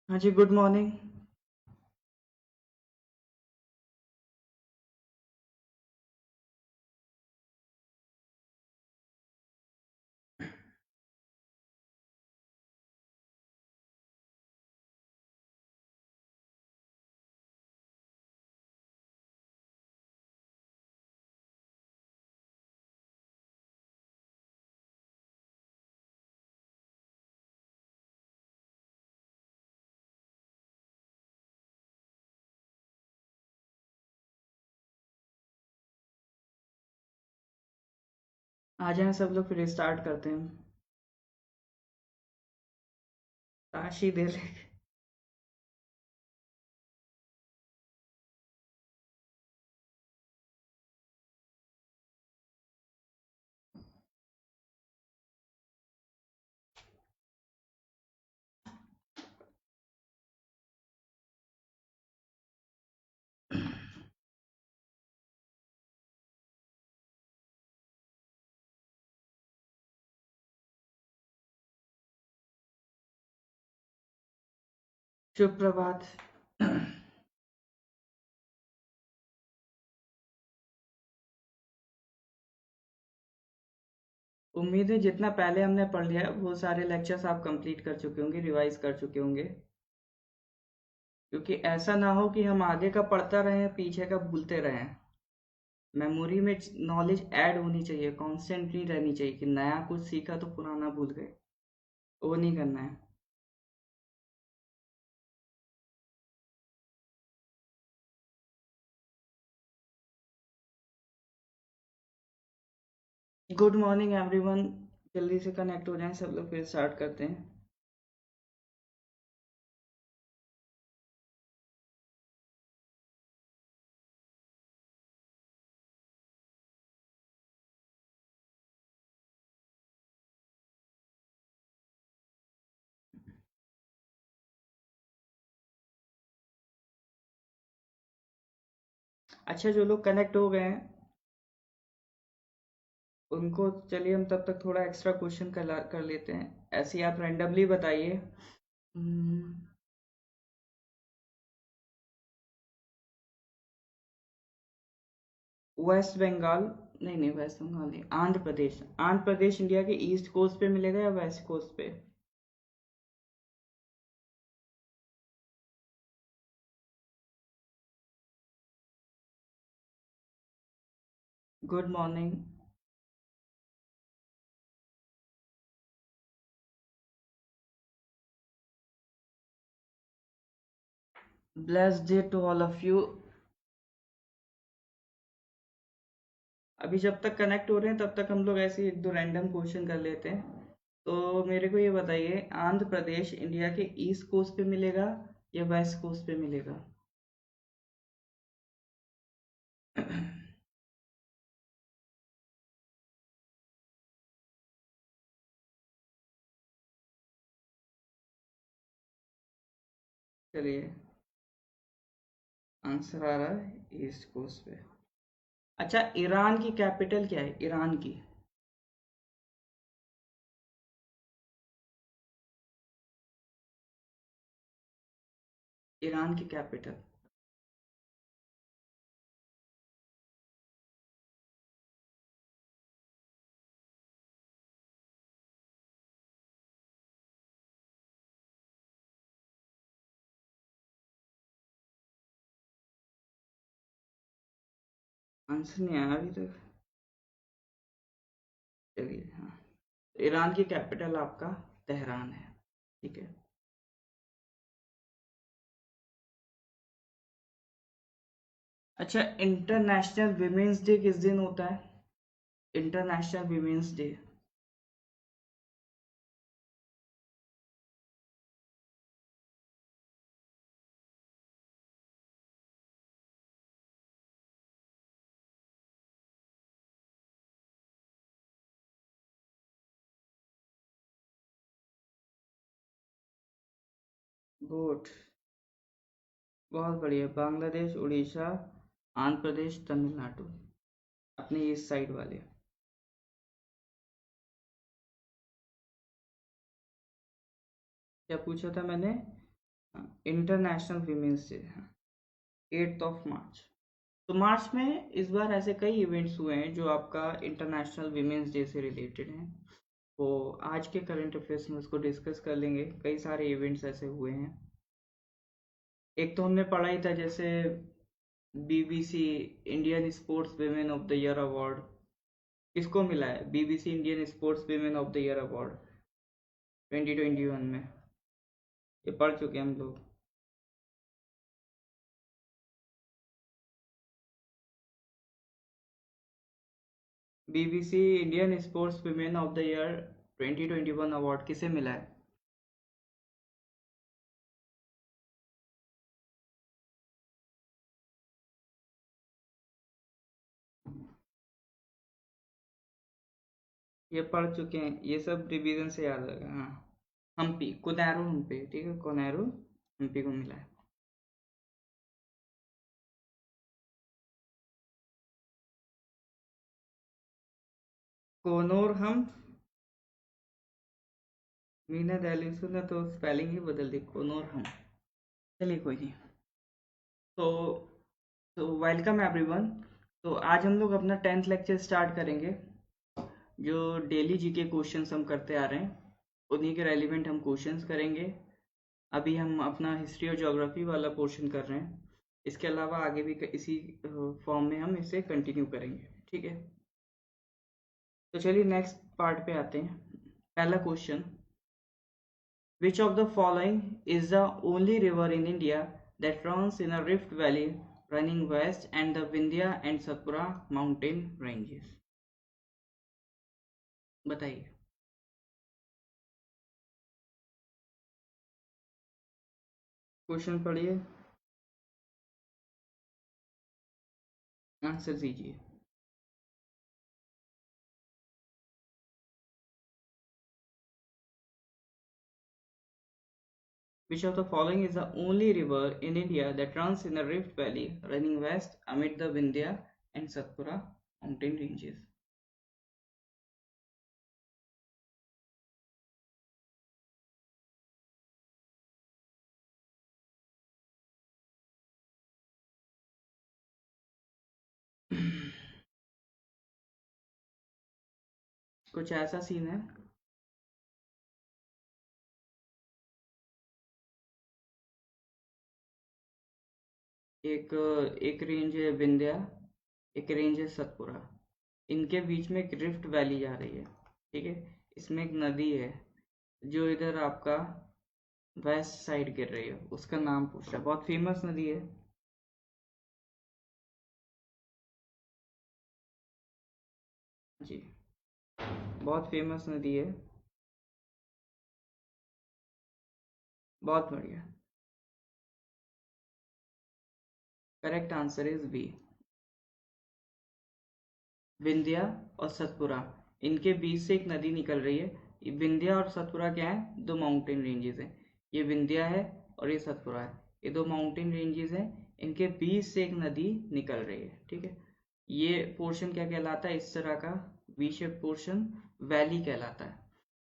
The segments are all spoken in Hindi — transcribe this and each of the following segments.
हाँ जी, गुड मॉर्निंग। आ जाएं सब लोग, फिर स्टार्ट करते हैं। ताशी दे ले। शुभ प्रभात। उम्मीद है जितना पहले हमने पढ़ लिया है वो सारे लेक्चर्स आप कंप्लीट कर चुके होंगे, रिवाइज कर चुके होंगे। क्योंकि ऐसा ना हो कि हम आगे का पढ़ता रहें, पीछे का भूलते रहें। मेमोरी में नॉलेज ऐड होनी चाहिए, कांस्टेंट नहीं रहनी चाहिए कि नया कुछ सीखा तो पुराना भूल गए। वो नहीं करना है। Good morning everyone. जल्दी से कनेक्ट हो जाएं सब लोग, फिर स्टार्ट करते हैं। अच्छा, जो लोग कनेक्ट हो गए हैं उनको चलिए हम तब तक थोड़ा एक्स्ट्रा क्वेश्चन कर लेते हैं। ऐसे ही आप रैंडमली बताइए। हम्म, वेस्ट बंगाल। नहीं नहीं, वेस्ट बंगाल नहीं, आंध्र प्रदेश। आंध्र प्रदेश इंडिया के ईस्ट कोस्ट पे मिलेगा या वेस्ट कोस्ट पे? Good morning. Blessed day to all of you. अभी जब तक कनेक्ट हो रहे हैं तब तक हम लोग ऐसे एक दो रैंडम क्वेश्चन कर लेते हैं। तो मेरे को ये बताइए, आंध्र प्रदेश इंडिया के ईस्ट कोस्ट पे मिलेगा या वेस्ट कोस्ट पे मिलेगा? चलिए, आंसर आ रहा है ईस्ट कोस्ट पे। अच्छा, ईरान की कैपिटल क्या है, ईरान की? ईरान की कैपिटल। आंसर नहीं आया अभी तक। चलिए, हाँ, ईरान की कैपिटल आपका तेहरान है। ठीक है। अच्छा, इंटरनेशनल विमेंस डे किस दिन होता है? International women's day. गुड, बहुत बढ़िया। बांग्लादेश, उड़ीसा, आंध्र प्रदेश, तमिलनाडु, अपने ईस्ट साइड वाले। क्या पूछा था मैंने? इंटरनेशनल वीमेंस डे 8 मार्च। तो मार्च में इस बार ऐसे कई इवेंट्स हुए हैं जो आपका इंटरनेशनल वीमेंस डे से रिलेटेड हैं। तो आज के करंट अफेयर्स में उसको डिस्कस कर लेंगे। कई सारे इवेंट्स ऐसे हुए हैं। एक तो हमने पढ़ा ही था, जैसे BBC Indian sports women of the year award किसको मिला है? BBC Indian sports women of the year award 2021 में, ये पढ़ चुके हैं हम लोग। BBC Indian sports women of the year 2021 award किसे मिला है? ये पढ़ चुके हैं, ये सब रिवीजन से याद रहेगा। हाँ, हम्पी, कोनेरू हम्पी, ठीक है, कोनेरू हम्पी को मिला है। कोनोर हम मीना दहलीसू ने तो स्पेलिंग ही बदल दी, कोनोर हम। चलिए कोई नहीं। तो वेलकम एवरीवन। तो आज हम लोग अपना 10th लेक्चर स्टार्ट करेंगे। जो डेली जीके क्वेश्चंस हम करते आ रहे हैं उन्हीं के रेलिवेंट हम क्वेश्चंस करेंगे। अभी हम अपना हिस्ट्री और ज्योग्राफी वाला पोर्शन कर रहे हैं। इसके अलावा आगे भी इसी फॉर्म में हम इसे कंटिन्यू करेंगे, ठीक है। तो चलिए नेक्स्ट पार्ट पे आते हैं। पहला question, which of the following is the only river in India that runs in a rift valley running west and the Vindhya and Satpura mountain ranges? बताइए। क्वेश्चन पढ़िए, आंसर दीजिए। Which of the following is the only river in India that runs in a rift valley running west amid the Vindhya and Satpura mountain ranges? कुछ ऐसा सीन है, एक एक रेंज है विंध्या, एक रेंज है सतपुरा, इनके बीच में एक रिफ्ट वैली जा रही है, ठीक है। इसमें एक नदी है जो इधर आपका वेस्ट साइड गिर रही है, उसका नाम पूछ रहा है। बहुत फेमस नदी है जी, बहुत फेमस नदी है। बहुत बढ़िया, correct answer is B, Vindhya और सतपुरा, इनके बीच से एक नदी निकल रही है। ये विंध्या और सतपुरा क्या है? दो माउंटेन रेंजेस हैं। ये विंध्या है और ये सतपुरा है, ये दो माउंटेन रेंजेस हैं। इनके बीच से एक नदी निकल रही है, ठीक है। ये पोर्शन क्या कहलाता है? इस तरह का वी शेप पोर्शन वैली कहलाता है,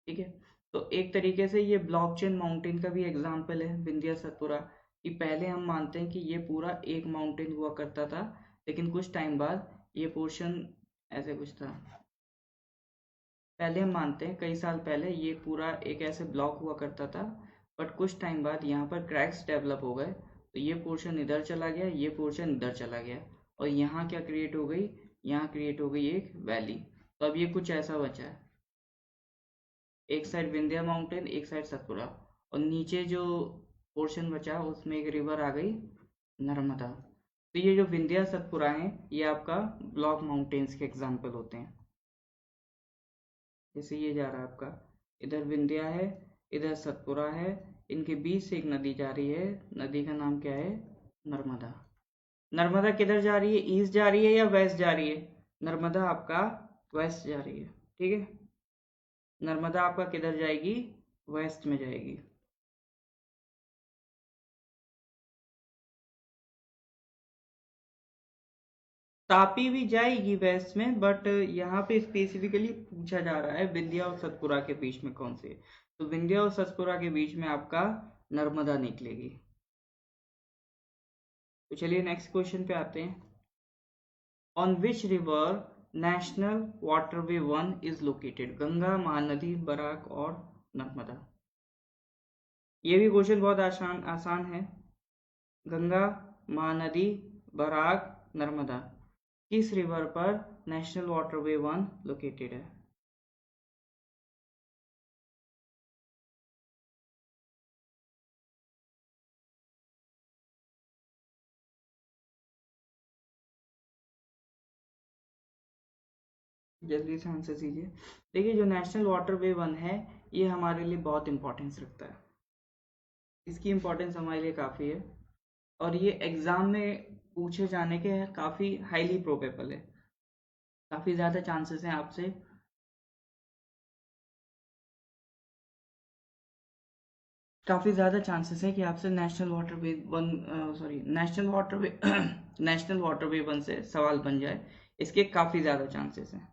ठीक है। तो एक तरीके से ये ब्लॉक चेन माउंटेन का भी एग्जाम्पल है विंध्या सतपुरा, कि पहले हम मानते हैं कि ये पूरा एक माउंटेन हुआ करता था, लेकिन कुछ टाइम बाद ये पोर्शन ऐसे कुछ था। पहले हम मानते हैं कई साल पहले ये पूरा एक ऐसे ब्लॉक हुआ करता था, बट कुछ टाइम बाद यहाँ पर क्रैक्स डेवलप हो गए, तो ये पोर्शन इधर चला गया, ये पोर्शन इधर चला गया, और यहाँ क्या क्रिएट हो गई? यहाँ क्रिएट हो गई एक वैली। तो अब ये कुछ ऐसा बचा है, एक साइड विंध्या माउंटेन, एक साइड सतपुरा, और नीचे जो पोर्शन बचा उसमें एक रिवर आ गई, नर्मदा। तो ये जो विंध्या सतपुरा है ये आपका ब्लॉक माउंटेन्स के एग्जाम्पल होते हैं। जैसे ये जा रहा है आपका, इधर विंध्या है, इधर सतपुरा है, इनके बीच से एक नदी जा रही है, नदी का नाम क्या है? नर्मदा। नर्मदा किधर जा रही है? ईस्ट जा रही है या वेस्ट जा रही है? नर्मदा आपका वेस्ट जा रही है, ठीक है। नर्मदा आपका किधर जाएगी? वेस्ट में जाएगी। तापी भी जाएगी वेस्ट में, बट यहाँ पे स्पेसिफिकली पूछा जा रहा है विंध्या और सतपुरा के बीच में कौन से। तो विंध्या और सतपुरा के बीच में आपका नर्मदा निकलेगी। तो चलिए नेक्स्ट क्वेश्चन पे आते हैं। On which river national waterway 1 is located? Ganga, Mahanadi, Barak और नर्मदा। ये भी क्वेश्चन बहुत आसान आसान है। गंगा, महानदी, बराक, नर्मदा, किस रिवर पर नेशनल वाटरवे 1 लोकेटेड है? जल्दी से आंसर दीजिए। देखिए, जो नेशनल वाटरवे 1 है, ये हमारे लिए बहुत इंपॉर्टेंस रखता है। इसकी इम्पोर्टेंस हमारे लिए काफ़ी है और ये एग्ज़ाम में पूछे जाने के काफ़ी हाईली प्रोबेबल है। काफ़ी ज़्यादा चांसेस हैं आपसे काफ़ी ज़्यादा चांसेस है कि आपसे national waterway 1 national waterway national waterway 1 से सवाल बन जाए। इसके काफ़ी ज़्यादा चांसेस हैं।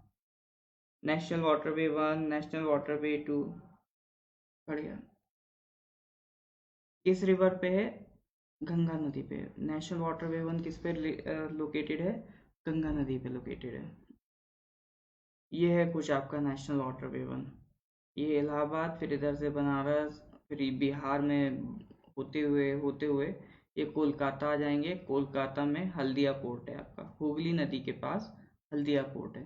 नेशनल वाटरवे 1, नेशनल वाटरवे 2, बढ़िया। किस रिवर पे है? गंगा नदी पे। नेशनल वाटरवे 1 किस पे लोकेटेड है? गंगा नदी पे लोकेटेड है। ये है कुछ आपका नेशनल वाटरवे 1। ये इलाहाबाद, फिर इधर से बनारस, फिर ये बिहार में होते हुए ये कोलकाता आ जाएंगे। कोलकाता में हल्दिया पोर्ट है आपका, हुगली नदी के पास हल्दिया पोर्ट है।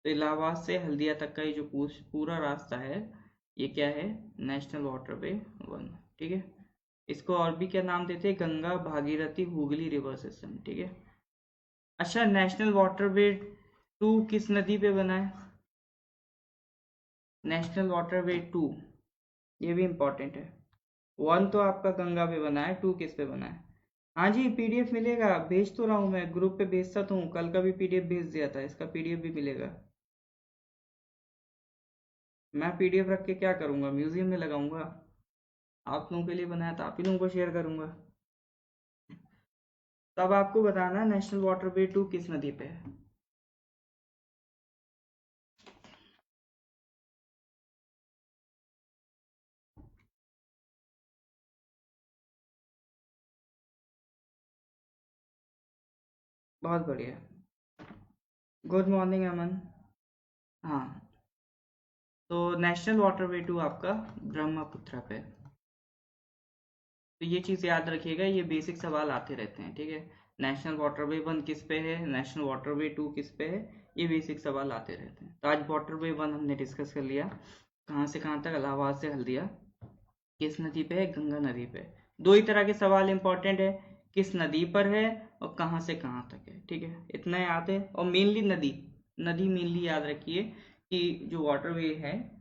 तो इलाहाबाद से हल्दिया तक का ये जो पूरा रास्ता है, ये क्या है? National waterway 1। ठीक है। इसको और भी क्या नाम देते हैं? Ganga, Bhagirathi, Hooghly river system. ठीक है। अच्छा, नेशनल वाटरवे 2 किस नदी पे बना है? नेशनल वाटरवे 2, ये भी इम्पोर्टेंट है। 1 तो आपका गंगा पे बना है, 2 किस पे बना है? हाँ जी, पीडीएफ मिलेगा, भेज तो रहा हूँ मैं, ग्रुप पे भेजता तो हूँ, कल का भी पीडीएफ भेज दिया था, इसका पीडीएफ भी मिलेगा। मैं पीडीएफ रख के क्या करूँगा? म्यूजियम में लगाऊंगा। आप लोगों के लिए बनाया था, आप ही लोगों को शेयर करूँगा। तो अब आपको बताना नेशनल वाटरवे 2 किस नदी पे है। बहुत बढ़िया। गुड मॉर्निंग अमन। हाँ, तो नेशनल वाटरवे 2 आपका ब्रह्मपुत्र पे। तो ये चीज़ याद रखिएगा, ये बेसिक सवाल आते रहते हैं। ठीक है। नेशनल वाटरवे 1 किस पे है, नेशनल वाटरवे 2 किस पे है, ये बेसिक सवाल आते रहते हैं। तो आज वाटरवे 1 हमने डिस्कस कर लिया। कहाँ से कहाँ तक? इलाहाबाद से हल्दिया। किस नदी पे है? गंगा नदी पे। दो ही तरह के सवाल इंपॉर्टेंट है, किस नदी पर है और कहाँ से कहाँ तक है। ठीक है, इतना याद है। और मेनली नदी, नदी मेनली याद रखिए कि जो वाटरवे है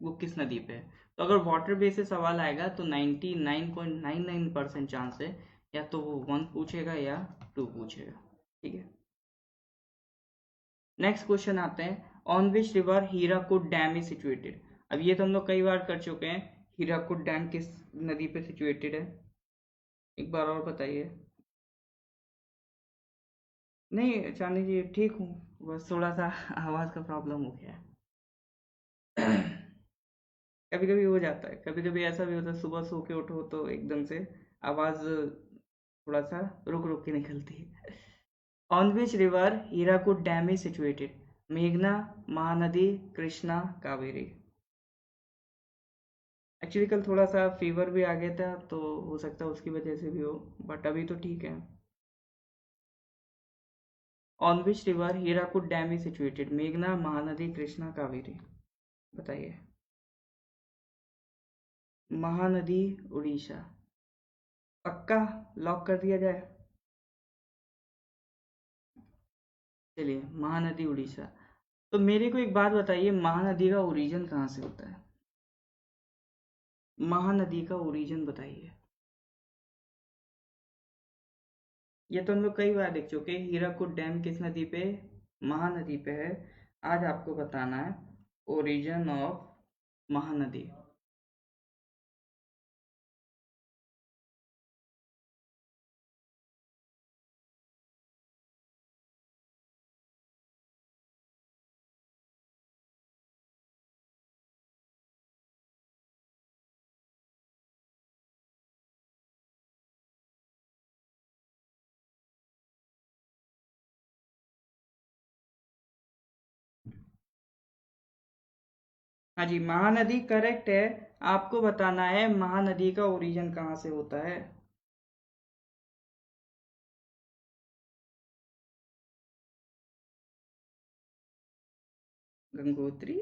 वो किस नदी पे है। तो अगर वाटरवे से सवाल आएगा तो 99.99% चांस है या तो वो 1 पूछेगा या 2 पूछेगा। ठीक है। नेक्स्ट क्वेश्चन आते हैं। On which river Hirakud dam is situated? अब ये तो हम लोग कई बार कर चुके हैं। हीराकुड डैम किस नदी पे सिचुएटेड है? एक बार और बताइए। नहीं चांदी जी, ठीक हूँ, बस थोड़ा सा आवाज़ का प्रॉब्लम हो गया है। कभी कभी हो जाता है, कभी कभी ऐसा भी होता है, सुबह सो के उठो तो एकदम से आवाज़ थोड़ा सा रुक रुक के निकलती है। On which river Hirakud dam is situated? मेघना, महानदी, कृष्णा, कावेरी। एक्चुअली कल थोड़ा सा फीवर भी आ गया था, तो हो सकता है उसकी वजह से भी हो, बट अभी तो ठीक है। On which river Hirakud dam is situated? मेघना, महानदी, कृष्णा, कावेरी। बताइए। महानदी, उड़ीसा। पक्का लॉक कर दिया जाए? चलिए, महानदी उड़ीसा। तो मेरे को एक बात बताइए, महानदी का ओरिजिन कहाँ से होता है? महानदी का ओरिजिन बताइए। ये तो हम लोग कई बार देख चुके हैं। हीराकुद डैम किस नदी पे? महानदी पे है। आज आपको बताना है ओरिजिन ऑफ महानदी। हाँ जी, महानदी करेक्ट है। आपको बताना है महानदी का ओरिजिन कहाँ से होता है। गंगोत्री।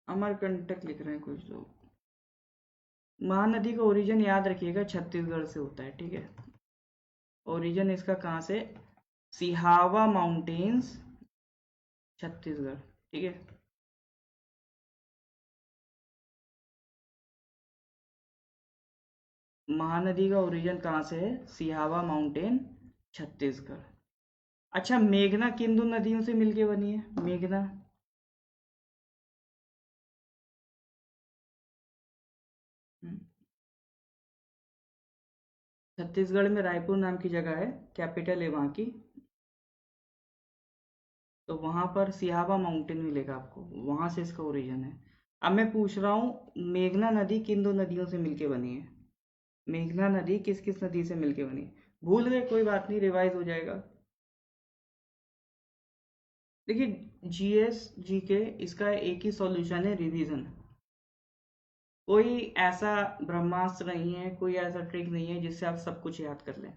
अमरकंटक लिख रहे हैं कुछ लोग। महानदी का ओरिजिन याद रखिएगा छत्तीसगढ़ से होता है, ठीक है। ओरिजिन इसका कहाँ से, सिहावा माउंटेन्स, छत्तीसगढ़, ठीक है। महानदी का ओरिजिन कहाँ से है, सिहावा माउंटेन, छत्तीसगढ़। अच्छा, मेघना किन दो नदियों से मिलके बनी है, मेघना? हम्म, छत्तीसगढ़ में रायपुर नाम की जगह है, कैपिटल है वहाँ की। तो वहां पर सिहावा माउंटेन मिलेगा आपको, वहां से इसका ओरिजिन है। अब मैं पूछ रहा हूँ, मेघना नदी किन दो नदियों से मिलके बनी है? मेघना नदी किस किस नदी से मिलके बनी है? भूल गए, कोई बात नहीं, रिवाइज हो जाएगा। देखिए, जीएस जीके इसका एक ही सॉल्यूशन है, रिवीजन। कोई ऐसा ब्रह्मास्त्र नहीं है, कोई ऐसा ट्रिक नहीं है जिससे आप सब कुछ याद कर लें।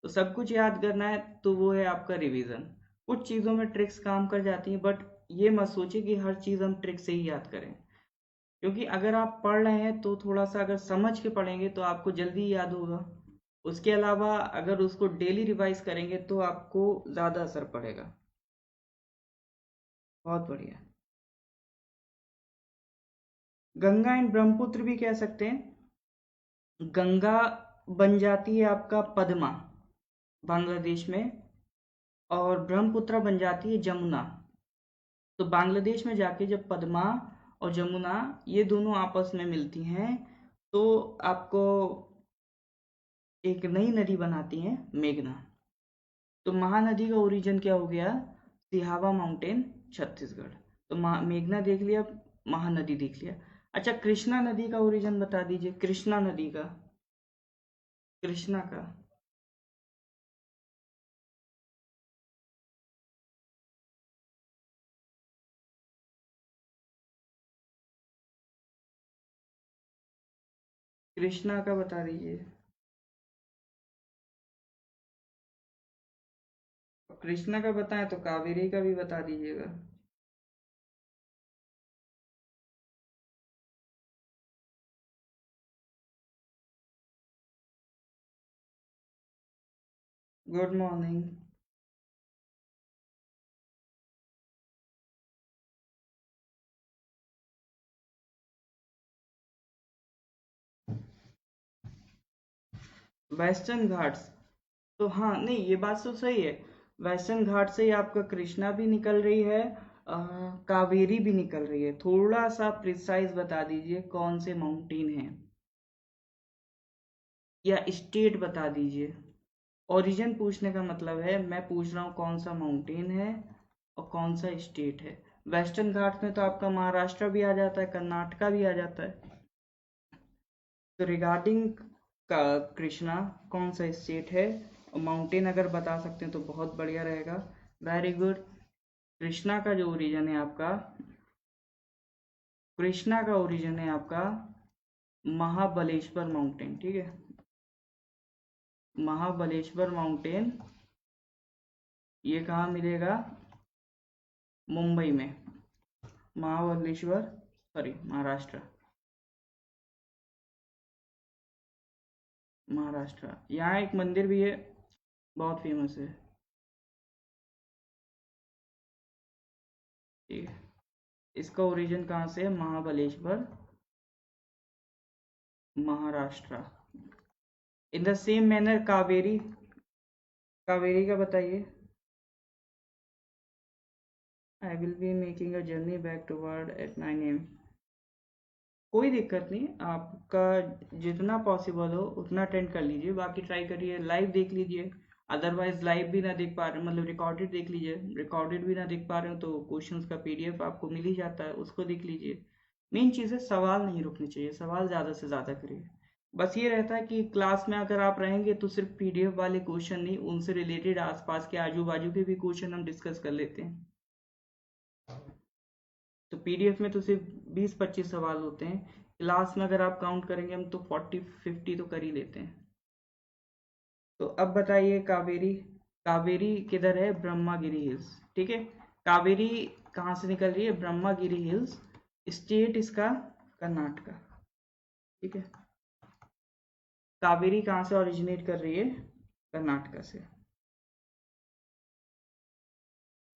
तो सब कुछ याद करना है तो वो है आपका रिवीजन। कुछ चीज़ों में ट्रिक्स काम कर जाती हैं, बट ये मत सोचिए कि हर चीज़ हम ट्रिक से ही याद करें। क्योंकि अगर आप पढ़ रहे हैं तो थोड़ा सा अगर समझ के पढ़ेंगे तो आपको जल्दी याद होगा। उसके अलावा अगर उसको डेली रिवाइज करेंगे तो आपको ज़्यादा असर पड़ेगा। बहुत बढ़िया। गंगा एंड ब्रह्मपुत्र भी कह सकते हैं। गंगा बन जाती है आपका पद्मा, बांग्लादेश में। और ब्रह्मपुत्र बन जाती है जमुना। तो बांग्लादेश में जाके जब पद्मा और जमुना ये दोनों आपस में मिलती हैं तो आपको एक नई नदी बनाती हैं, मेघना। तो महानदी का ओरिजिन क्या हो गया, सिहावा माउंटेन, छत्तीसगढ़। तो मेघना देख लिया, महानदी देख लिया। अच्छा, कृष्णा नदी का ओरिजिन बता दीजिए, कृष्णा नदी का, कृष्णा का। कृष्णा का बता दीजिए। कृष्णा का बताएं तो कावेरी का भी बता दीजिएगा। Good morning. वेस्टर्न घाट्स। तो हाँ, नहीं, ये बात तो सही है। वेस्टर्न घाट से ही आपका कृष्णा भी निकल रही है, कावेरी भी निकल रही है। थोड़ा सा प्रिसाइज बता दीजिए कौन से माउंटेन है, या स्टेट बता दीजिए। ओरिजिन पूछने का मतलब है, मैं पूछ रहा हूँ कौन सा माउंटेन है और कौन सा स्टेट है। वेस्टर्न घाट में तो आपका महाराष्ट्र भी आ जाता है, कर्नाटका भी आ जाता है। तो रिगार्डिंग का कृष्णा कौन सा स्टेट है, और माउंटेन अगर बता सकते हैं तो बहुत बढ़िया रहेगा। Very good. कृष्णा का जो ओरिजिन है आपका, कृष्णा का ओरिजिन है आपका महाबलेश्वर माउंटेन, ठीक है। महाबलेश्वर माउंटेन, ये कहाँ मिलेगा, मुंबई में। महाबलेश्वर, सॉरी, महाराष्ट्र, महाराष्ट्र। यहाँ एक मंदिर भी है, बहुत फेमस है, ठीक है। इसका ओरिजिन कहाँ से है, Mahabaleshwar, Maharashtra. In the same manner Kaveri, Kaveri का बताइए। I will be making a journey back to word at 9 AM। कोई दिक्कत नहीं, आपका जितना पॉसिबल हो उतना अटेंड कर लीजिए, बाकी ट्राई करिए, लाइव देख लीजिए। अदरवाइज लाइव भी ना देख पा रहे, मतलब रिकॉर्डेड देख लीजिए, रिकॉर्डेड भी ना देख पा रहे हो तो क्वेश्चंस का पीडीएफ आपको मिल ही जाता है, उसको देख लीजिए। मेन चीज़ है सवाल नहीं रुकने चाहिए, सवाल ज़्यादा से ज़्यादा करिए। बस ये रहता है कि क्लास में अगर आप रहेंगे तो सिर्फ पीडीएफ वाले क्वेश्चन नहीं, उनसे रिलेटेड आसपास के आजू बाजू के भी क्वेश्चन हम डिस्कस कर लेते हैं। तो पीडीएफ में तो सिर्फ 20-25 सवाल होते हैं, क्लास में अगर आप काउंट करेंगे हम तो 40-50 तो कर ही लेते हैं। तो अब बताइए, कावेरी, कावेरी किधर है? ब्रह्मागिरी हिल्स, ठीक है। कावेरी कहाँ से निकल रही है? ब्रह्मागिरी हिल्स, स्टेट इसका कर्नाटका, ठीक है। कावेरी कहाँ से ओरिजिनेट कर रही है? कर्नाटका से।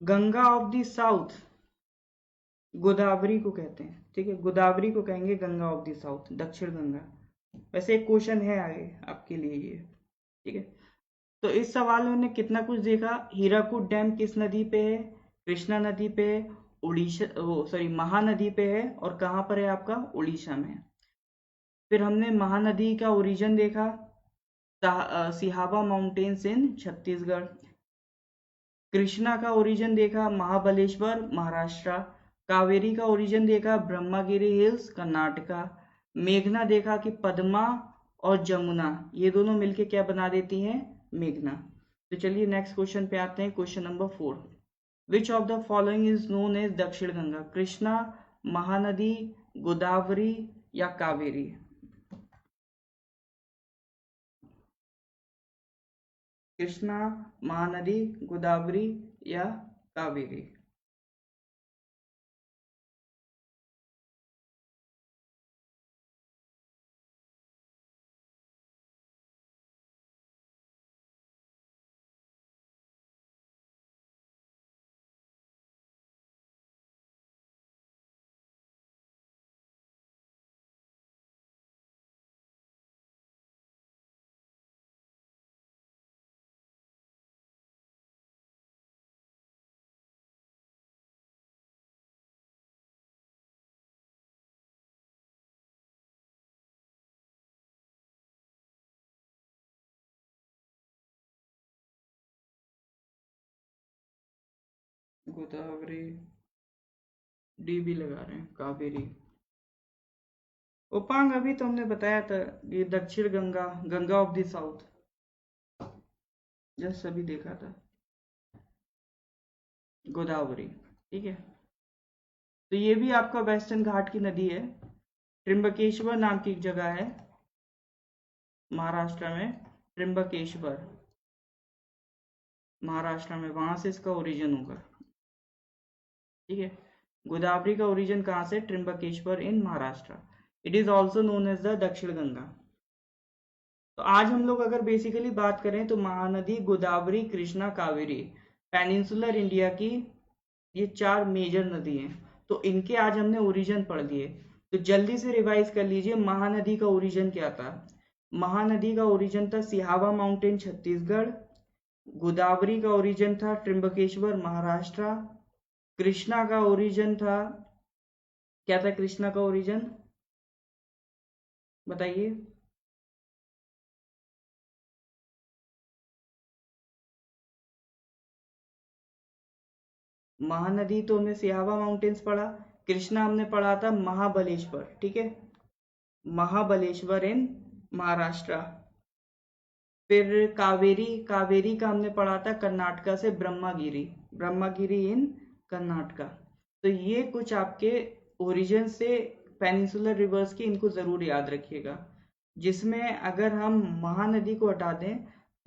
Ganga of the south Godavari को कहते हैं, ठीक है, गोदावरी को कहेंगे गंगा ऑफ द साउथ, दक्षिण गंगा। वैसे एक क्वेश्चन है आगे आपके लिए ये, ठीक है। तो इस सवाल में हमने कितना कुछ देखा। हीराकुद डैम किस नदी पे है? कृष्णा नदी पे है, उड़ीसा, वो सॉरी, महानदी पे है, और कहाँ पर है आपका? उड़ीसा में। फिर हमने महानदी का ओरिजिन देखा, सिहावा माउंटेन्स इन छत्तीसगढ़। कृष्णा का ओरिजिन देखा, महाबलेश्वर, महाराष्ट्र। कावेरी का ओरिजिन देखा, ब्रह्मागिरी हिल्स, कर्नाटका। मेघना देखा कि पद्मा और जमुना ये दोनों मिलके क्या बना देती हैं? मेघना। तो चलिए नेक्स्ट क्वेश्चन पे आते हैं, question number 4। Which of the following is known as Dakshin Ganga? Krishna, Mahanadi, Godavari या कावेरी? कृष्णा, महानदी, गोदावरी या कावेरी? गोदावरी, डी भी लगा रहे हैं, कावेरी। उपांग अभी तो हमने बताया था, ये दक्षिण Ganga, Ganga of the south, just अभी देखा था, गोदावरी, ठीक है। तो ये भी आपका वेस्टर्न घाट की नदी है, त्रिम्बकेश्वर नाम की एक जगह है महाराष्ट्र में, त्रिम्बकेश्वर, महाराष्ट्र में, वहां से इसका ओरिजिन होगा, ठीक है। गोदावरी का ओरिजिन कहाँ से? Trimbakeshwar in Maharashtra. It is also known as the Dakshin Ganga. तो आज हम लोग अगर बेसिकली बात करें तो महानदी, गोदावरी, कृष्णा, कावेरी, पेनिनसुलर इंडिया की ये 4 मेजर नदी हैं। तो इनके आज हमने ओरिजिन पढ़ लिए, तो जल्दी से रिवाइज कर लीजिए। महानदी का ओरिजिन क्या था? महानदी का ओरिजिन था सिहावा माउंटेन, छत्तीसगढ़। गोदावरी का ओरिजिन था त्रिम्बकेश्वर, महाराष्ट्र। कृष्णा का ओरिजिन था, क्या था कृष्णा का ओरिजिन? बताइए। महानदी तो हमने सिहावा माउंटेन्स पढ़ा, कृष्णा हमने पढ़ा था महाबलेश्वर, ठीक है, महाबलेश्वर इन महाराष्ट्र। फिर कावेरी, कावेरी का हमने पढ़ा था कर्नाटका से ब्रह्मागिरी, ब्रह्मागिरी इन कर्नाटका। तो ये कुछ आपके ओरिजिन से पेनिनसुलर रिवर्स की, इनको जरूर याद रखिएगा, जिसमें अगर हम महानदी को हटा दें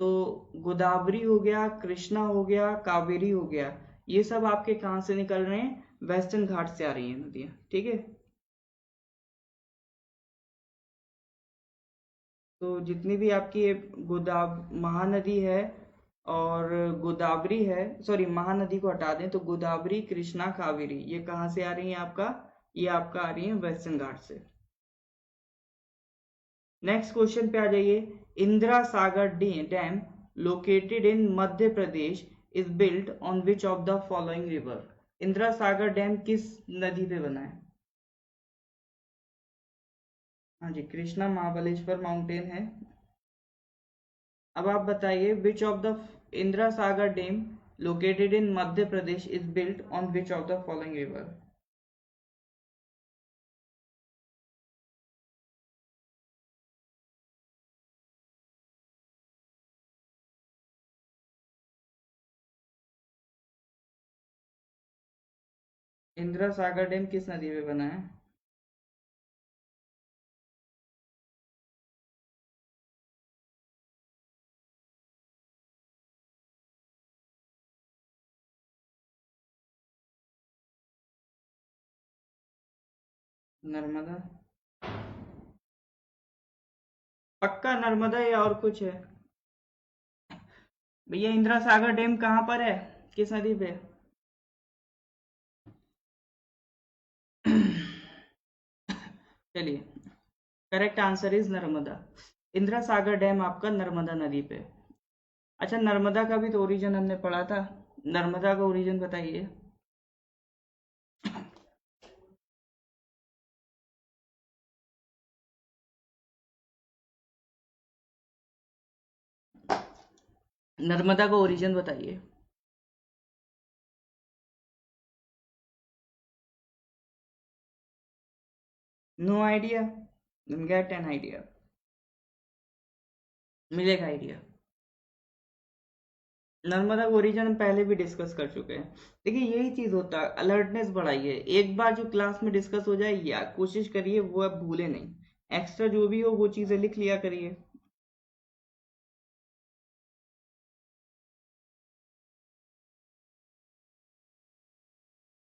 तो गोदावरी हो गया, कृष्णा हो गया, कावेरी हो गया, ये सब आपके कहाँ से निकल रहे हैं? वेस्टर्न घाट से आ रही हैं नदियाँ, ठीक है। तो जितनी भी आपकी ये महानदी है और गोदावरी है, सॉरी, महानदी को हटा दें तो गोदावरी, कृष्णा, कावेरी, ये कहाँ से आ रही है आपका? ये आपका आ रही है वेस्टर्न घाट से। नेक्स्ट क्वेश्चन पे आ जाइए। Indira Sagar dam located in Madhya Pradesh is built on which of the following river? Indira Sagar dam किस नदी पे बना है? हाँ जी, कृष्णा महाबलेश्वर माउंटेन है। अब आप बताइए, विच of the Indira Sagar dam located in Madhya Pradesh is built on which of the following river? Indira Sagar dam किस नदी पे बना है? नर्मदा? पक्का नर्मदा या और कुछ है? भैया इंदिरा सागर डैम कहाँ पर है, किस नदी पे? चलिए, correct answer is Narmada. Indira Sagar dam आपका नर्मदा नदी पे। अच्छा, नर्मदा का भी तो ओरिजिन हमने पढ़ा था, नर्मदा का ओरिजिन बताइए। नर्मदा का ओरिजिन बताइए। No idea? Get an idea, मिलेगा आइडिया। नर्मदा का ओरिजिन हम पहले भी डिस्कस कर चुके हैं। देखिए, यही चीज होता है, अलर्टनेस बढ़ाइए। एक बार जो क्लास में डिस्कस हो जाए, या कोशिश करिए वो आप भूले नहीं। एक्स्ट्रा जो भी हो वो चीजें लिख लिया करिए।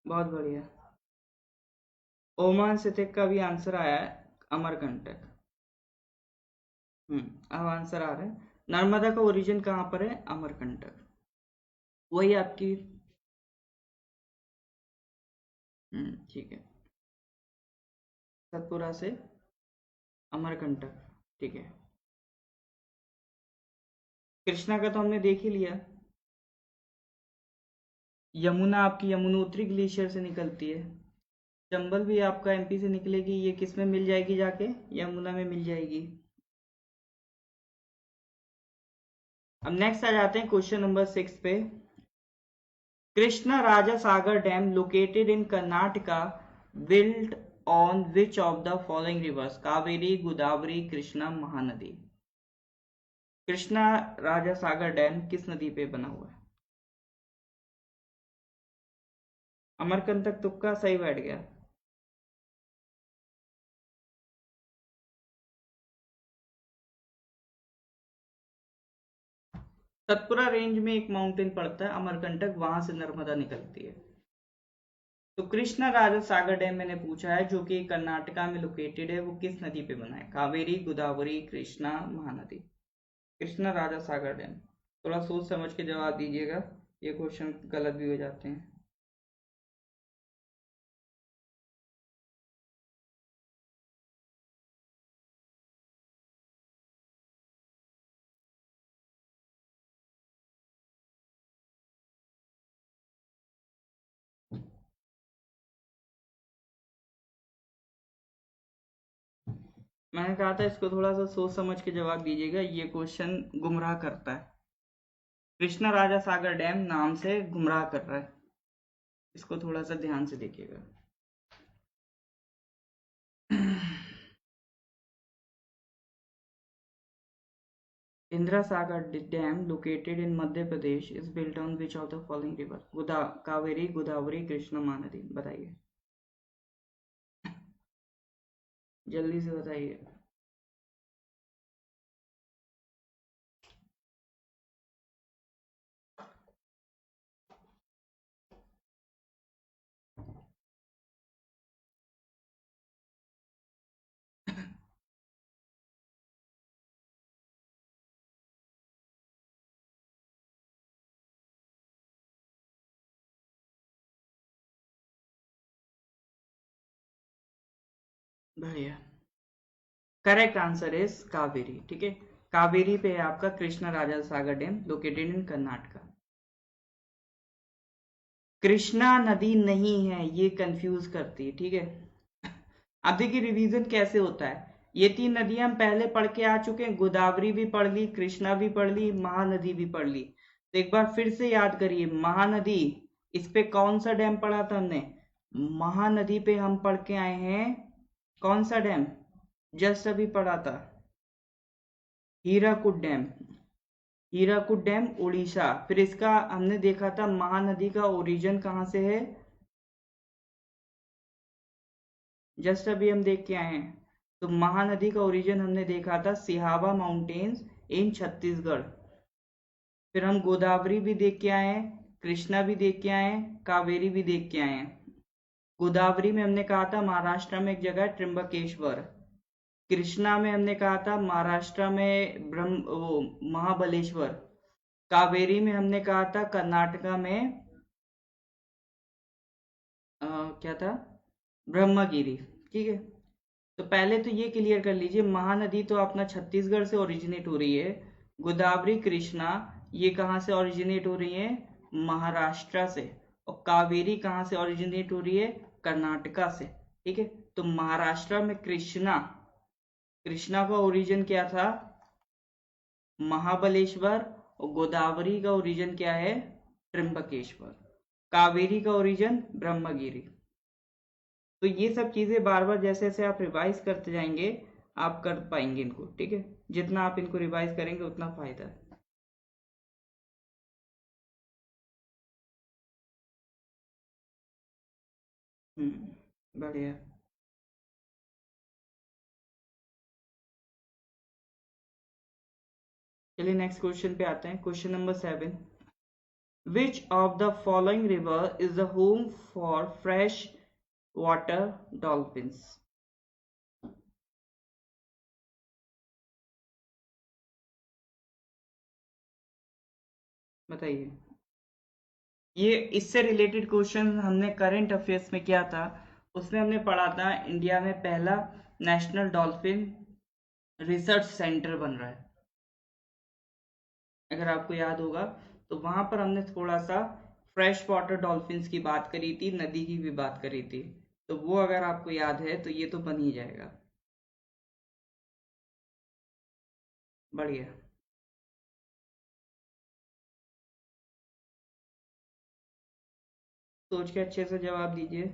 बहुत बढ़िया। ओमान सितिक का भी आंसर आया है, अमरकंटक। अब आंसर आ रहा है। नर्मदा का ओरिजिन कहाँ पर है? अमरकंटक। वही आपकी। ठीक है। सतपुरा से अमरकंटक। ठीक है। कृष्णा का तो हमने देख ही लिया। यमुना आपकी यमुनोत्री ग्लेशियर से निकलती है। चंबल भी आपका एमपी से निकलेगी, ये किस में मिल जाएगी जाके? यमुना में मिल जाएगी। अब नेक्स्ट आ जाते हैं क्वेश्चन नंबर 6 पे। Krishna Raja Sagar dam located in Karnataka built on which of the following rivers? Kaveri, Godavari, Krishna, Mahanadi. Krishna Raja Sagar dam किस नदी पे बना हुआ है? अमरकंटक तुक्का सही बैठ गया। सतपुरा रेंज में एक माउंटेन पड़ता है अमरकंटक, वहां से नर्मदा निकलती है। तो कृष्णा राजा सागर डैम मैंने पूछा है, जो कि कर्नाटका में लोकेटेड है, वो किस नदी पे बना है? कावेरी, गोदावरी, कृष्णा, महानदी। कृष्णा राजा सागर डैम। थोड़ा सोच समझ के जवाब दीजिएगा, ये क्वेश्चन गलत भी हो जाते हैं। मैंने कहा था इसको थोड़ा सा सोच समझ के जवाब दीजिएगा, ये क्वेश्चन गुमराह करता है। कृष्णा राजा सागर डैम नाम से गुमराह कर रहा है, इसको थोड़ा सा ध्यान से देखिएगा। Indira Sagar dam located in Madhya Pradesh is built on which of the following river? Kaveri, Godavari, Krishna, Mahanadi. बताइए, जल्दी से बताइए। बढ़िया। Correct answer is Kaveri. ठीक है, कावेरी पे है आपका Krishna Raja Sagar dam located in Karnataka. Krishna नदी नहीं है, ये कंफ्यूज करती है। ठीक है, अब देखिए रिवीजन कैसे होता है। ये 3 नदियां हम पहले पढ़ के आ चुके हैं, गोदावरी भी पढ़ ली, कृष्णा भी पढ़ ली, महानदी भी पढ़ ली। तो एक बार फिर से याद करिए, महानदी, इस पे कौन सा डैम पढ़ा था हमने? महानदी पे हम पढ़ के आए हैं कौन सा डैम? जस्ट अभी पढ़ा था, हीराकुद डैम। हीराकुद डैम उड़ीसा। फिर इसका हमने देखा था महानदी का ओरिजिन कहाँ से है, जस्ट अभी हम देख के आए हैं। तो महानदी का ओरिजिन हमने देखा था सिहावा माउंटेन्स इन छत्तीसगढ़। फिर हम गोदावरी भी देख के आए हैं, कृष्णा भी देख के आए हैं, कावेरी भी देख के आए हैं। गोदावरी में हमने कहा था महाराष्ट्र में एक जगह है त्र्यंबकेश्वर। कृष्णा में हमने कहा था महाराष्ट्र में महाबलेश्वर। कावेरी में हमने कहा था कर्नाटका में क्या था, ब्रह्मगिरी। ठीक है, तो पहले तो ये क्लियर कर लीजिए, महानदी तो अपना छत्तीसगढ़ से ओरिजिनेट हो रही है। गोदावरी कृष्णा ये कहाँ से ओरिजिनेट हो रही है? महाराष्ट्र से। और कावेरी कहाँ से ओरिजिनेट हो रही है? कर्नाटका से। ठीक है, तो महाराष्ट्र में कृष्णा, कृष्णा का ओरिजिन क्या था? महाबलेश्वर। और गोदावरी का ओरिजिन क्या है? त्र्यंबकेश्वर। कावेरी का ओरिजिन ब्रह्मगिरी। तो ये सब चीजें बार बार जैसे जैसे आप रिवाइज करते जाएंगे आप कर पाएंगे इनको। ठीक है, जितना आप इनको रिवाइज करेंगे उतना फायदा है। बढ़िया। चलिए नेक्स्ट क्वेश्चन पे आते हैं। Question number 7, which of the following river is the home for fresh water dolphins? बताइए। ये इससे रिलेटेड क्वेश्चन हमने करंट अफेयर्स में किया था, उसमें हमने पढ़ा था इंडिया में पहला नेशनल डॉल्फिन रिसर्च सेंटर बन रहा है, अगर आपको याद होगा। तो वहां पर हमने थोड़ा सा फ्रेश वाटर डॉल्फिन्स की बात करी थी, नदी की भी बात करी थी। तो वो अगर आपको याद है तो ये तो बन ही जाएगा। बढ़िया। सोच के अच्छे से जवाब दीजिए।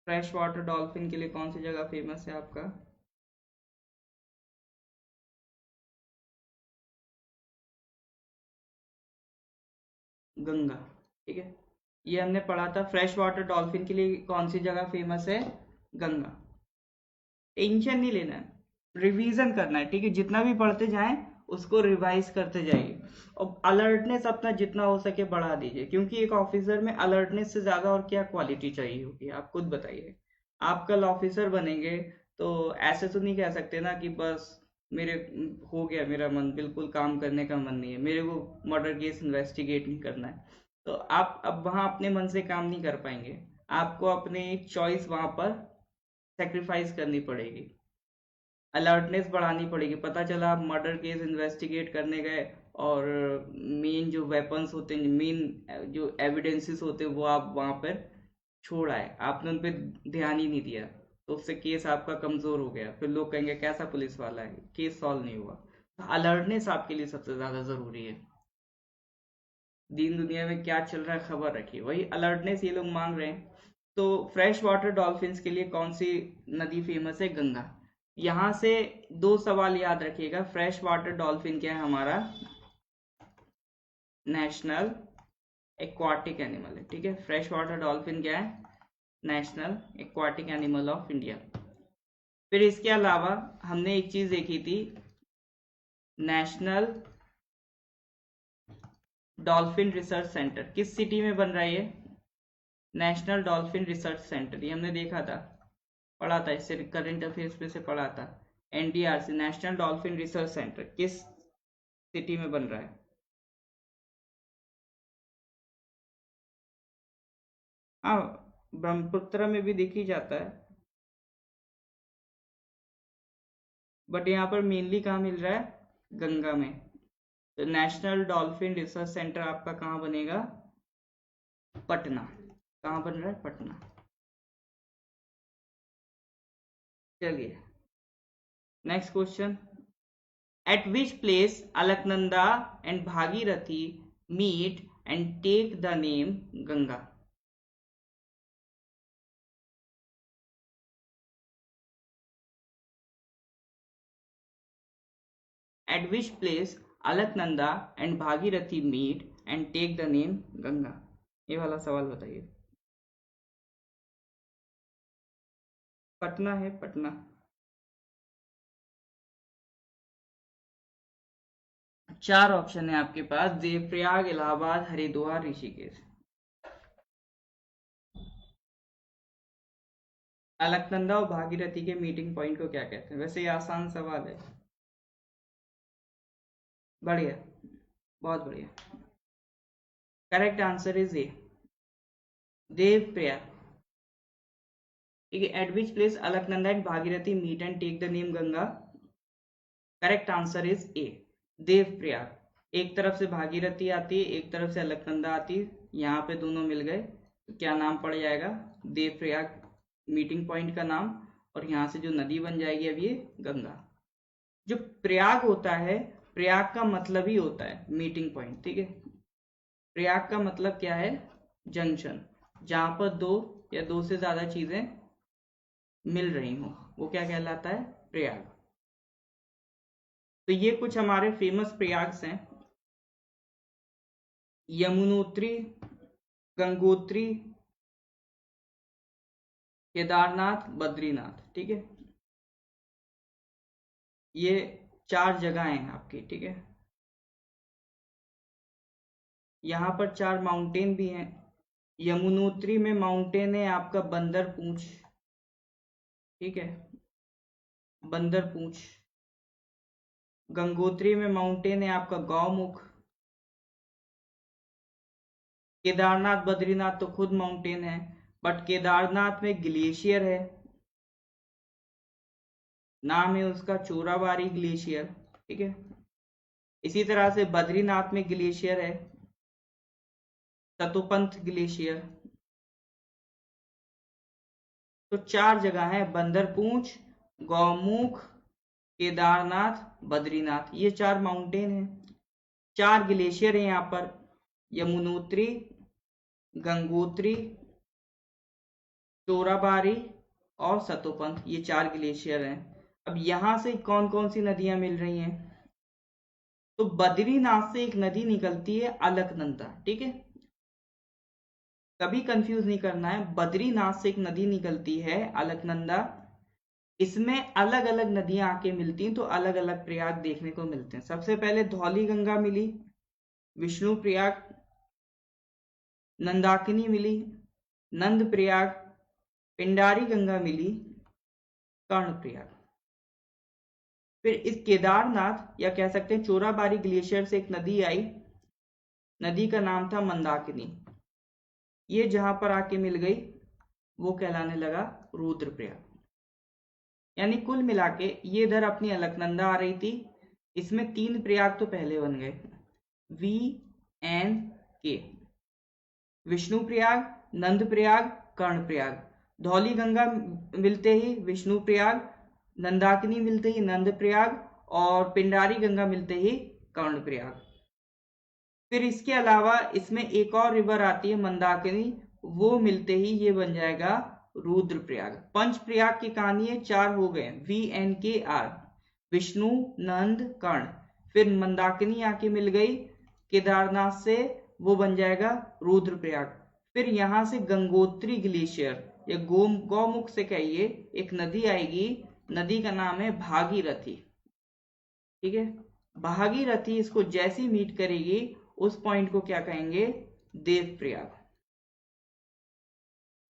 फ्रेश वाटर डॉल्फिन के लिए कौन सी जगह फेमस है आपका? गंगा। ठीक है, ये हमने पढ़ा था, फ्रेश वाटर डॉल्फिन के लिए कौन सी जगह फेमस है? गंगा। टेंशन नहीं लेना है, रिवीजन करना है। ठीक है, जितना भी पढ़ते जाएं उसको रिवाइज करते जाइए, और अलर्टनेस अपना जितना हो सके बढ़ा दीजिए, क्योंकि एक ऑफिसर में अलर्टनेस से ज्यादा और क्या क्वालिटी चाहिए होगी, आप खुद बताइए। आप कल ऑफिसर बनेंगे तो ऐसे तो नहीं कह सकते ना कि बस मेरे हो गया, मेरा मन बिल्कुल काम करने का मन नहीं है, मेरे को मर्डर केस इन्वेस्टिगेट नहीं करना है। तो आप अब वहां अपने मन से काम नहीं कर पाएंगे, आपको अपनी चॉइस वहां पर सेक्रीफाइस करनी पड़ेगी, अलर्टनेस बढ़ानी पड़ेगी। पता चला आप मर्डर केस इन्वेस्टिगेट करने गए और मेन जो वेपन्स होते हैं, मेन जो एविडेंसेस होते हैं वो आप वहां पर छोड़ आए, आपने उन पर ध्यान ही नहीं दिया, तो उससे केस आपका कमजोर हो गया, फिर लोग कहेंगे कैसा पुलिस वाला है, केस सॉल्व नहीं हुआ। तो अलर्टनेस आपके लिए सबसे ज्यादा जरूरी है। दीन दुनिया में क्या चल रहा है खबर रखिए, वही अलर्टनेस ये लोग मांग रहे हैं। तो फ्रेश वाटर डॉल्फिन्स के लिए कौन सी नदी फेमस है? गंगा। यहाँ से दो सवाल याद रखिएगा, फ्रेश वाटर डॉल्फिन क्या है हमारा? नेशनल एक्वाटिक एनिमल है। ठीक है, फ्रेश वाटर डॉल्फिन क्या है? National aquatic animal of India. फिर इसके अलावा हमने एक चीज देखी थी, नेशनल डॉल्फिन रिसर्च सेंटर किस सिटी में बन रहा है? ये नेशनल डॉल्फिन रिसर्च सेंटर, ये हमने देखा था, पढ़ा था, इससे करंट अफेयर्स में से पढ़ा था। एनडीआरसी, नेशनल डॉल्फिन रिसर्च सेंटर किस सिटी में बन रहा है? हाँ, ब्रह्मपुत्र में भी दिख ही जाता है, बट यहाँ पर मेनली कहाँ मिल रहा है? गंगा में। तो नेशनल डॉल्फिन रिसर्च सेंटर आपका कहाँ बनेगा? पटना। कहाँ बन रहा है? पटना। चलिए next question, at which place Alaknanda and Bhagirathi meet and take the name Ganga? At which place Alaknanda and Bhagirathi meet and take the name Ganga? ये वाला सवाल बताइए। पटना है, पटना। चार ऑप्शन है आपके पास, देवप्रयाग, इलाहाबाद, हरिद्वार, ऋषिकेश। अलकनंदा और भागीरथी के मीटिंग पॉइंट को क्या कहते हैं? वैसे ये आसान सवाल है। बढ़िया, बहुत बढ़िया। Correct answer is A, Devprayag. ठीक है, at which place Alaknanda and Bhagirathi meet and take the name Ganga? Correct answer is A, Devprayag. एक तरफ से भागीरथी आती है, एक तरफ से अलकनंदा आती है, यहाँ पे दोनों मिल गए तो क्या नाम पड़ जाएगा? देवप्रयाग मीटिंग पॉइंट का नाम। और यहाँ से जो नदी बन जाएगी अब ये गंगा। जो प्रयाग होता है, प्रयाग का मतलब ही होता है मीटिंग पॉइंट। ठीक है, प्रयाग का मतलब क्या है? जंक्शन, जहां पर दो या दो से ज्यादा चीजें मिल रही हो, वो क्या कहलाता है? प्रयाग। तो ये कुछ हमारे फेमस प्रयाग्स हैं, यमुनोत्री, गंगोत्री, केदारनाथ, बद्रीनाथ। ठीक है, ये चार जगह हैं आपकी। ठीक है, यहाँ पर चार माउंटेन भी हैं। यमुनोत्री में माउंटेन है आपका बंदर पूंछ। ठीक है, बंदर पूंछ। गंगोत्री में माउंटेन है आपका गौमुख। केदारनाथ बद्रीनाथ तो खुद माउंटेन है, बट केदारनाथ में ग्लेशियर है, नाम है उसका चोराबारी ग्लेशियर। ठीक है, इसी तरह से बद्रीनाथ में ग्लेशियर है, ततोपंथ ग्लेशियर। तो चार जगह है, बंदरपूंछ, गौमुख, केदारनाथ, बद्रीनाथ, ये चार माउंटेन हैं। चार ग्लेशियर है यहाँ पर, यमुनोत्री, गंगोत्री, चोराबारी और सतोपंथ, ये चार ग्लेशियर हैं। अब यहां से कौन कौन सी नदियां मिल रही हैं? तो बद्रीनाथ से एक नदी निकलती है, अलकनंदा। ठीक है, कभी कंफ्यूज नहीं करना है, बद्रीनाथ से एक नदी निकलती है, अलकनंदा। इसमें अलग अलग नदियां आके मिलती हैं, तो अलग अलग प्रयाग देखने को मिलते हैं। सबसे पहले धौली गंगा मिली, विष्णु प्रयाग, नंदाकिनी मिली, नंद प्रयाग, पिंडारी गंगा मिली, कर्ण प्रयाग। फिर इस केदारनाथ या कह सकते हैं चोराबारी ग्लेशियर से एक नदी आई, नदी का नाम था मंदाकिनी। ये जहां पर आके मिल गई वो कहलाने लगा रुद्रप्रयाग। यानी कुल मिला के ये इधर अपनी अलकनंदा आ रही थी, इसमें तीन प्रयाग तो पहले बन गए, वी एन के, विष्णु प्रयाग, नंद प्रयाग, कर्ण प्रयाग। धौली गंगा मिलते ही विष्णु प्रयाग, नंदाकिनी मिलते ही नंद प्रयाग, और पिंडारी गंगा मिलते ही कर्ण प्रयाग। फिर इसके अलावा इसमें एक और रिवर आती है मंदाकिनी, वो मिलते ही ये बन जाएगा रुद्रप्रयाग। पंच प्रयाग की कहानी है, चार हो गए, VNKR, विष्णु, नंद, कर्ण। फिर मंदाकिनी आके मिल गई केदारनाथ से, वो बन जाएगा रुद्रप्रयाग। फिर यहां से गंगोत्री ग्लेशियर या गौमुख से कहिए एक नदी आएगी, नदी का नाम है भागीरथी। ठीक है, भागीरथी इसको जैसी मीट करेगी उस पॉइंट को क्या कहेंगे? देवप्रयाग।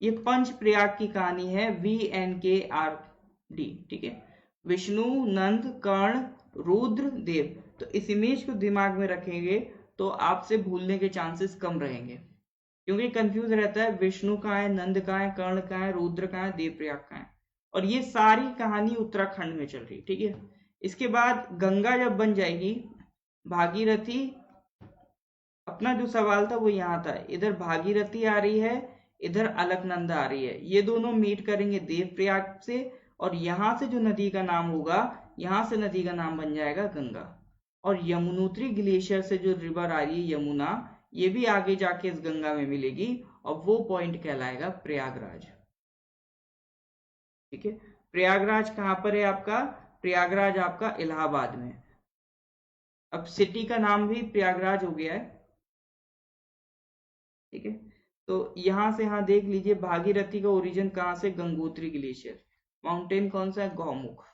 ये पंच प्रयाग की कहानी है, VNKRD। ठीक है, विष्णु, नंद, कर्ण, रुद्र, देव। तो इस इमेज को दिमाग में रखेंगे तो आपसे भूलने के चांसेस कम रहेंगे, क्योंकि कंफ्यूज रहता है विष्णु कहाँ है, नंद कहाँ है, कर्ण कहाँ है, रुद्र कहाँ है, देवप्रयाग कहाँ है। और ये सारी कहानी उत्तराखंड में चल रही। ठीक है, इसके बाद गंगा जब बन जाएगी, भागीरथी, अपना जो सवाल था वो यहाँ था, इधर भागीरथी आ रही है, इधर अलकनंदा आ रही है, ये दोनों मीट करेंगे देवप्रयाग से, और यहाँ से जो नदी का नाम होगा, यहाँ से नदी का नाम बन जाएगा गंगा। और यमुनोत्री ग्लेशियर से जो रिवर आ रही है यमुना, ये भी आगे जाके इस गंगा में मिलेगी और वो पॉइंट कहलाएगा प्रयागराज। ठीक है, प्रयागराज कहाँ पर है आपका? प्रयागराज आपका इलाहाबाद में। अब सिटी का नाम भी प्रयागराज हो गया है। ठीक है, तो यहां से यहाँ देख लीजिए, भागीरथी का ओरिजिन कहाँ से? गंगोत्री ग्लेशियर। माउंटेन कौन सा है? गौमुख।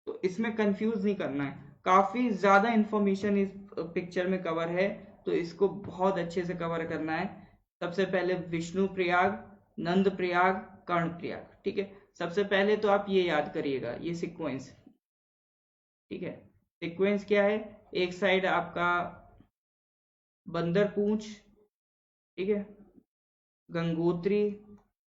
तो इसमें कंफ्यूज नहीं करना है, काफी ज्यादा इंफॉर्मेशन इस पिक्चर में कवर है, तो इसको बहुत अच्छे से कवर करना है। सबसे पहले विष्णु प्रयाग, नंद प्रयाग, कर्ण प्रयाग। ठीक है, सबसे पहले तो आप ये याद करिएगा, ये सीक्वेंस। ठीक है, सीक्वेंस क्या है? एक साइड आपका बंदरपूंछ, ठीक है, गंगोत्री,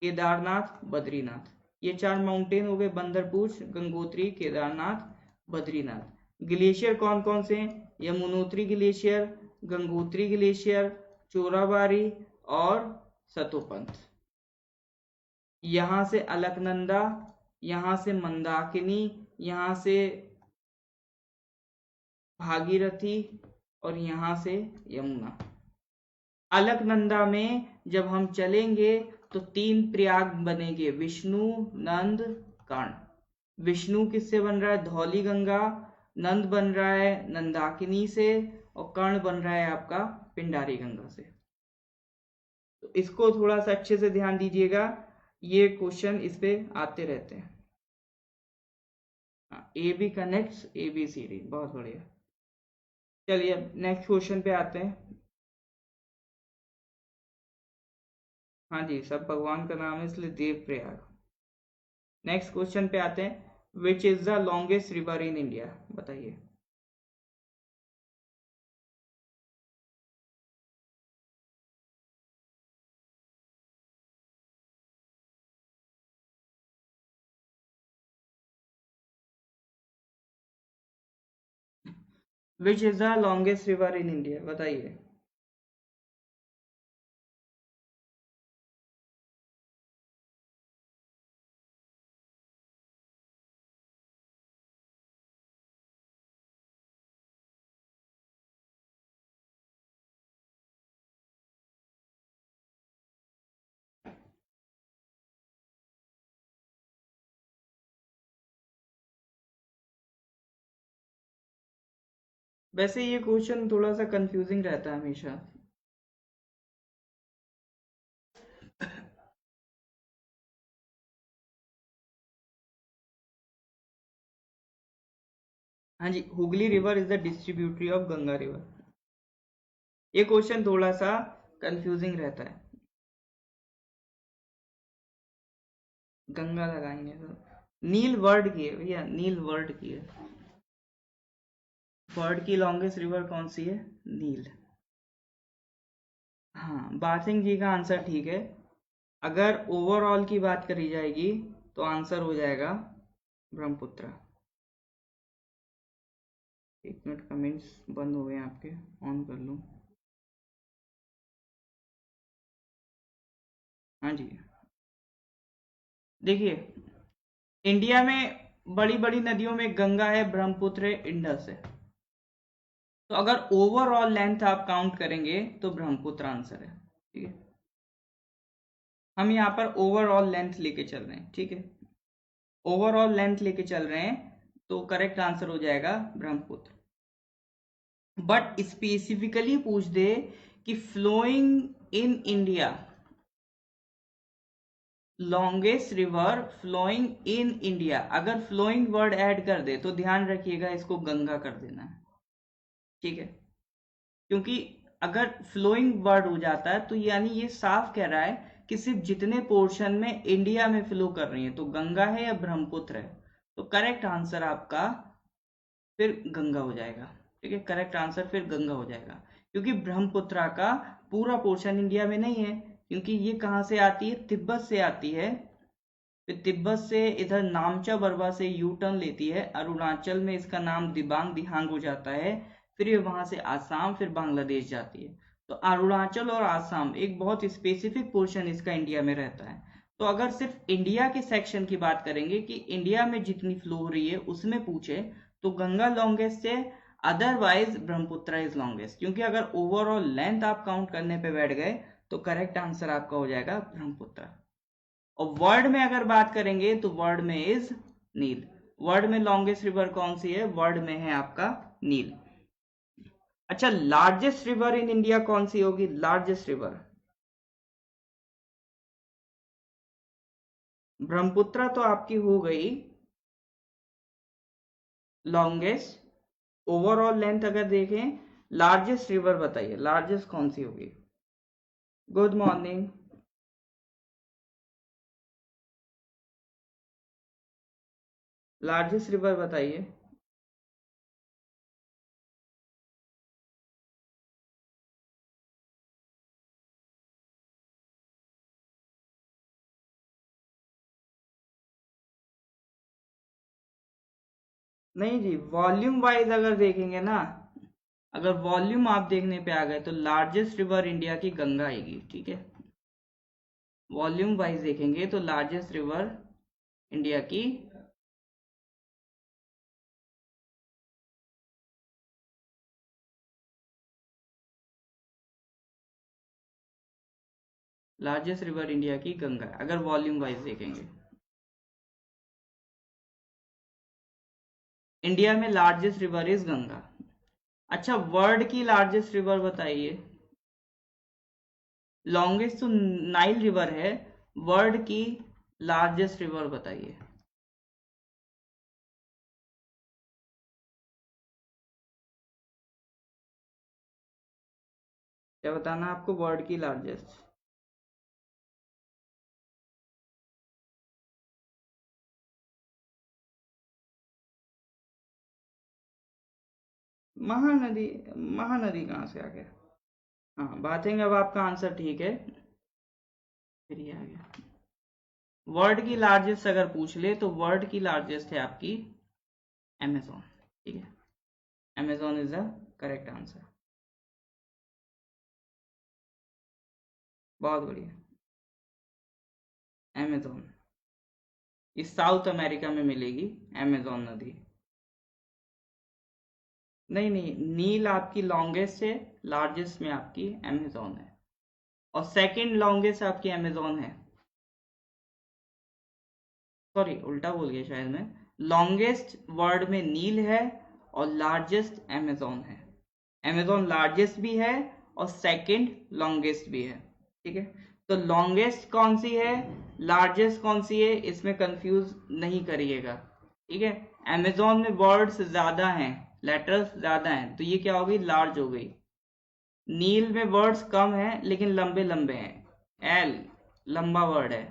केदारनाथ, बद्रीनाथ, ये 4 माउंटेन हो गए, बंदरपूंछ, गंगोत्री, केदारनाथ, बद्रीनाथ। ग्लेशियर कौन कौन से हैं? यमुनोत्री ग्लेशियर, गंगोत्री ग्लेशियर, चोराबारी और सतोपंथ। यहां से अलकनंदा, यहां से मंदाकिनी, यहां से भागीरथी और यहां से यमुना। अलकनंदा में जब हम चलेंगे तो 3 प्रयाग बनेंगे, विष्णु, नंद, कर्ण। विष्णु किससे बन रहा है? धौली गंगा। नंद बन रहा है नंदाकिनी से और कर्ण बन रहा है आपका पिंडारी गंगा से। तो इसको थोड़ा सा अच्छे से ध्यान दीजिएगा, ये क्वेश्चन इस पे आते रहते हैं। ए बी कनेक्ट्स ABCD, बहुत बढ़िया। चलिए नेक्स्ट क्वेश्चन पे आते हैं। हाँ जी, सब भगवान का नाम है इसलिए देव प्रयाग। नेक्स्ट क्वेश्चन पे आते हैं, which is the longest river in India? बताइए। Which is the longest river in India? बताइए। वैसे ये क्वेश्चन थोड़ा सा कंफ्यूजिंग रहता है हमेशा। हाँ जी, Hooghly river is the distributary of Ganga river. ये क्वेश्चन थोड़ा सा कंफ्यूजिंग रहता है। गंगा लगाएंगे तो नील वर्ड की है भैया, नील वर्ड की है। वर्ड की लॉन्गेस्ट रिवर कौन सी है? नील। हाँ, बासिंग जी का आंसर ठीक है। अगर ओवरऑल की बात करी जाएगी तो आंसर हो जाएगा ब्रह्मपुत्र। एक मिनट, कमेंट्स बंद हो गए आपके, ऑन कर लूं। हाँ जी, देखिए इंडिया में बड़ी बड़ी नदियों में गंगा है, ब्रह्मपुत्र है, इंडस है। तो अगर ओवरऑल लेंथ आप काउंट करेंगे तो ब्रह्मपुत्र आंसर है। ठीक है, हम यहाँ पर ओवरऑल लेंथ लेके चल रहे हैं। ठीक है, ओवरऑल लेंथ लेके चल रहे हैं तो करेक्ट आंसर हो जाएगा ब्रह्मपुत्र। बट स्पेसिफिकली पूछ दे कि flowing in India, longest river flowing in India, अगर फ्लोइंग वर्ड ऐड कर दे तो ध्यान रखिएगा इसको गंगा कर देना है। ठीक है, क्योंकि अगर फ्लोइंग वर्ड हो जाता है तो यानी ये साफ कह रहा है कि सिर्फ जितने पोर्शन में इंडिया में फ्लो कर रही है, तो गंगा है या ब्रह्मपुत्र है, तो करेक्ट आंसर आपका फिर गंगा हो जाएगा। ठीक है, करेक्ट आंसर फिर गंगा हो जाएगा, क्योंकि ब्रह्मपुत्र का पूरा पोर्शन इंडिया में नहीं है, क्योंकि ये कहाँ से आती है? तिब्बत से आती है। फिर तिब्बत से इधर नामचा बरवा से यू टर्न लेती है, अरुणाचल में इसका नाम दिबांग दिहांग हो जाता है, फिर ये वहां से आसाम फिर बांग्लादेश जाती है। तो अरुणाचल और आसाम एक बहुत स्पेसिफिक पोर्शन इसका इंडिया में रहता है। तो अगर सिर्फ इंडिया के सेक्शन की बात करेंगे कि इंडिया में जितनी फ्लो हो रही है उसमें पूछे तो गंगा लॉन्गेस्ट है, अदरवाइज ब्रह्मपुत्र इज लॉन्गेस्ट। क्योंकि अगर ओवरऑल लेंथ आप काउंट करने पे बैठ गए तो करेक्ट आंसर आपका हो जाएगा ब्रह्मपुत्र। और वर्ल्ड में अगर बात करेंगे तो वर्ल्ड में इज नील। वर्ल्ड में लॉन्गेस्ट रिवर कौन सी है? वर्ल्ड में है आपका नील। अच्छा, लार्जेस्ट रिवर इन इंडिया कौन सी होगी? लार्जेस्ट रिवर ब्रह्मपुत्र तो आपकी हो गई लॉन्गेस्ट। ओवरऑल लेंथ अगर देखें, लार्जेस्ट रिवर बताइए, लार्जेस्ट कौन सी होगी? Good morning. लार्जेस्ट रिवर बताइए। नहीं जी, वॉल्यूम वाइज अगर देखेंगे ना, अगर वॉल्यूम आप देखने पे आ गए तो लार्जेस्ट रिवर इंडिया की गंगा आएगी, ठीक है। वॉल्यूम वाइज देखेंगे तो लार्जेस्ट रिवर इंडिया की लार्जेस्ट रिवर इंडिया की गंगा है, अगर वॉल्यूम वाइज देखेंगे। इंडिया में लार्जेस्ट रिवर इज गंगा। अच्छा, वर्ल्ड की लार्जेस्ट रिवर बताइए। लॉन्गेस्ट तो नाइल रिवर है, वर्ल्ड की लार्जेस्ट रिवर बताइए। क्या बताना आपको? वर्ल्ड की लार्जेस्ट महानदी। महानदी कहाँ से आ गया? हाँ, बातेंगे, अब आपका आंसर ठीक है, फिर ये आ गया। वर्ल्ड की लार्जेस्ट अगर पूछ ले तो वर्ल्ड की लार्जेस्ट है आपकी अमेजोन, ठीक है। Amazon is the correct answer. बहुत बढ़िया। अमेजोन इस साउथ अमेरिका में मिलेगी अमेजोन नदी। नहीं नहीं, नील आपकी लॉन्गेस्ट है, लार्जेस्ट में आपकी अमेजोन है, और सेकंड लॉन्गेस्ट आपकी अमेजोन है। सॉरी, उल्टा बोल गया शायद मैं। लॉन्गेस्ट वर्ल्ड में नील है और लार्जेस्ट अमेजोन है। अमेजोन लार्जेस्ट भी है और सेकंड लॉन्गेस्ट भी है, ठीक है। तो लॉन्गेस्ट कौन सी है, लार्जेस्ट कौन सी है, इसमें कंफ्यूज नहीं करिएगा, ठीक है। अमेजोन में वर्ड्स ज्यादा हैं, लेटर्स ज्यादा हैं, तो ये क्या हो गई? लार्ज हो गई। नील में वर्ड्स कम हैं लेकिन लंबे लंबे हैं, एल लंबा वर्ड है,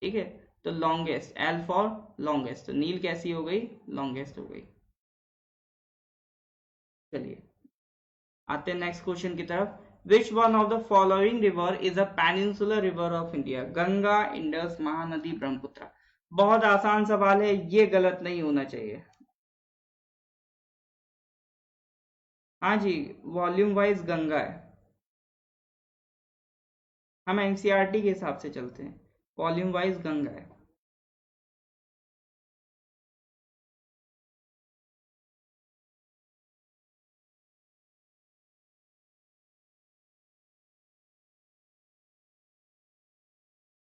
ठीक है। तो लॉन्गेस्ट, एल फॉर लॉन्गेस्ट, तो नील कैसी हो गई? लॉन्गेस्ट हो गई। चलिए आते हैं नेक्स्ट क्वेश्चन की तरफ। Which one of the following river is a peninsular river of India? Ganga, Indus, Mahanadi, Brahmaputra. बहुत आसान सवाल है, ये गलत नहीं होना चाहिए। हाँ जी, वॉल्यूम वाइज गंगा है। हम एनसीईआरटी के हिसाब से चलते हैं, वॉल्यूम वाइज गंगा है।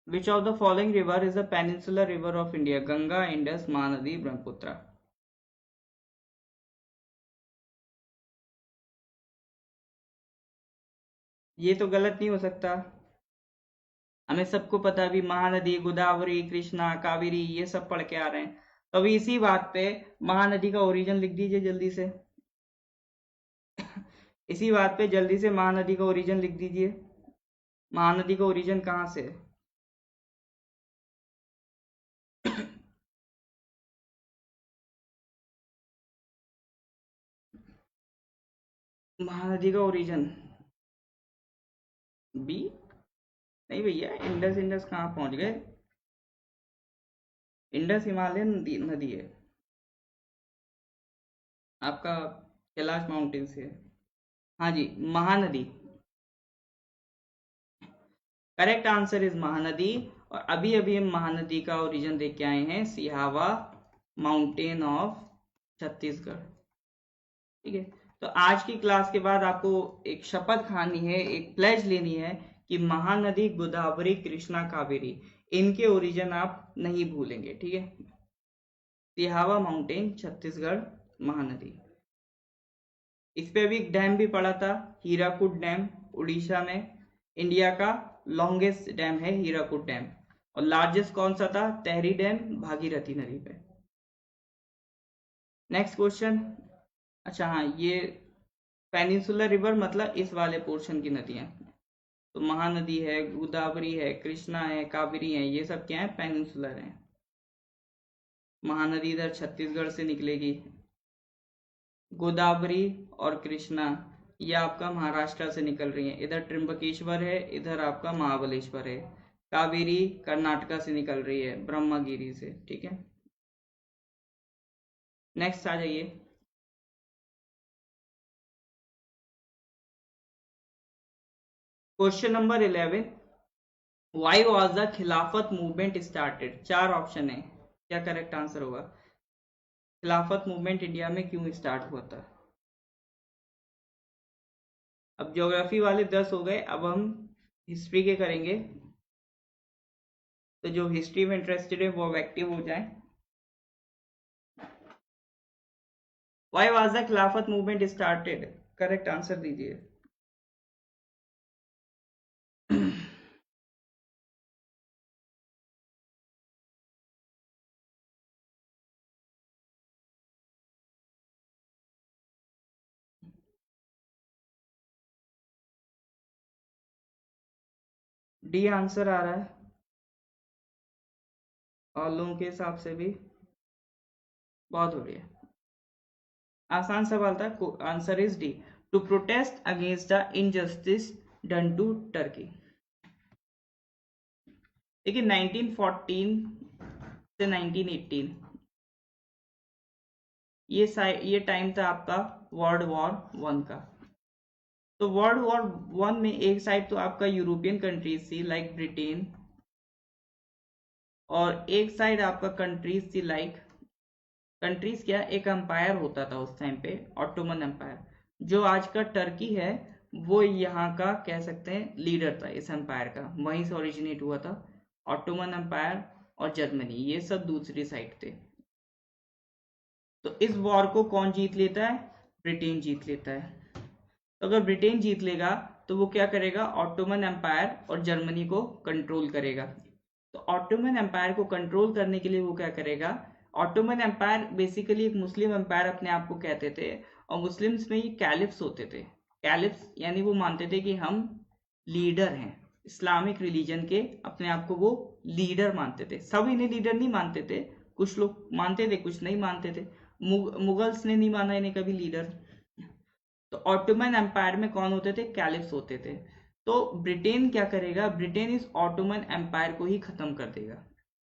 विच of the following river is a peninsular river of India? Ganga, Indus, Mahanadi, Brahmaputra. ये तो गलत नहीं हो सकता, हमें सबको पता है, अभी महानदी, गोदावरी, कृष्णा, कावेरी ये सब पढ़ के आ रहे हैं। तो अभी इसी बात पे महानदी का ओरिजिन लिख दीजिए जल्दी से। इसी बात पे जल्दी से महानदी का ओरिजिन लिख दीजिए। महानदी का ओरिजिन कहाँ से है? महानदी का ओरिजिन बी? नहीं भैया, इंडस इंडस कहाँ पहुंच गए? इंडस हिमालयन नदी है आपका, कैलाश माउंटेन से है। हाँ जी, Mahanadi. Correct answer is Mahanadi. और अभी अभी हम महानदी का ओरिजिन देख के आए हैं, सिहावा माउंटेन ऑफ छत्तीसगढ़। ठीक है, तो आज की क्लास के बाद आपको एक शपथ खानी है, एक प्लेज लेनी है कि महानदी गोदावरी कृष्णा कावेरी इनके ओरिजिन आप नहीं भूलेंगे। ठीक है, सिहावा माउंटेन छत्तीसगढ़ महानदी। इस पे अभी एक डैम भी पड़ा था, हीराकुड डैम उड़ीसा में। इंडिया का लॉन्गेस्ट डैम है हीराकुड डैम। और लार्जेस्ट कौन सा था? तेहरी डैम भागीरथी नदी पे। Next question. अच्छा हाँ, ये पेनिनसुलर रिवर मतलब इस वाले पोर्शन की नदियां। तो महानदी है, गोदावरी है, कृष्णा है, कावेरी है, ये सब क्या है? पेनिनसुलर है। महानदी इधर छत्तीसगढ़ से निकलेगी, गोदावरी और कृष्णा ये आपका महाराष्ट्र से निकल रही है। इधर त्र्यंबकेश्वर है, इधर आपका महाबलेश्वर है। कावेरी कर्नाटका से निकल रही है, ब्रह्मगिरी से। ठीक है, नेक्स्ट आ जाइए। Question number 11, why was the खिलाफत मूवमेंट स्टार्टेड? 4 ऑप्शन है, क्या करेक्ट आंसर होगा? खिलाफत मूवमेंट इंडिया में क्यों स्टार्ट हुआ था? अब ज्योग्राफी वाले 10 हो गए, अब हम हिस्ट्री के करेंगे। तो जो हिस्ट्री में इंटरेस्टेड है वो अब एक्टिव हो जाए। वाई वॉज द खिलाफत मूवमेंट स्टार्टेड? करेक्ट आंसर दीजिए। डी आंसर आ रहा है और लोगों के हिसाब से भी। बहुत बढ़िया, आसान सवाल था। Answer is D, to protest against the injustice done to Turkey. देखिए 1914 से 1918 ये टाइम था आपका वर्ल्ड वॉर 1 का। तो वर्ल्ड वॉर 1 में एक साइड तो आपका यूरोपियन कंट्रीज थी लाइक ब्रिटेन, और एक साइड आपका कंट्रीज थी लाइक, कंट्रीज क्या, एक एम्पायर होता था उस टाइम पे, ऑटोमन एम्पायर। जो आज का टर्की है वो यहाँ का कह सकते हैं लीडर था इस एम्पायर का, वहीं से ओरिजिनेट हुआ था। ऑटोमन एम्पायर और जर्मनी ये सब दूसरी साइड थे। तो इस वॉर को कौन जीत लेता है? ब्रिटेन जीत लेता है। तो अगर ब्रिटेन जीत लेगा तो वो क्या करेगा? ऑटोमन एम्पायर और जर्मनी को कंट्रोल करेगा। तो ऑटोमन एम्पायर को कंट्रोल करने के लिए वो क्या करेगा? ऑटोमन एम्पायर बेसिकली एक मुस्लिम एम्पायर अपने आप को कहते थे, और मुस्लिम्स में ये कैलिफ्स होते थे। कैलिफ्स यानी वो मानते थे कि हम लीडर हैं इस्लामिक रिलीजन के, अपने आप को वो लीडर मानते थे। सब इन्हें लीडर नहीं मानते थे, कुछ लोग मानते थे, कुछ नहीं मानते थे। मुगल्स ने नहीं माना इन्हें कभी लीडर। तो ऑटोमन एम्पायर में कौन होते थे? कैलिफ्स होते थे। तो ब्रिटेन क्या करेगा? ब्रिटेन इस ऑटोमन एम्पायर को ही खत्म कर देगा।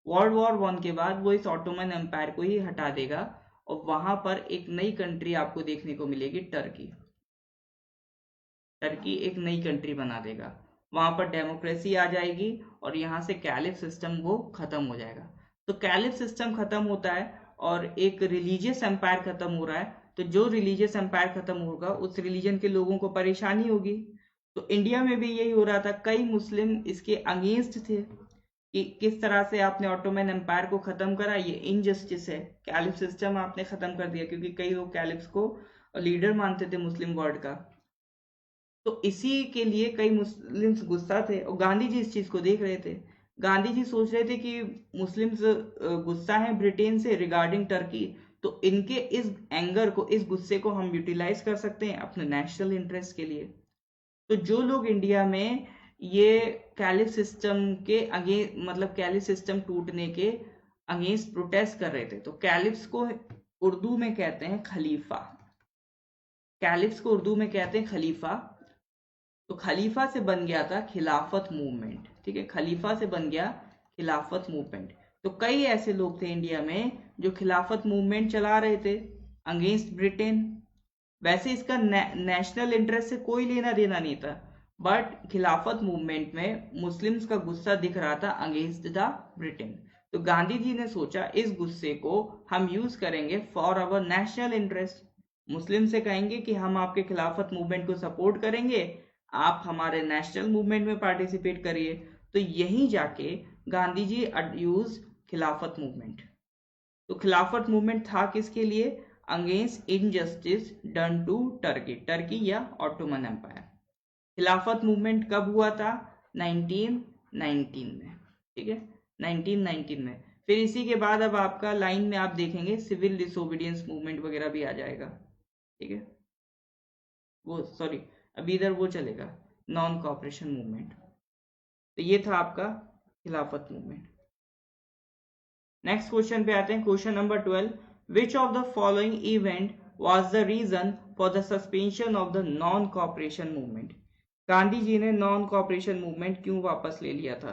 वर्ल्ड वॉर 1 के बाद वो इस ऑटोमन एम्पायर को ही हटा देगा, और वहां पर एक नई कंट्री आपको देखने को मिलेगी, टर्की। टर्की एक नई कंट्री बना देगा, वहां पर डेमोक्रेसी आ जाएगी, और यहाँ से कैलिफ सिस्टम वो खत्म हो जाएगा। तो कैलिफ सिस्टम खत्म होता है और एक रिलीजियस एम्पायर खत्म हो रहा है। तो जो रिलीजियस एम्पायर खत्म होगा उस रिलीजन के लोगों को परेशानी होगी। तो इंडिया में भी यही हो रहा था, कई मुस्लिम इसके अगेंस्ट थे कि किस तरह से आपने ऑटोमन एम्पायर को खत्म करा, ये इनजस्टिस है, कैलिफ सिस्टम आपने खत्म कर दिया। क्योंकि कई लोग कैलिफ्स को लीडर मानते थे मुस्लिम वर्ल्ड का। तो इसी के लिए कई मुस्लिम्स गुस्सा थे, और गांधी जी इस चीज को देख रहे थे। गांधी जी सोच रहे थे कि मुस्लिम्स गुस्सा हैं ब्रिटेन से रिगार्डिंग टर्की, तो इनके इस एंगर को, इस गुस्से को हम यूटिलाइज कर सकते हैं अपने नेशनल इंटरेस्ट के लिए। तो जो लोग इंडिया में ये कैलिफ सिस्टम के अगेंस्ट, मतलब कैलिफ सिस्टम टूटने के अगेंस्ट प्रोटेस्ट कर रहे थे, तो कैलिफ्स को उर्दू में कहते हैं खलीफा। कैलिफ्स को उर्दू में कहते हैं खलीफा। तो खलीफा से बन गया था खिलाफत मूवमेंट। ठीक है, खलीफा से बन गया खिलाफत मूवमेंट। तो कई ऐसे लोग थे इंडिया में जो खिलाफत मूवमेंट चला रहे थे अगेंस्ट ब्रिटेन। वैसे इसका नेशनल इंटरेस्ट से कोई लेना देना नहीं था, बट खिलाफत मूवमेंट में मुस्लिम्स का गुस्सा दिख रहा था अगेंस्ट द ब्रिटेन। तो गांधी जी ने सोचा इस गुस्से को हम यूज करेंगे फॉर अवर नेशनल इंटरेस्ट। मुस्लिम से कहेंगे कि हम आपके खिलाफत मूवमेंट को सपोर्ट करेंगे, आप हमारे नेशनल मूवमेंट में पार्टिसिपेट करिए। तो यहीं जाके गांधी जी यूज खिलाफत मूवमेंट। तो खिलाफत मूवमेंट था किसके लिए? Against injustice done to Turkey, Turkey या ऑटोमन एम्पायर। खिलाफत मूवमेंट कब हुआ था? 1919 में, ठीक है, 1919 में। फिर इसी के बाद अब आपका लाइन में आप देखेंगे सिविल डिसोबीडियंस मूवमेंट वगैरह भी आ जाएगा, ठीक है, वो सॉरी अभी इधर वो चलेगा नॉन कॉपरेशन मूवमेंट। तो ये था आपका खिलाफत मूवमेंट। नेक्स्ट क्वेश्चन पे आते हैं, question number 12। Which of the following event was the reason for the suspension of the non cooperation movement? Gandhi ji ने नॉन कॉपरेशन मूवमेंट क्यों वापस ले लिया था?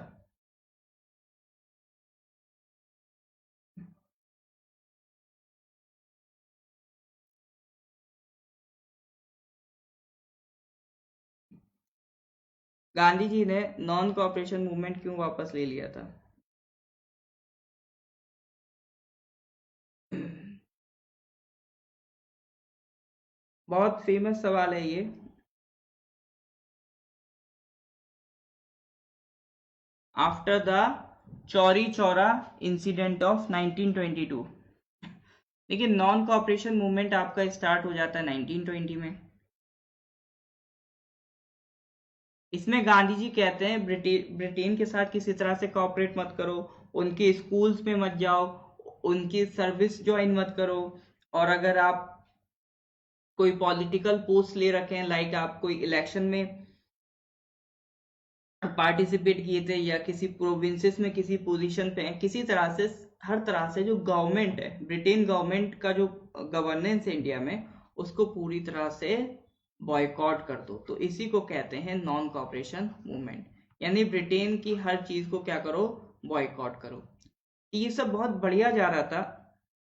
गांधी जी ने नॉन कॉपरेशन मूवमेंट क्यों वापस ले लिया था? बहुत फेमस सवाल है ये। After the Chauri Chaura incident of 1922। देखिए नॉन कॉपरेशन मूवमेंट आपका स्टार्ट हो जाता है 1920 में। इसमें गांधी जी कहते हैं ब्रिटेन के साथ किसी तरह से कॉपरेट मत करो, उनके स्कूल्स में मत जाओ, उनकी सर्विस ज्वाइन मत करो, और अगर आप कोई पॉलिटिकल पोस्ट ले रखे हैं, लाइक आप कोई इलेक्शन में पार्टिसिपेट किए थे या किसी प्रोविंसेस में किसी पोजीशन पे हैं, किसी तरह से हर तरह से जो गवर्नमेंट है, ब्रिटेन गवर्नमेंट का जो गवर्नेंस है इंडिया में, उसको पूरी तरह से बॉयकॉट कर दो। तो इसी को कहते हैं नॉन कॉपरेशन मूवमेंट, यानी ब्रिटेन की हर चीज को क्या करो? बॉयकॉट करो। ये सब बहुत बढ़िया जा रहा था,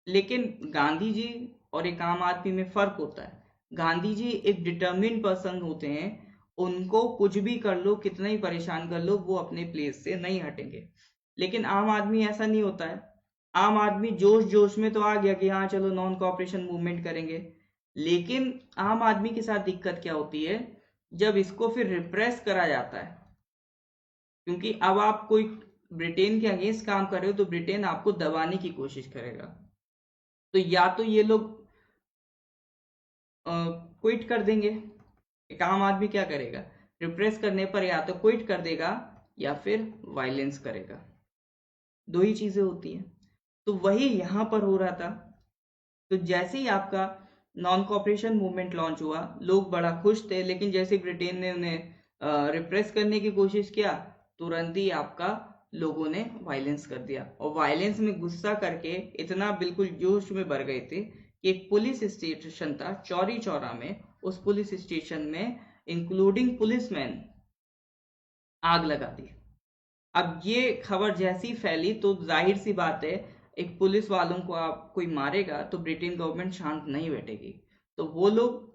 लेकिन गांधी जी और एक आम आदमी में फर्क होता है। गांधी जी एक डिटर्मिन्ड पर्सन होते हैं, उनको कुछ भी कर लो, कितना ही परेशान कर लो, वो अपने प्लेस से नहीं हटेंगे। लेकिन आम आदमी ऐसा नहीं होता है। आम आदमी जोश जोश में तो आ गया कि हाँ चलो नॉन कॉपरेशन मूवमेंट करेंगे, लेकिन आम आदमी के साथ दिक्कत क्या होती है? जब इसको फिर रिप्रेस करा जाता है, क्योंकि अब आप कोई ब्रिटेन के अगेंस्ट काम कर रहे हो तो ब्रिटेन आपको दबाने की कोशिश करेगा। तो या तो ये लोग क्विट कर देंगे, एक आम आदमी क्या करेगा? रिप्रेस करने पर या तो क्विट कर देगा या फिर वायलेंस करेगा। दो ही चीजें होती हैं। तो वही यहां पर हो रहा था। तो जैसे ही आपका नॉन कॉपरेशन मूवमेंट लॉन्च हुआ, लोग बड़ा खुश थे, लेकिन जैसे ब्रिटेन ने उन्हें रिप्रेस करने की कोशिश किया, तुरंत ही आपका लोगों ने वायलेंस कर दिया, और वायलेंस में गुस्सा करके इतना बिल्कुल जोश में भर गए थे कि एक पुलिस स्टेशन था चौरी चौरा में, उस पुलिस स्टेशन में इंक्लूडिंग पुलिसमैन आग लगा दी। अब ये खबर जैसी फैली तो जाहिर सी बात है, एक पुलिस वालों को आप कोई मारेगा तो ब्रिटेन गवर्नमेंट शांत नहीं बैठेगी। तो वो लोग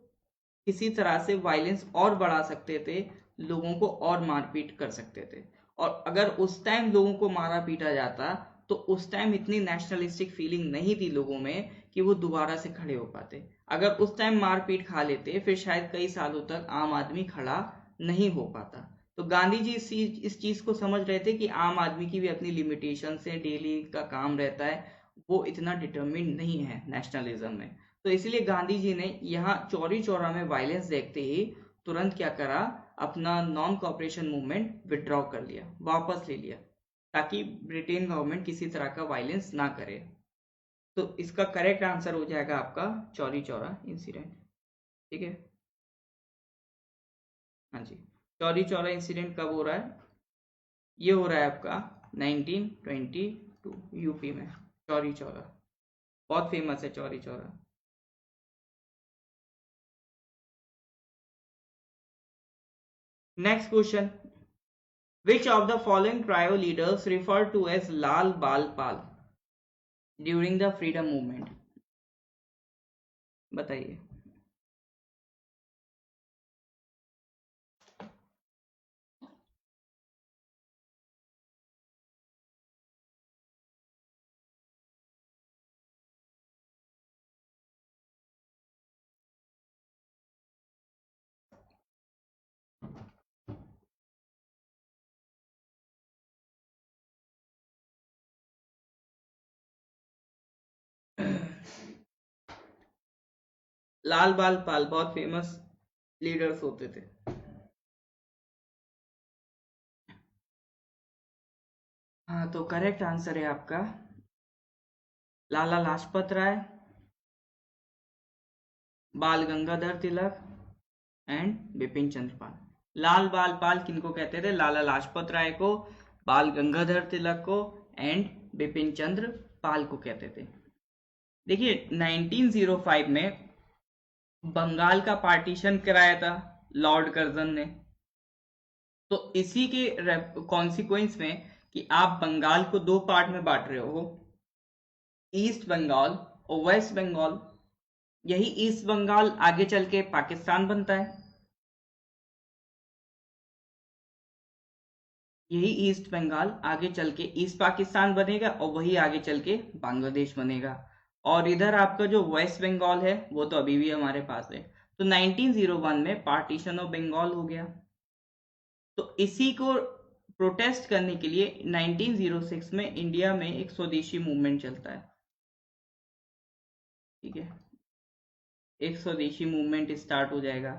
किसी तरह से वायलेंस और बढ़ा सकते थे, लोगों को और मारपीट कर सकते थे। और अगर उस टाइम लोगों को मारा पीटा जाता तो उस टाइम इतनी नेशनलिस्टिक फीलिंग नहीं थी लोगों में कि वो दोबारा से खड़े हो पाते। अगर उस टाइम मारपीट खा लेते फिर शायद कई सालों तक आम आदमी खड़ा नहीं हो पाता। तो गांधी जी इस चीज को समझ रहे थे कि आम आदमी की भी अपनी लिमिटेशन से डेली का काम रहता है, वो इतना डिटर्मिन्ड नहीं है नेशनलिज्म में। तो इसलिए गांधी जी ने यहाँ चौरी चौरा में वायलेंस देखते ही तुरंत क्या करा? अपना नॉन कॉपरेशन मूवमेंट विड्रॉ कर लिया, वापस ले लिया, ताकि ब्रिटेन गवर्नमेंट किसी तरह का वायलेंस ना करे। तो इसका करेक्ट आंसर हो जाएगा आपका चौरी चौरा इंसिडेंट, ठीक है। हाँ जी, चौरी चौरा इंसिडेंट कब हो रहा है? ये हो रहा है आपका 1922 यूपी में, चौरी चौरा। बहुत फेमस है Chauri Chaura. Next question, which of the following trio leaders referred to as Lal Bal Pal during the freedom movement? बताइए। लाल बाल पाल बहुत फेमस लीडर्स होते थे। हाँ, तो करेक्ट आंसर है आपका लाला लाजपत राय, बाल गंगाधर तिलक एंड बिपिन चंद्र पाल। लाल बाल पाल किनको कहते थे? लाला लाजपत राय को, बाल गंगाधर तिलक को एंड बिपिन चंद्र पाल को कहते थे। देखिए 1905 में बंगाल का पार्टीशन कराया था लॉर्ड कर्जन ने, तो इसी के कॉन्सिक्वेंस में कि आप बंगाल को दो पार्ट में बांट रहे हो, ईस्ट बंगाल और वेस्ट बंगाल। यही ईस्ट बंगाल आगे चल के पाकिस्तान बनता है, यही ईस्ट बंगाल आगे चल के ईस्ट पाकिस्तान बनेगा और वही आगे चल के बांग्लादेश बनेगा। और इधर आपका जो वेस्ट बंगाल है वो तो अभी भी हमारे पास है। तो 1901 में पार्टीशन ऑफ बंगाल हो गया। तो इसी को प्रोटेस्ट करने के लिए 1906 में इंडिया में एक स्वदेशी मूवमेंट चलता है। ठीक है, एक स्वदेशी मूवमेंट स्टार्ट हो जाएगा।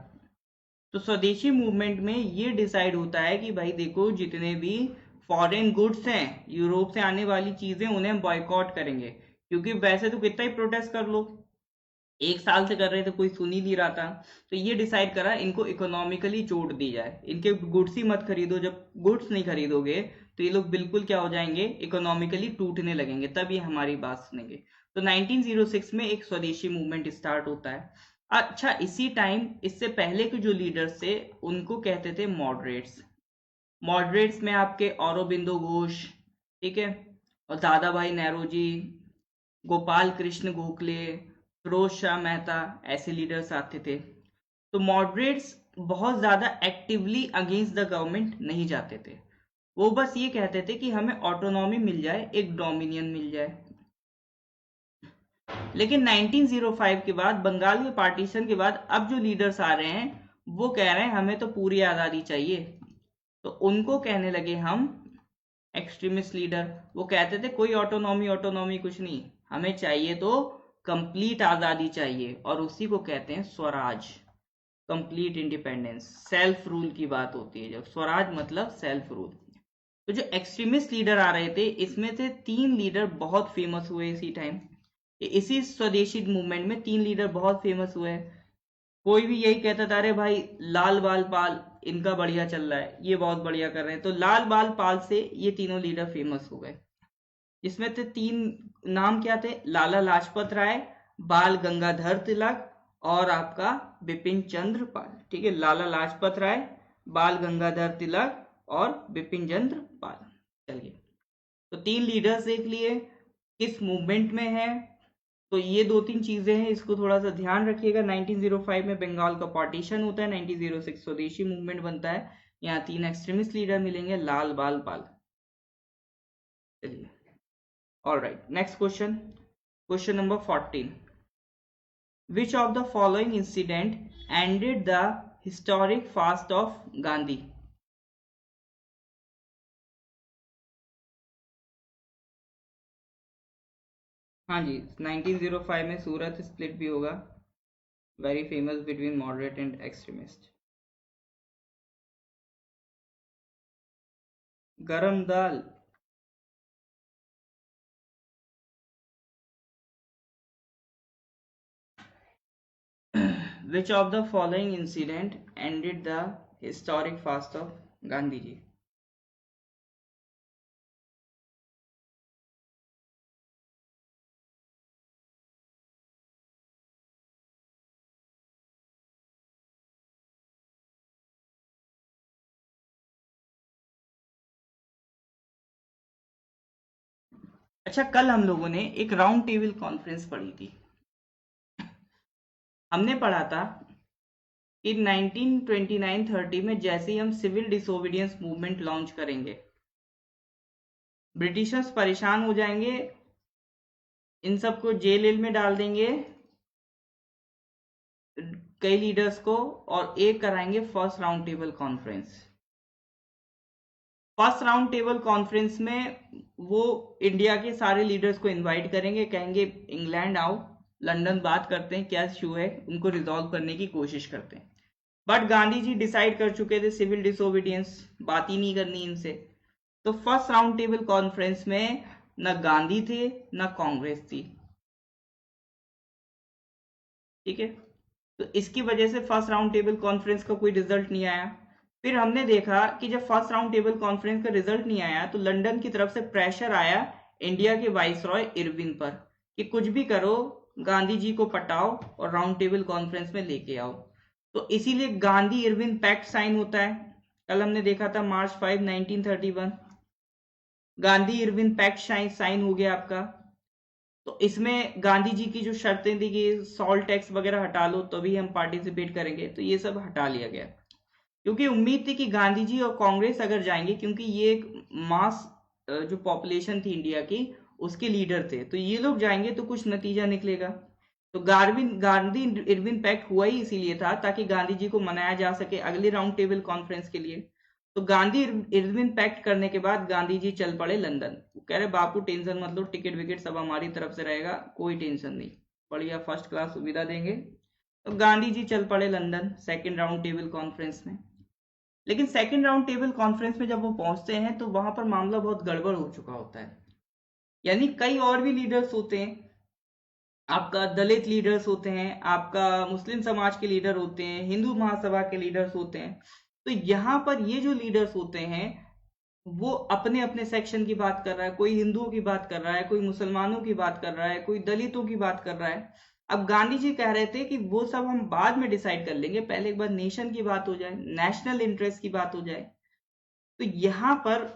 तो स्वदेशी मूवमेंट में ये डिसाइड होता है कि भाई देखो, जितने भी फॉरेन गुड्स हैं, यूरोप से आने वाली चीजें, उन्हें हम बॉयकॉट करेंगे। क्योंकि वैसे तो कितना ही प्रोटेस्ट कर लो, एक साल से कर रहे थे, कोई सुन ही नहीं रहा था। तो ये डिसाइड करा इनको इकोनॉमिकली चोट दी जाए, इनके गुड्स ही मत खरीदो। जब गुड्स नहीं खरीदोगे तो ये लोग बिल्कुल क्या हो जाएंगे, इकोनॉमिकली टूटने लगेंगे, तब ये हमारी बात सुनेंगे। तो 1906 में एक स्वदेशी मूवमेंट स्टार्ट होता है। अच्छा, इसी टाइम इससे पहले के जो लीडर्स थे उनको कहते थे मॉडरेट्स। मॉडरेट्स में आपके औरोबिंदो घोष, ठीक है, और दादा भाई नेहरू, गोपाल कृष्ण गोखले, फिरोज शाह मेहता, ऐसे लीडर्स आते थे। तो मॉडरेट्स बहुत ज्यादा एक्टिवली अगेंस्ट द गवर्नमेंट नहीं जाते थे, वो बस ये कहते थे कि हमें ऑटोनॉमी मिल जाए, एक डोमिनियन मिल जाए। लेकिन 1905 के बाद, बंगाल के पार्टीशन के बाद, अब जो लीडर्स आ रहे हैं वो कह रहे हैं हमें तो पूरी आजादी चाहिए। तो उनको कहने लगे हम एक्सट्रीमिस्ट लीडर। वो कहते थे कोई ऑटोनॉमी ऑटोनॉमी कुछ नहीं, हमें चाहिए तो कंप्लीट आजादी चाहिए, और उसी को कहते हैं Swaraj, complete independence, self rule की बात होती है जब स्वराज मतलब सेल्फ रूल। तो जो एक्सट्रीमिस्ट लीडर आ रहे थे इसमें से 3 लीडर बहुत फेमस हुए इसी टाइम। इसी स्वदेशी मूवमेंट में 3 लीडर बहुत फेमस हुए। कोई भी यही कहता था अरे भाई लाल बाल पाल इनका बढ़िया चल रहा है, ये बहुत बढ़िया कर रहे हैं। तो लाल बाल पाल से ये तीनों लीडर फेमस हो गए। इसमें थे 3 नाम, क्या थे? लाला लाजपत राय, बाल गंगाधर तिलक और आपका बिपिन चंद्र पाल। ठीक है, लाला लाजपत राय, बाल गंगाधर तिलक और बिपिन चंद्र पाल। चलिए, तो 3 लीडर्स देख लिए, किस मूवमेंट में है। तो ये 2-3 चीजें हैं, इसको थोड़ा सा ध्यान रखिएगा। 1905 में बंगाल का पार्टीशन होता है, 1906 स्वदेशी मूवमेंट बनता है। यहाँ 3 एक्सट्रीमिस्ट लीडर मिलेंगे, लाल बाल पाल। चलिए, all right, next question, question number 14। Which of the following incident ended the historic fast of Gandhi? हाँ जी, 1905 में सूरत स्प्लिट भी होगा, very famous between moderate and extremist. गरम दाल। Which of the following incident ended the historic fast of Gandhi ji? अच्छा, कल हम लोगों ने एक राउंड टेबल कॉन्फ्रेंस पढ़ी थी। हमने पढ़ा था कि 1929-30 में जैसे ही हम सिविल डिसोबीडियंस मूवमेंट लॉन्च करेंगे, ब्रिटिशर्स परेशान हो जाएंगे, इन सबको जेल में डाल देंगे, कई लीडर्स को, और एक कराएंगे first round table conference. First round table conference में वो इंडिया के सारे लीडर्स को इनवाइट करेंगे, कहेंगे इंग्लैंड आओ, लंदन बात करते हैं क्या इशू है, उनको रिजॉल्व करने की कोशिश करते हैं। बट गांधी जी डिसाइड कर चुके थे सिविल डिसोबीडियंस, बात ही नहीं करनी इनसे। तो फर्स्ट राउंड टेबल कॉन्फ्रेंस में न गांधी थे न कांग्रेस थी, ठीक है। तो इसकी वजह से फर्स्ट राउंड टेबल कॉन्फ्रेंस का कोई रिजल्ट नहीं आया। फिर हमने देखा कि जब फर्स्ट राउंड टेबल कॉन्फ्रेंस का रिजल्ट नहीं आया तो लंदन की तरफ से प्रेशर आया इंडिया के वाइसरॉय इरविन पर कि कुछ भी करो, गांधी जी को पटाओ और राउंड टेबल कॉन्फ्रेंस में लेके आओ। तो इसीलिए गांधी इरविन पैक्ट साइन होता है। कल हमने देखा था मार्च 5 1931 गांधी इरविन पैक्ट साइन हो गया आपका। तो इसमें गांधी जी की जो शर्तें थी कि सॉल्ट टैक्स वगैरह हटा लो तभी हम पार्टिसिपेट करेंगे, तो ये सब हटा लिया गया क्योंकि उम्मीद थी कि गांधी जी और कांग्रेस अगर जाएंगे, क्योंकि ये एक मास जो पॉपुलेशन थी इंडिया की उसके लीडर थे, तो ये लोग जाएंगे तो कुछ नतीजा निकलेगा। तो गांधी इरविन पैक्ट हुआ ही इसीलिए था ताकि गांधी जी को मनाया जा सके अगले राउंड टेबल कॉन्फ्रेंस के लिए। तो गांधी इरविन पैक्ट करने के बाद गांधी जी चल पड़े लंदन। कह रहे बापू टेंशन मत लो, टिकट विकेट सब हमारी तरफ से रहेगा, कोई टेंशन नहीं, बढ़िया फर्स्ट क्लास सुविधा देंगे। तो गांधी जी चल पड़े London second round table conference में। लेकिन सेकेंड राउंड टेबल कॉन्फ्रेंस में जब वो पहुंचते हैं तो वहां पर मामला बहुत गड़बड़ हो चुका होता है। यानी कई और भी लीडर्स होते हैं, आपका दलित लीडर्स होते हैं, आपका मुस्लिम समाज के लीडर होते हैं, हिंदू महासभा के लीडर्स होते हैं। तो यहाँ पर ये जो लीडर्स होते हैं वो अपने अपने सेक्शन की बात कर रहा है, कोई हिंदुओं की बात कर रहा है, कोई मुसलमानों की बात कर रहा है, कोई दलितों की बात कर रहा है। अब गांधी जी कह रहे थे कि वो सब हम बाद में डिसाइड कर लेंगे, पहले एक बार नेशन की बात हो जाए, नेशनल इंटरेस्ट की बात हो जाए। तो यहाँ पर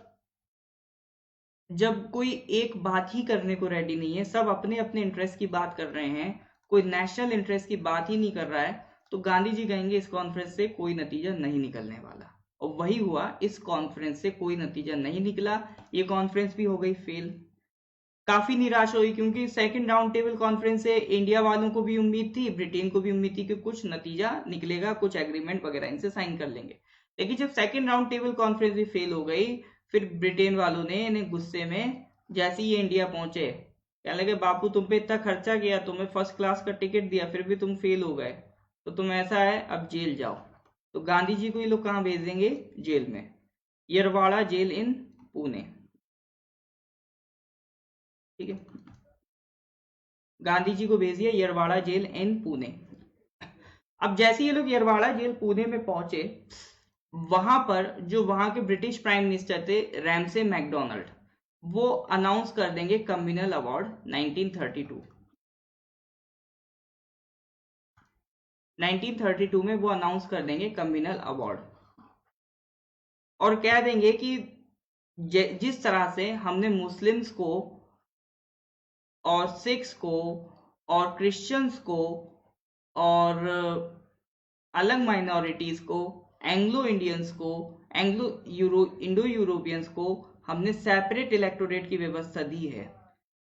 जब कोई एक बात ही करने को रेडी नहीं है, सब अपने अपने इंटरेस्ट की बात कर रहे हैं, कोई नेशनल इंटरेस्ट की बात ही नहीं कर रहा है, तो गांधी जी कहेंगे इस कॉन्फ्रेंस से कोई नतीजा नहीं निकलने वाला। और वही हुआ, इस कॉन्फ्रेंस से कोई नतीजा नहीं निकला, ये कॉन्फ्रेंस भी हो गई फेल। काफी निराश हुई क्योंकि सेकंड राउंड टेबल कॉन्फ्रेंस से इंडिया वालों को भी उम्मीद थी, ब्रिटेन को भी उम्मीद थी कि कुछ नतीजा निकलेगा, कुछ एग्रीमेंट वगैरह इनसे साइन कर लेंगे। लेकिन जब सेकंड राउंड टेबल कॉन्फ्रेंस भी फेल हो गई, फिर ब्रिटेन वालों ने इन्हें गुस्से में, जैसे ही ये इंडिया पहुंचे, कहने लगे बापू तुम पे इतना खर्चा किया, तुम्हें फर्स्ट क्लास का टिकट दिया, फिर भी तुम फेल हो गए, तो तुम ऐसा है अब जेल जाओ। तो गांधी जी को ये लोग कहाँ भेज देंगे? जेल में, यरवाड़ा जेल इन पुणे, ठीक है। गांधी जी को भेज दिया यरवाड़ा जेल इन पुणे। अब जैसे ये लोग यरवाड़ा जेल पुणे में पहुंचे, वहां पर जो वहां के ब्रिटिश प्राइम मिनिस्टर थे रैमसे मैकडोनाल्ड, वो अनाउंस कर देंगे कम्युनल अवार्ड 1932। 1932 में वो अनाउंस कर देंगे कम्युनल अवार्ड और कह देंगे कि जिस तरह से हमने मुस्लिम्स को और सिख्स को और क्रिश्चियंस को और अलग माइनॉरिटीज को, एंग्लो इंडियंस को, इंडो यूरोपियंस को हमने सेपरेट इलेक्टोरेट की व्यवस्था दी है,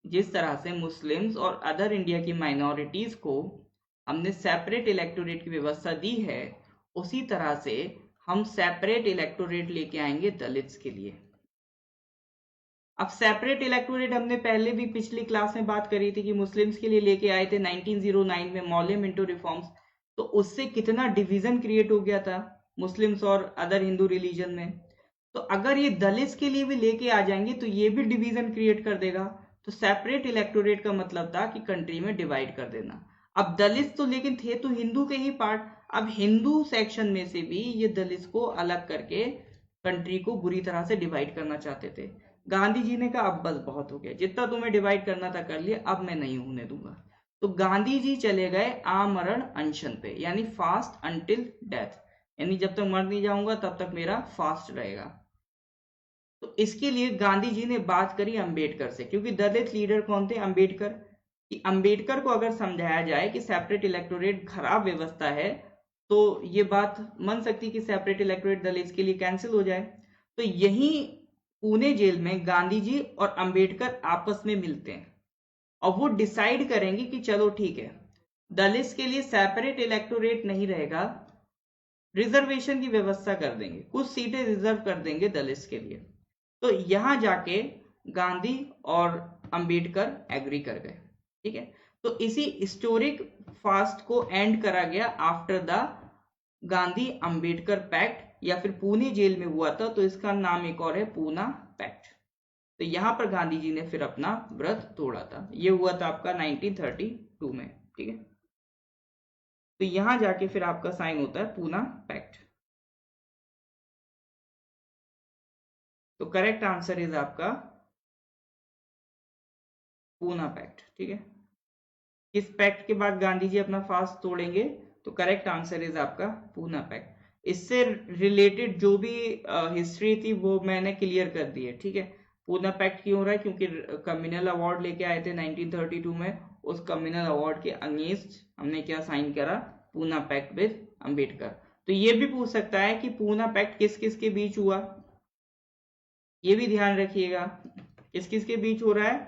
जिस तरह से मुस्लिम्स और अदर इंडिया की माइनॉरिटीज को हमने सेपरेट इलेक्टोरेट की व्यवस्था दी है, उसी तरह से हम सेपरेट इलेक्टोरेट लेके आएंगे दलित्स के लिए। अब सेपरेट इलेक्टोरेट हमने पहले भी पिछली क्लास में बात करी थी कि मुस्लिम्स के लिए लेके आए थे 1909 में मौर्य मिंटो रिफॉर्म्स, तो उससे कितना डिवीजन क्रिएट हो गया था मुस्लिम्स और अदर हिंदू रिलीजन में। तो अगर ये दलित्स के लिए भी लेके आ जाएंगे तो ये भी डिवीजन क्रिएट कर देगा। तो सेपरेट इलेक्टोरेट का मतलब था कि कंट्री में डिवाइड कर देना। अब दलित्स तो लेकिन थे तो हिंदू के ही पार्ट, अब हिंदू सेक्शन में से भी ये दलित्स को अलग करके कंट्री को बुरी तरह से डिवाइड करना चाहते थे। गांधी जी ने कहा अब बस बहुत हो गया, जितना तुम्हें डिवाइड करना था कर लिया, अब मैं नहीं होने दूंगा। तो गांधी जी चले गए आमरण अनशन पे, यानी फास्ट अंटिल डेथ, यानी जब तक मर नहीं जाऊंगा तब तक मेरा फास्ट रहेगा। तो इसके लिए गांधी जी ने बात करी अंबेडकर से, क्योंकि दलित लीडर कौन थे? अंबेडकर। कि अंबेडकर को अगर समझाया जाए कि सेपरेट इलेक्टोरेट खराब व्यवस्था है, तो ये बात मान सकती कि सेपरेट इलेक्टोरेट दलित के लिए कैंसिल हो जाए। तो यही पुणे जेल में गांधी जी और अंबेडकर आपस में मिलते हैं और वो डिसाइड करेंगे कि चलो ठीक है, दलित के लिए सेपरेट इलेक्टोरेट नहीं रहेगा, रिजर्वेशन की व्यवस्था कर देंगे, कुछ सीटें रिजर्व कर देंगे दलित के लिए। तो यहां जाके गांधी और अंबेडकर एग्री कर गए, ठीक है। तो इसी हिस्टोरिक फास्ट को एंड करा गया after the Gandhi Ambedkar pact, या फिर पुणे जेल में हुआ था, तो इसका नाम एक और है पूना पैक्ट। तो यहां पर गांधी जी ने फिर अपना व्रत तोड़ा था। ये हुआ था आपका 1932 में, ठीक है। तो यहां जाके फिर आपका साइन होता है पूना पैक्ट। तो करेक्ट आंसर इज आपका पूना पैक्ट, ठीक है। किस पैक्ट के बाद गांधी जी अपना फास्ट तोड़ेंगे? तो करेक्ट आंसर इज आपका पूना पैक्ट। इससे रिलेटेड जो भी हिस्ट्री थी वो मैंने क्लियर कर दी है, ठीक है। पूना पैक्ट क्यों हो रहा है? क्योंकि कम्युनल अवार्ड लेके आए थे 1932 में, उस कम्युनल अवार्ड के अगेंस्ट हमने क्या साइन करा? Poona pact with Ambedkar. तो ये भी पूछ सकता है कि पूना पैक्ट किस किस के बीच हुआ, ये भी ध्यान रखिएगा। किस किस के बीच हो रहा है?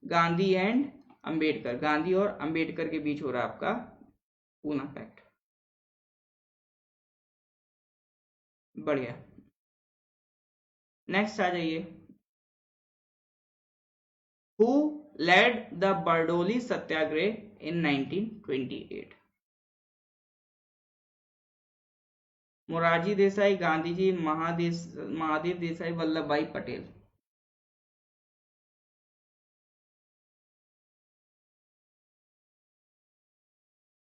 गांधी एंड अंबेडकर, गांधी और अंबेडकर के बीच हो रहा है आपका पूना पैक्ट। बढ़िया, नेक्स्ट आ जाइए। Who led the Bardoli Satyagraha in 1928? Morarji Desai, Gandhi ji, Mahadev Desai, Vallabh Bhai Patel.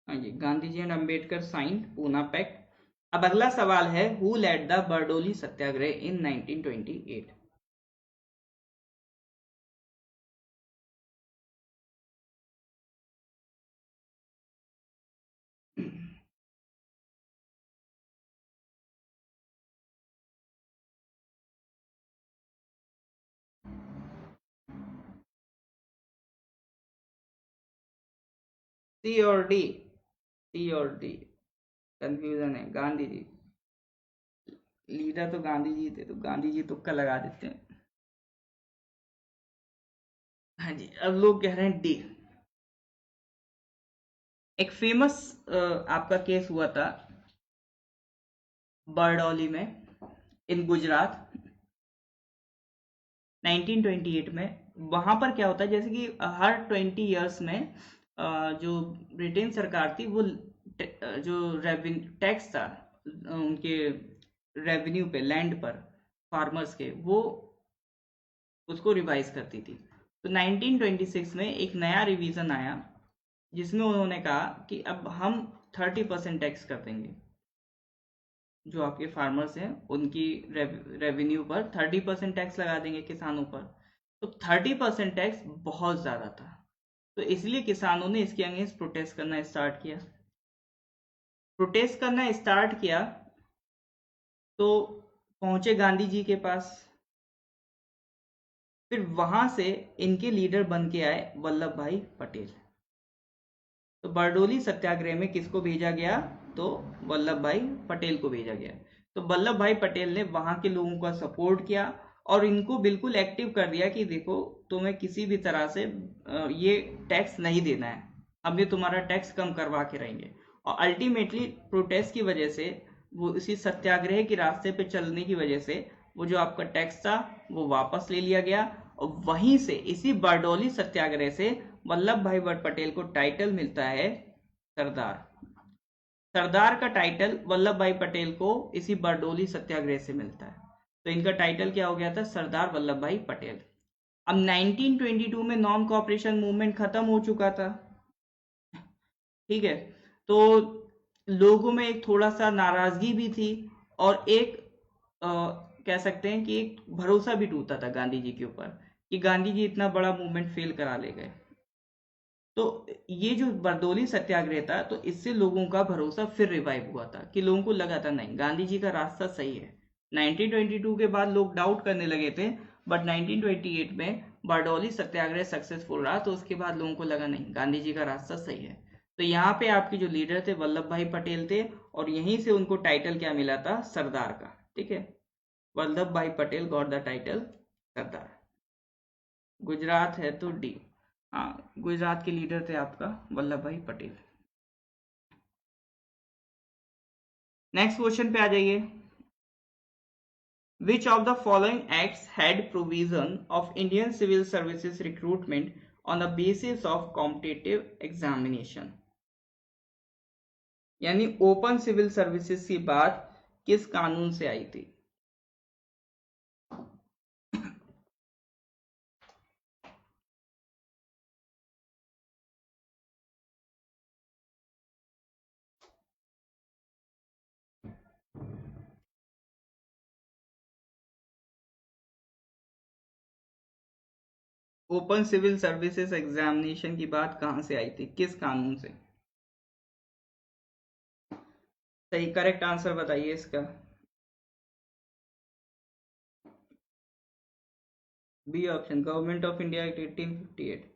हाँ जी, Gandhi ji and Ambedkar sign Poona pact. अब अगला सवाल है, who led the Bardoli Satyagraha in 1928? C और डी? सी और डी कंफ्यूजन है। गांधी जी, लीडर तो गांधी जी थे, तो गांधी जी तुक्का लगा देते हैं। हाँ जी, अब लोग कह रहे हैं डी। एक फेमस आपका केस हुआ था बारडोली में इन गुजरात 1928 में। वहां पर क्या होता है, जैसे कि हर 20 इयर्स में जो ब्रिटेन सरकार थी वो जो टैक्स था उनके रेवेन्यू पे, लैंड पर, फार्मर्स के, वो उसको रिवाइज करती थी। तो 1926 में एक नया रिवीजन आया जिसमें उन्होंने कहा कि अब हम 30% टैक्स कर देंगे। जो आपके फार्मर्स हैं उनकी रेवेन्यू पर 30% टैक्स लगा देंगे किसानों पर। तो 30% टैक्स बहुत ज़्यादा था, तो इसलिए किसानों ने इसके अगेंस्ट प्रोटेस्ट करना स्टार्ट किया। तो पहुंचे गांधी जी के पास। फिर वहां से इनके लीडर बन के आए वल्लभ भाई पटेल। तो बारडोली सत्याग्रह में किसको भेजा गया? तो वल्लभ भाई पटेल को भेजा गया। तो वल्लभ भाई पटेल ने वहां के लोगों का सपोर्ट किया और इनको बिल्कुल एक्टिव कर दिया कि देखो, तुम्हें किसी भी तरह से ये टैक्स नहीं देना है, हम ये तुम्हारा टैक्स कम करवा के रहेंगे। और अल्टीमेटली प्रोटेस्ट की वजह से, वो इसी सत्याग्रह के रास्ते पे चलने की वजह से, वो जो आपका टैक्स था वो वापस ले लिया गया। और वहीं से, इसी बारडोली सत्याग्रह से वल्लभ भाई पटेल को टाइटल मिलता है सरदार। सरदार का टाइटल वल्लभ भाई पटेल को इसी बारडोली सत्याग्रह से मिलता है। तो इनका टाइटल क्या हो गया था? सरदार वल्लभ भाई पटेल। अब 1922 में नॉन कोऑपरेशन मूवमेंट खत्म हो चुका था, ठीक है। तो लोगों में एक थोड़ा सा नाराजगी भी थी और एक कह सकते हैं कि एक भरोसा भी टूटा था गांधी जी के ऊपर कि गांधी जी इतना बड़ा मूवमेंट फेल करा ले गए। तो ये जो बारडोली सत्याग्रह था, तो इससे लोगों का भरोसा फिर रिवाइव हुआ था कि लोगों को लगा था नहीं, गांधी जी का रास्ता सही है। 1922 के बाद लोग डाउट करने लगे थे, बट 1928 में बारडोली सत्याग्रह सक्सेसफुल रहा, तो उसके बाद लोगों को लगा नहीं, गांधी जी का रास्ता सही है। तो यहाँ पे आपके जो लीडर थे वल्लभ भाई पटेल थे, और यहीं से उनको टाइटल क्या मिला था? सरदार का, ठीक है। Vallabh Bhai Patel got the title सरदार। गुजरात है तो डी। हाँ, गुजरात के लीडर थे आपका वल्लभ भाई पटेल। नेक्स्ट क्वेश्चन पे आ जाइए। Which of the following acts had provision of Indian civil services recruitment on the basis of competitive examination. यानी ओपन सिविल सर्विसेज की बात किस कानून से आई थी? ओपन सिविल सर्विसेज एग्जामिनेशन की बात कहां से आई थी, किस कानून से? सही करेक्ट आंसर बताइए इसका। B option, government of India act 1858।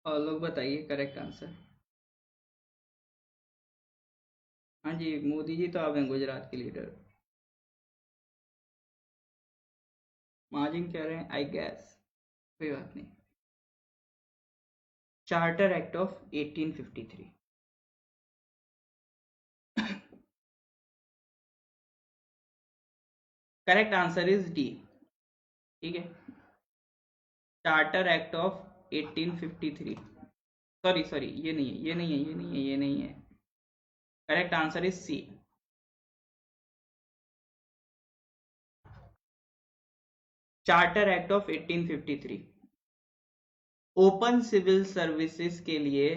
और लोग बताइए करेक्ट आंसर। हाँ जी, मोदी जी तो आप हैं गुजरात के लीडर। मार्जिन कह रहे हैं, आई गैस, कोई बात नहीं। Charter act of 1853। Correct answer is D. ठीक है, charter act of 1853। Sorry sorry, ये नहीं है, ये नहीं है, ये नहीं है, ये नहीं है। Correct answer is C. Charter act of 1853। Open civil services के लिए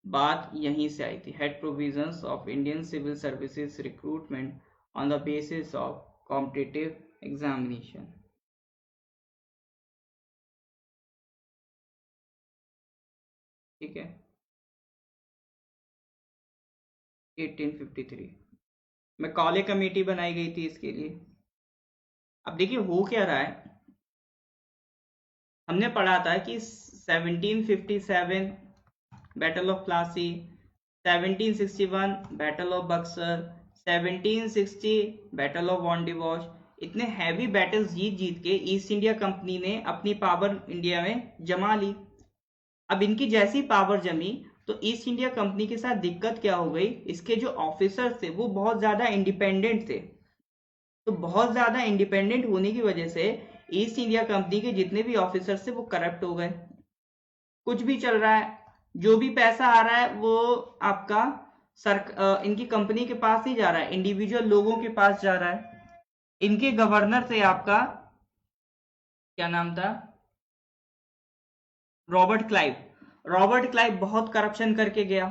बात यहीं से आई थी। Head provisions of Indian civil services recruitment on the basis of competitive examination. ठीक है, 1853 में कॉले कमेटी बनाई गई थी इसके लिए। अब देखिए हो क्या रहा है, हमने पढ़ा था कि 1757 battle of Plassey, 1761 battle of Buxar, 1760 battle of Wandiwash, इतने हैवी बैटल्स जीत जीत के ईस्ट इंडिया कंपनी ने अपनी पावर इंडिया में जमा ली। अब इनकी जैसी पावर जमी तो ईस्ट इंडिया कंपनी के साथ दिक्कत क्या हो गई, इसके जो ऑफिसर्स थे वो बहुत ज्यादा इंडिपेंडेंट थे। तो बहुत ज्यादा इंडिपेंडेंट होने की वजह से ईस्ट इंडिया कंपनी के जितने भी ऑफिसर्स थे वो करप्ट हो गए। कुछ भी चल रहा है, जो भी पैसा आ रहा है वो आपका इनकी कंपनी के पास ही जा रहा है, इंडिविजुअल लोगों के पास जा रहा है। इनके गवर्नर थे आपका, क्या नाम था, रॉबर्ट क्लाइव। रॉबर्ट क्लाइव बहुत करप्शन करके गया।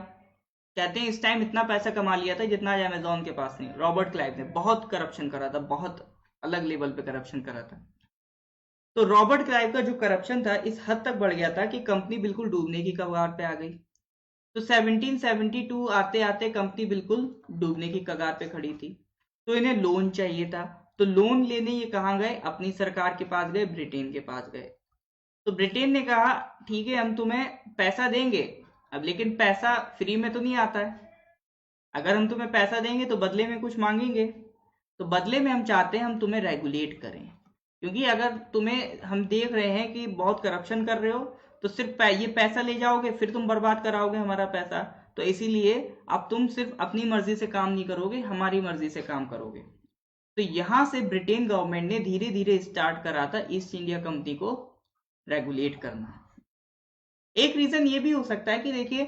कहते हैं इस टाइम इतना पैसा कमा लिया था जितना आज अमेजोन के पास नहीं। रॉबर्ट क्लाइव ने बहुत करप्शन करा था, बहुत अलग लेवल पे करप्शन करा था। तो रॉबर्ट क्लाइव का जो करप्शन था इस हद तक बढ़ गया था कि कंपनी बिल्कुल डूबने की कगार पे आ गई। तो 1772 आते आते कंपनी बिल्कुल डूबने की कगार पे खड़ी थी। तो इन्हें लोन चाहिए था। तो लोन लेने ये कहाँ गए, अपनी सरकार के पास गए, ब्रिटेन के पास गए। तो ब्रिटेन ने कहा ठीक है हम तुम्हें पैसा देंगे, अब लेकिन पैसा फ्री में तो नहीं आता है। अगर हम तुम्हें पैसा देंगे तो बदले में कुछ मांगेंगे। तो बदले में हम चाहते हैं हम तुम्हें रेगुलेट करें, क्योंकि अगर तुम्हें हम देख रहे हैं कि बहुत करप्शन कर रहे हो तो सिर्फ ये पैसा ले जाओगे फिर तुम बर्बाद कराओगे हमारा पैसा। तो इसीलिए अब तुम सिर्फ अपनी मर्जी से काम नहीं करोगे, हमारी मर्जी से काम करोगे। तो यहां से ब्रिटेन गवर्नमेंट ने धीरे धीरे स्टार्ट करा था ईस्ट इंडिया कंपनी को रेगुलेट करना। एक रीजन ये भी हो सकता है कि देखिए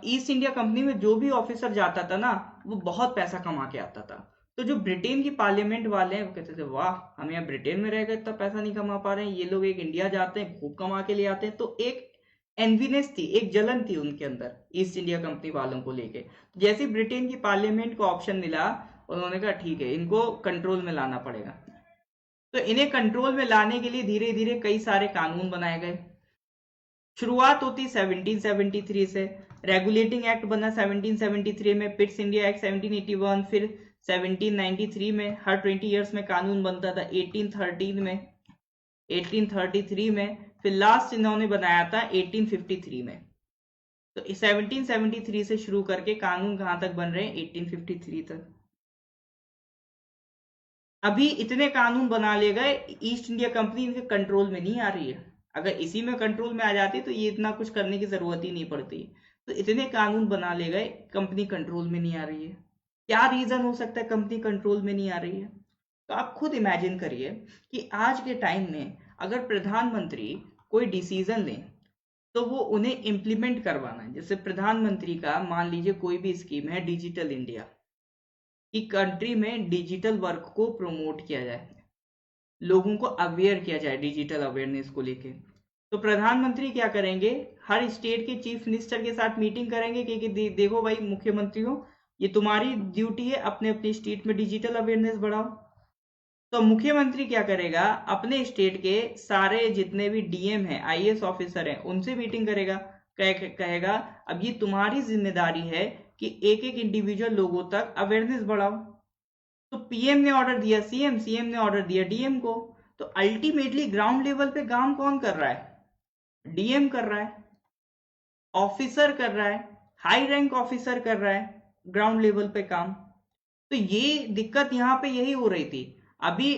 ईस्ट इंडिया कंपनी में जो भी ऑफिसर जाता था ना वो बहुत पैसा कमा के आता था। तो जो ब्रिटेन की पार्लियामेंट वाले हैं वो कहते थे वाह हम यहाँ ब्रिटेन में रहकर इतना पैसा नहीं कमा पा रहे हैं, ये लोग एक इंडिया जाते हैं खूब कमा के ले आते हैं। तो एक एनवीनेस थी, एक जलन थी उनके अंदर ईस्ट इंडिया कंपनी वालों को लेके। जैसे ब्रिटेन की पार्लियामेंट को ऑप्शन मिला उन्होंने कहा ठीक है इनको कंट्रोल में लाना पड़ेगा। तो इन्हें कंट्रोल में लाने के लिए धीरे धीरे कई सारे कानून बनाए गए। शुरुआत होती 1773 से। रेगुलेटिंग एक्ट बना 1773 में, पिट्स इंडिया एक्ट 1781, फिर 1793 में, हर 20 इयर्स में कानून बनता था। 1813 में, 1833 में, फिर लास्ट इन्होंने बनाया था 1853 में। तो 1773 से शुरू करके कानून कहां तक बन रहे हैं, 1853 तक। अभी इतने कानून बना ले गए, ईस्ट इंडिया कंपनी इनके कंट्रोल में नहीं आ रही है। अगर इसी में कंट्रोल में आ जाती तो ये इतना कुछ करने की जरूरत ही नहीं पड़ती। तो इतने कानून बना ले गए, कंपनी कंट्रोल में नहीं आ रही है। क्या रीजन हो सकता है कंपनी कंट्रोल में नहीं आ रही है? तो आप खुद इमेजिन करिए कि आज के टाइम में अगर प्रधानमंत्री कोई डिसीजन लें तो वो उन्हें इम्प्लीमेंट करवाना है। जैसे प्रधानमंत्री का मान लीजिए कोई भी स्कीम है, डिजिटल इंडिया कि कंट्री में डिजिटल वर्क को प्रमोट किया जाए, लोगों को अवेयर किया जाए डिजिटल अवेयरनेस को लेके। तो प्रधानमंत्री क्या करेंगे, हर स्टेट के चीफ मिनिस्टर के साथ मीटिंग करेंगे कि देखो भाई मुख्यमंत्री हो, ये तुम्हारी ड्यूटी है, अपने अपने स्टेट में डिजिटल अवेयरनेस बढ़ाओ। तो मुख्यमंत्री क्या करेगा, अपने स्टेट के सारे जितने भी डीएम हैं, आईएएस ऑफिसर हैं, उनसे मीटिंग करेगा। कहेगा अब ये तुम्हारी जिम्मेदारी है कि एक एक इंडिविजुअल लोगों तक अवेयरनेस बढ़ाओ। तो पीएम ने ऑर्डर दिया सीएम, सीएम ने ऑर्डर दिया डीएम को। तो अल्टीमेटली ग्राउंड लेवल पे काम कौन कर रहा है? डीएम कर रहा है, ऑफिसर कर रहा है, हाई रैंक ऑफिसर कर रहा है ग्राउंड लेवल पे काम। तो ये दिक्कत यहाँ पे यही हो रही थी। अभी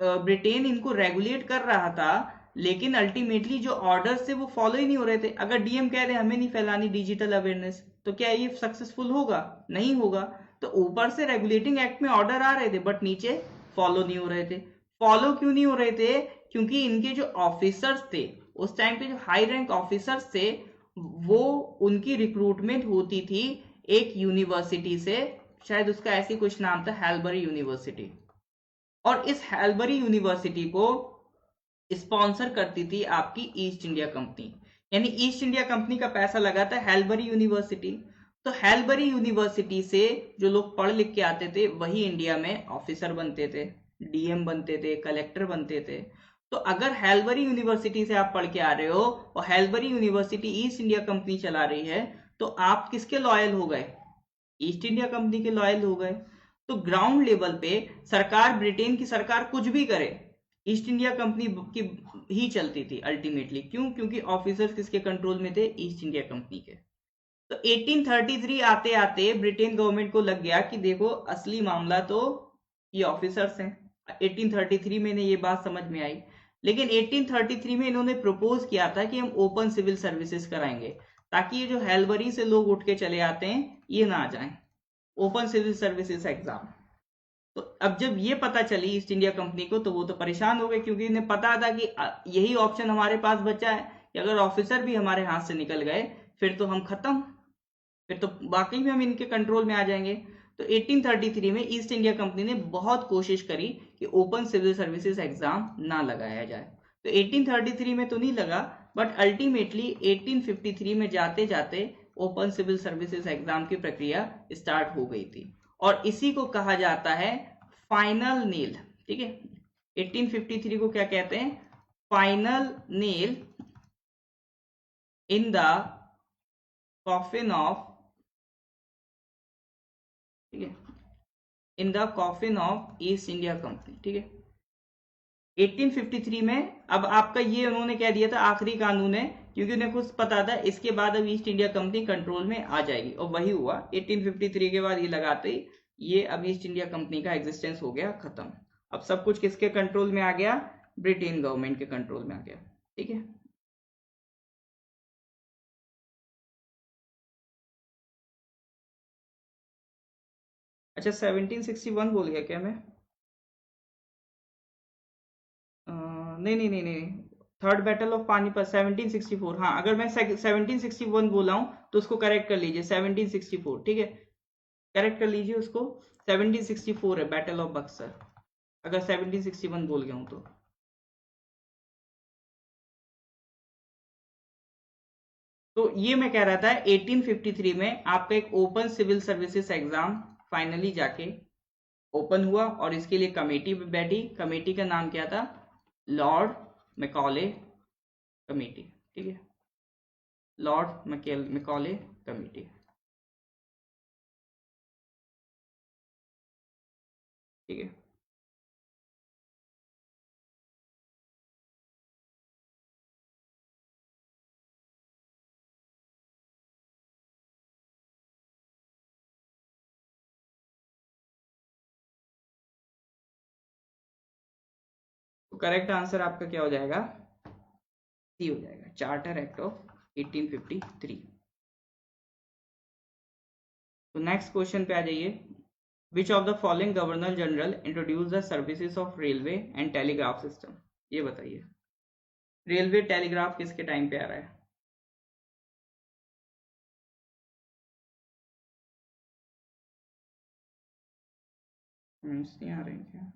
ब्रिटेन इनको रेगुलेट कर रहा था, लेकिन अल्टीमेटली जो ऑर्डर्स थे वो फॉलो ही नहीं हो रहे थे। अगर डीएम कह रहे हमें नहीं फैलानी डिजिटल अवेयरनेस, तो क्या ये सक्सेसफुल होगा? नहीं होगा। तो ऊपर से रेगुलेटिंग एक्ट में ऑर्डर आ रहे थे, बट नीचे फॉलो नहीं हो रहे थे। फॉलो क्यों नहीं हो रहे थे? क्योंकि इनके जो ऑफिसर्स थे, उस टाइम पे जो हाई रैंक ऑफिसर्स थे, वो उनकी रिक्रूटमेंट होती थी एक यूनिवर्सिटी से, शायद उसका ऐसी कुछ नाम था, हैलबरी यूनिवर्सिटी। और इस हैलबरी यूनिवर्सिटी को स्पॉन्सर करती थी आपकी ईस्ट इंडिया कंपनी। यानी ईस्ट इंडिया कंपनी का पैसा लगा था हैलबरी यूनिवर्सिटी। तो हैलबरी यूनिवर्सिटी से जो लोग पढ़ लिख के आते थे वही इंडिया में ऑफिसर बनते थे, डीएम बनते थे, कलेक्टर बनते थे। तो अगर हैलबरी यूनिवर्सिटी से आप पढ़ के आ रहे हो और हैलबरी यूनिवर्सिटी ईस्ट इंडिया कंपनी चला रही है, तो आप किसके लॉयल हो गए? ईस्ट इंडिया कंपनी के लॉयल हो गए। तो ग्राउंड लेवल पे सरकार, ब्रिटेन की सरकार कुछ भी करे, ईस्ट इंडिया कंपनी की ही चलती थी अल्टीमेटली। क्यों? क्योंकि ऑफिसर्स किसके कंट्रोल में थे? ईस्ट इंडिया कंपनी के। तो 1833 आते आते ब्रिटेन गवर्नमेंट को लग गया कि देखो असली मामला तो ये ऑफिसर्स हैं। 1833 में इन्हें ये बात समझ में आई। लेकिन 1833 में इन्होंने प्रपोज किया था कि हम ओपन सिविल सर्विसेज कराएंगे, ताकि ये जो हेलबरी से लोग उठ के चले आते हैं ये ना आ जाएं। Open civil services exam. तो अब जब ये पता चली ईस्ट इंडिया कंपनी को, तो वो तो परेशान हो गए, क्योंकि इन्हें पता था कि यही ऑप्शन हमारे पास बचा है कि अगर ऑफिसर भी हमारे हाथ से निकल गए फिर तो हम खत्म, फिर तो वाकई में हम इनके कंट्रोल में आ जाएंगे। तो 1833 में ईस्ट इंडिया कंपनी ने बहुत कोशिश करी कि ओपन सिविल सर्विसेज एग्जाम ना लगाया जाए। तो 1833 में तो नहीं लगा, बट अल्टीमेटली 1853 में जाते जाते ओपन सिविल सर्विसेज एग्जाम की प्रक्रिया स्टार्ट हो गई थी। और इसी को कहा जाता है फाइनल नेल। ठीक है, 1853 को क्या कहते हैं? Final nail in the coffin of, ठीक है, in the coffin of east India company. ठीक है, 1853 में अब आपका ये उन्होंने कह दिया था आखिरी कानून है, क्योंकि उन्हें खुद पता था इसके बाद अब ईस्ट इंडिया कंपनी कंट्रोल में आ जाएगी, और वही हुआ। 1853 के बाद ये लगाते ही ये अब ईस्ट इंडिया कंपनी का एग्जिस्टेंस हो गया खत्म। अब सब कुछ किसके कंट्रोल में आ गया? ब्रिटेन गवर्नमेंट के कंट्रोल में आ गया। ठीक है, अच्छा 1761 बोल गया क्या मैं? नहीं नहीं नहीं नहीं, थर्ड बैटल ऑफ पानीपत 1764। हाँ, अगर मैं 1761 बोला हूँ तो उसको करेक्ट कर लीजिए, 1764। ठीक है, करेक्ट कर लीजिए उसको, 1764 है बैटल ऑफ बक्सर, अगर 1761 बोल गया हूँ तो। तो ये मैं कह रहा था 1853 में आपका एक open civil services exam finally जाके ओपन हुआ, और इसके लिए कमेटी बैठी। कमेटी का नाम क्या था? Lord Macaulay committee. ठीक है, लॉर्ड मैकॉले कमेटी। ठीक है। तो करेक्ट आंसर आपका क्या हो जाएगा, सी हो जाएगा, चार्टर एक्ट ऑफ 1853। तो नेक्स्ट क्वेश्चन पे आ जाइए। विच of the following governor general introduce the services of railway and telegraph system, ये बताइए। रेलवे टेलीग्राफ किसके टाइम पे आ रहा है? नहीं आ रही क्या?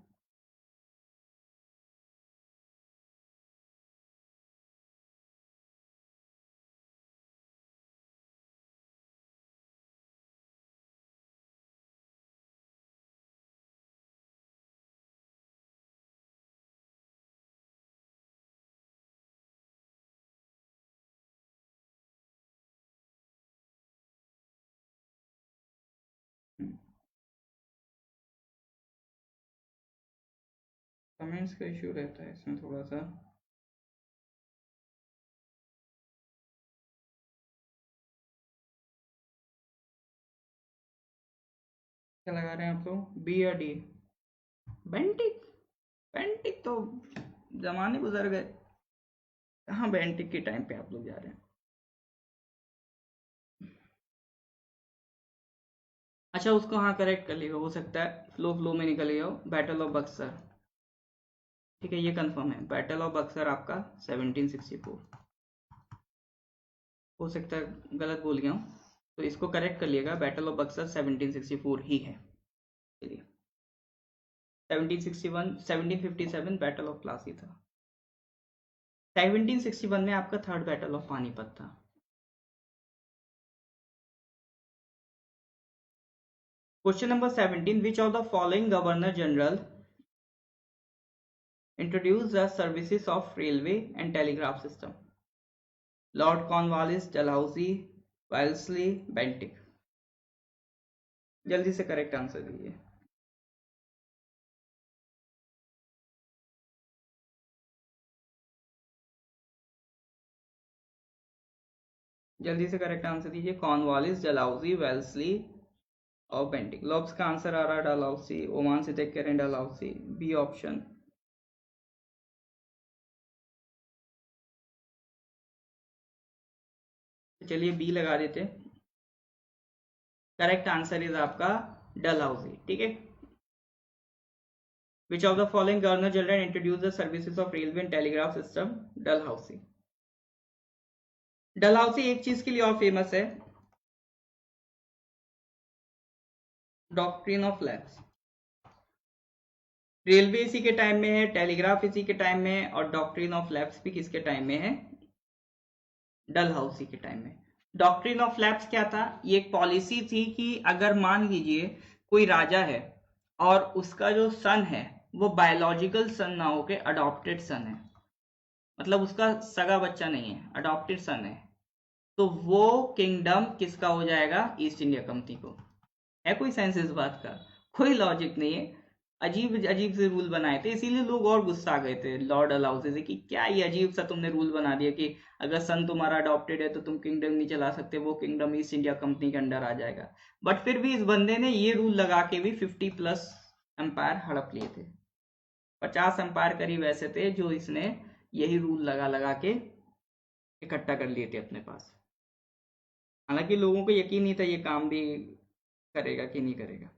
कमेंट्स का इश्यू रहता है इसमें थोड़ा सा। क्या लगा रहे हैं आप लोग, बी या डी? बेंटिक? बेंटिक तो जमाने गुजर गए, कहाँ बेंटिक के टाइम पे आप लोग जा रहे हैं। अच्छा, उसको हाँ करेक्ट कर लिएगा, हो सकता है फ्लो फ्लो में निकल गया हो, बैटल ऑफ बक्सर। ठीक है, ये कंफर्म है, बैटल ऑफ बक्सर आपका 1764। हो सकता है गलत बोल गया हूँ, तो इसको करेक्ट कर लिएगा, बैटल ऑफ बक्सर 1764 ही है। चलिए 1761 1757 बैटल ऑफ प्लासी था। 1761 में आपका थर्ड बैटल ऑफ पानीपत था। Question number 17, which of the following governor general introduced the services of railway and telegraph system? Lord Cornwallis, Dalhousie, Wellesley, Bentinck. जल्दी से करेक्ट आंसर दीजिए। जल्दी से करेक्ट आंसर दीजिए। कॉर्नवालिस, डलहौजी, वेल्सली और बेंटिक। लॉब्स का आंसर आ रहा है डलहौजी, ओमान से देख करें डलहौजी, बी ऑप्शन। चलिए बी लगा देते। करेक्ट आंसर इज आपका डलहौजी। ठीक है, विच of the following governor general introduce the services of railway and telegraph system? Dalhousie. Dalhousie एक चीज के लिए और फेमस है, डॉक्ट्रिन ऑफ लैप्स। रेलवे इसी के टाइम में है, टेलीग्राफ इसी के टाइम में है, और डॉक्ट्रिन ऑफ लैप्स भी किसके टाइम में है? डलहौसी के टाइम में। डॉक्ट्रिन ऑफ लैप्स क्या था? ये एक पॉलिसी थी कि अगर मान लीजिए कोई राजा है और उसका जो सन है वो बायोलॉजिकल सन ना होके अडॉप्टेड सन है, मतलब उसका सगा बच्चा नहीं है, अडॉप्टेड सन है, तो वो किंगडम किसका हो जाएगा? ईस्ट इंडिया कंपनी को। है कोई सेंस इस बात का? कोई लॉजिक नहीं है, अजीब अजीब से रूल बनाए थे, इसीलिए लोग और गुस्सा आ गए थे लॉर्ड डलहौसी से कि क्या ये अजीब सा तुमने रूल बना दिया कि अगर सन तुम्हारा अडॉप्टेड है तो तुम किंगडम नहीं चला सकते, वो किंगडम ईस्ट इंडिया कंपनी के अंडर आ जाएगा। बट फिर भी इस बंदे ने ये रूल लगा के भी 50+ एम्पायर हड़प लिए थे। 50 एम्पायर करीब ऐसे थे जो इसने यही रूल लगा लगा के इकट्ठा कर लिए थे अपने पास। हालांकि लोगों को यकीन नहीं था ये काम भी करेगा कि नहीं करेगा।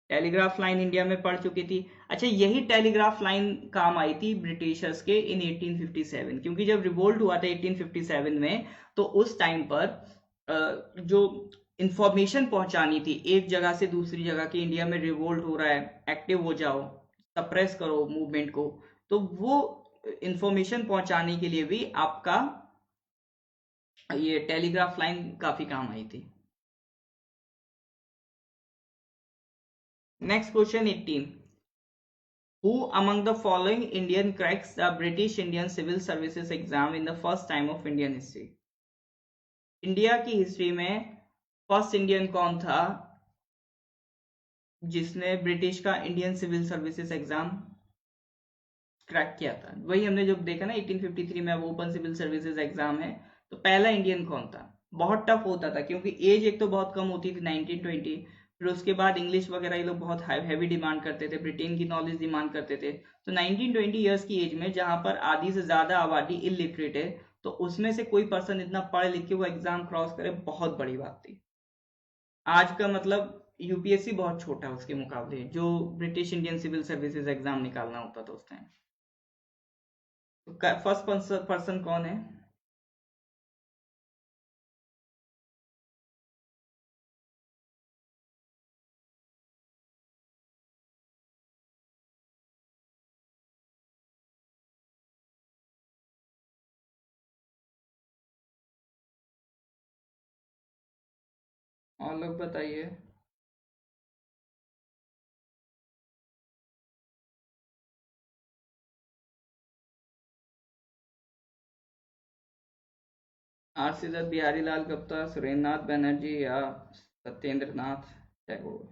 टेलीग्राफ लाइन इंडिया में पड़ चुकी थी। अच्छा, यही टेलीग्राफ लाइन काम आई थी ब्रिटिशर्स के इन 1857, क्योंकि जब रिवोल्ट हुआ था 1857 में, तो उस टाइम पर जो इंफॉर्मेशन पहुंचानी थी एक जगह से दूसरी जगह की, इंडिया में रिवोल्ट हो रहा है, एक्टिव हो जाओ, सप्रेस करो मूवमेंट को, तो वो इंफॉर्मेशन पहुंचाने के लिए भी आपका ये टेलीग्राफ लाइन काफी काम आई थी। Next question 18, who among the following Indian cracks the British Indian Civil Services exam in the first time of Indian history? India की हिस्ट्री में फर्स्ट इंडियन कौन था जिसने ब्रिटिश का Indian civil services exam crack किया था? वही हमने जो देखा ना 1853 में, वो ओपन सिविल सर्विसेज एग्जाम है, तो पहला इंडियन कौन था? बहुत टफ होता था क्योंकि एज एक तो बहुत कम होती थी 1920, फिर उसके बाद इंग्लिश वगैरह ये लोग बहुत हैवी डिमांड करते थे, ब्रिटेन की नॉलेज डिमांड करते थे। तो 19-20 ईयर्स की एज में जहाँ पर आधी से ज़्यादा आबादी इलिटरेट है, तो उसमें से कोई पर्सन इतना पढ़ लिख के वो एग्ज़ाम क्रॉस करे, बहुत बड़ी बात थी। आज का मतलब यूपीएससी बहुत छोटा है उसके मुकाबले, जो British Indian civil services exam निकालना होता था उस टाइम। तो फर्स्ट पर्सन कौन है? और लोग बताइए। आर.सी. दत्त, बिहारी लाल गप्ता, सुरेंद्रनाथ बनर्जी या सत्येंद्र नाथ टैगोर?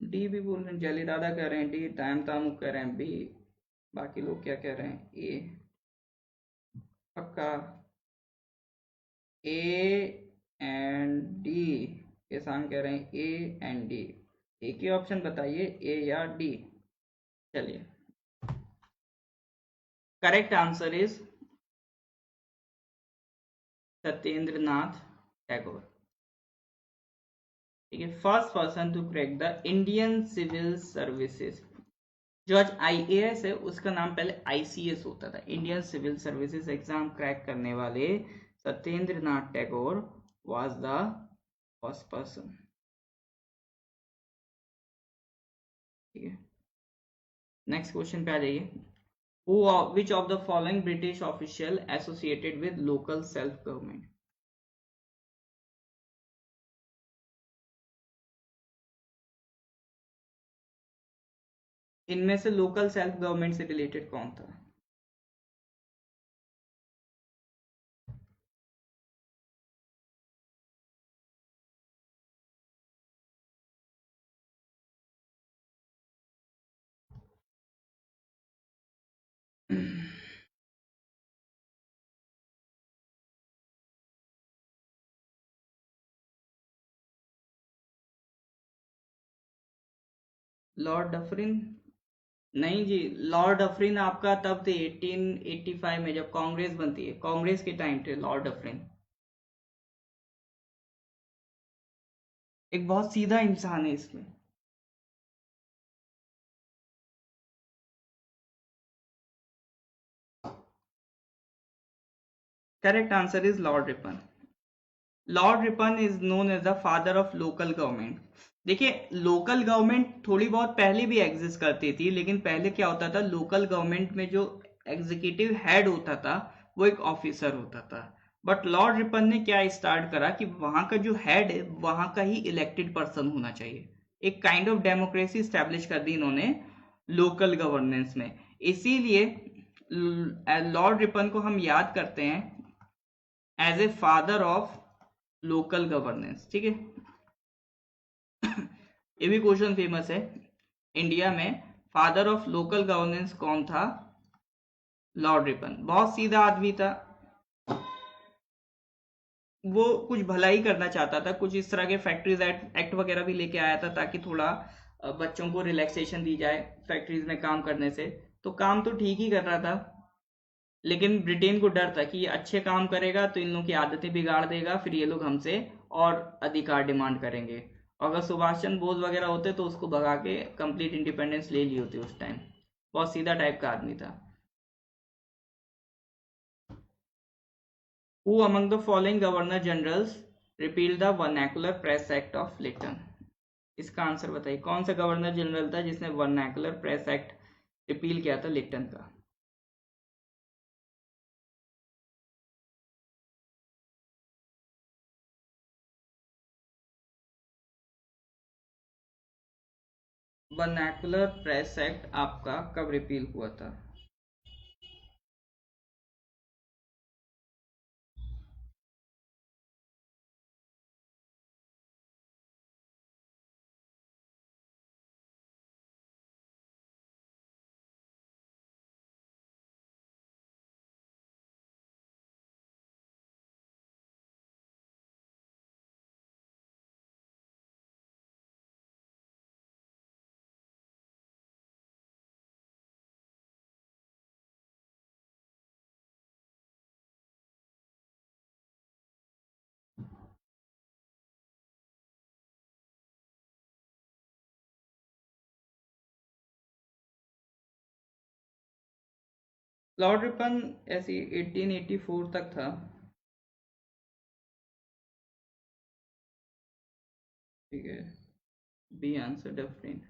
डी भी बोल रहे हैं, जली दादा कह रहे हैं डी, टाइम तामुक कह रहे हैं बी, बाकी लोग क्या कह रहे हैं? ए? पक्का? A and D? किसान कह रहे हैं ए एंड डी। एक ही ऑप्शन बताइए, ए या डी। चलिए, correct answer is Satyendra Nath Tagore. ठीक है, first person to crack the Indian civil services. जो आज आईएएस है उसका नाम पहले आईसीएस होता था। Indian civil services exam crack करने वाले Satyendra Nath Tagore was the first person. ठीक है, नेक्स्ट क्वेश्चन पे आ जाइए। Which of the following British official associated with local self government? इनमें से लोकल सेल्फ गवर्नमेंट से रिलेटेड कौन था? Lord Dufferin? नहीं जी, लॉर्ड डफरिन आपका तब थे 1885 में, जब कांग्रेस बनती है, कांग्रेस के टाइम थे लॉर्ड डफरिन। एक बहुत सीधा इंसान है इसमें। Correct answer is Lord Ripon. Lord Ripon is known as the father of local government. देखिए, लोकल गवर्नमेंट थोड़ी बहुत पहले भी एग्जिस्ट करती थी, लेकिन पहले क्या होता था, लोकल गवर्नमेंट में जो एग्जीक्यूटिव हेड होता था वो एक ऑफिसर होता था। बट लॉर्ड रिपन ने क्या स्टार्ट करा कि वहां का जो हेड है वहां का ही इलेक्टेड पर्सन होना चाहिए। एक काइंड ऑफ डेमोक्रेसी स्टैब्लिश कर दी इन्होंने लोकल गवर्नेंस में। इसीलिए लॉर्ड रिपन को हम याद करते हैं as a father of local governance. ठीक है, ये भी क्वेश्चन फेमस है। इंडिया में फादर ऑफ लोकल गवर्नेंस कौन था? Lord Ripon. बहुत सीधा आदमी था, वो कुछ भलाई करना चाहता था, कुछ इस तरह के फैक्ट्रीज एक्ट वगैरह भी लेके आया था ताकि थोड़ा बच्चों को रिलैक्सेशन दी जाए फैक्ट्रीज में काम करने से। तो काम तो ठीक ही कर रहा था, लेकिन ब्रिटेन को डर था कि ये अच्छे काम करेगा तो इन लोगों की आदतें बिगाड़ देगा, फिर ये लोग हमसे और अधिकार डिमांड करेंगे। अगर सुभाष चंद्र बोस वगैरह होते तो उसको भगा के कंप्लीट इंडिपेंडेंस ले ली होती उस टाइम। बहुत सीधा टाइप का आदमी था। Who among the following governor generals repealed the vernacular press act of Lytton? इसका आंसर बताइए, कौन सा गवर्नर जनरल था जिसने वर्नाकुलर प्रेस एक्ट रिपील किया था लिप्टन का? वर्नाकुलर प्रेस एक्ट आपका कब रिपील हुआ था? लॉर्ड रिपन ऐसी 1884 तक था। ठीक है, बी आंसर डिफरेंट।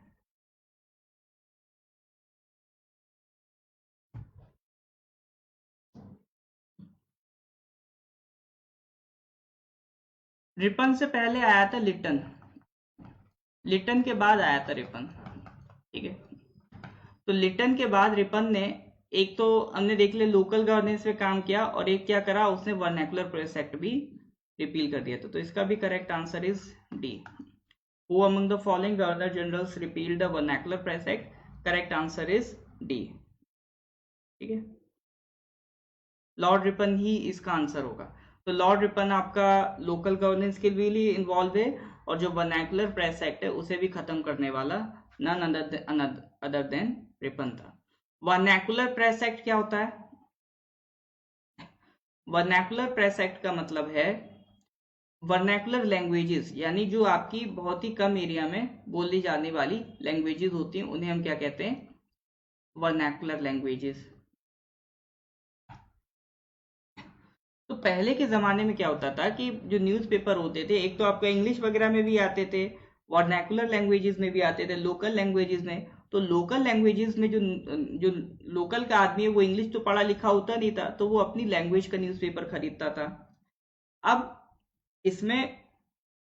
रिपन से पहले आया था लिटन, लिटन के बाद आया था रिपन। ठीक है, तो लिटन के बाद रिपन ने एक तो हमने देख लिया लोकल गवर्नेंस पे काम किया, और एक क्या करा उसने वर्नैकुलर प्रेस एक्ट भी रिपील कर दिया था। तो इसका भी correct answer is D. Who among the following governor generals repealed the vernacular press act? Correct answer is D. ठीक है, लॉर्ड रिपन ही इसका आंसर होगा। तो लॉर्ड रिपन आपका लोकल गवर्नेंस के लिए इन्वॉल्व है, और जो वर्नैकुलर प्रेस एक्ट है उसे भी खत्म करने वाला नन अदर देन रिपन था। वर्नैकुलर प्रेस एक्ट क्या होता है? वर्नैकुलर प्रेस एक्ट का मतलब है वर्नैकुलर लैंग्वेजेस, यानी जो आपकी बहुत ही कम एरिया में बोली जाने वाली लैंग्वेजेस होती हैं उन्हें हम क्या कहते हैं? Vernacular languages. तो पहले के ज़माने में क्या होता था कि जो न्यूज़पेपर होते थे, एक तो आपका इंग्लिश वगैरह में भी आते थे, वर्नैकुलर लैंग्वेजेस में भी आते थे, लोकल लैंग्वेजेस में। तो लोकल लैंग्वेजेस में जो जो लोकल का आदमी है वो इंग्लिश तो पढ़ा लिखा होता नहीं था, तो वो अपनी लैंग्वेज का न्यूज़पेपर खरीदता था। अब इसमें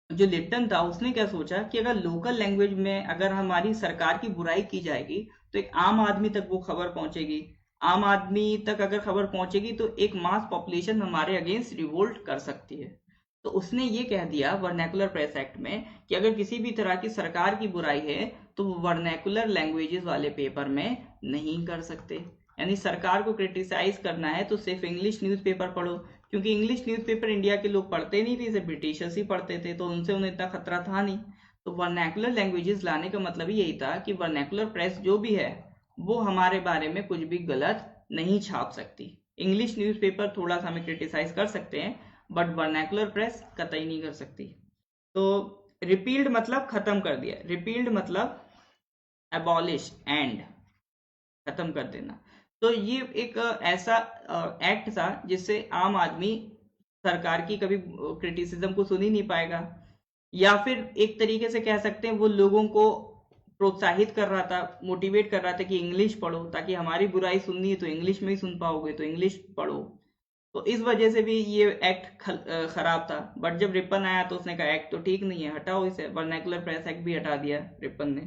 जो लिप्टन था उसने क्या सोचा कि अगर लोकल लैंग्वेज में अगर हमारी सरकार की बुराई की जाएगी तो एक आम आदमी तक वो खबर पहुंचेगी, आम आदमी तक अगर खबर पहुंचेगी तो एक मास पॉपुलेशन हमारे अगेंस्ट रिवोल्ट कर सकती है। तो उसने ये कह दिया वर्नैकुलर प्रेस एक्ट में कि अगर किसी भी तरह की सरकार की बुराई है तो वो वर्नैकुलर लैंग्वेजेस वाले पेपर में नहीं कर सकते। यानी सरकार को क्रिटिसाइज करना है तो सिर्फ इंग्लिश न्यूज़पेपर पढ़ो, क्योंकि इंग्लिश न्यूज़पेपर इंडिया के लोग पढ़ते नहीं थे, इसे ब्रिटिशर्स ही पढ़ते थे, तो उनसे उन्हें इतना खतरा था नहीं। तो वर्नैकुलर लैंग्वेजेस लाने का मतलब ही यही था कि वर्नैकुलर प्रेस जो भी है वो हमारे बारे में कुछ भी गलत नहीं छाप सकती। इंग्लिश न्यूज़पेपर थोड़ा सा हमें क्रिटिसाइज कर सकते हैं, बट वर्नैकुलर प्रेस कतई नहीं कर सकती। तो रिपील्ड मतलब खत्म कर दिया, रिपील्ड मतलब एबॉलिश, एंड खत्म कर देना। तो ये एक ऐसा एक्ट था जिससे आम आदमी सरकार की कभी क्रिटिसिज्म को सुन ही नहीं पाएगा, या फिर एक तरीके से कह सकते हैं वो लोगों को प्रोत्साहित कर रहा था, मोटिवेट कर रहा था कि इंग्लिश पढ़ो, ताकि हमारी बुराई सुननी है तो इंग्लिश में ही सुन पाओगे, तो इंग्लिश पढ़ो। तो इस वजह से भी ये एक्ट खराब था। बट जब रिपन आया तो उसने कहा एक्ट तो ठीक नहीं है, हटाओ इसे, वर्नैकुलर प्रेस एक्ट भी हटा दिया रिपन ने।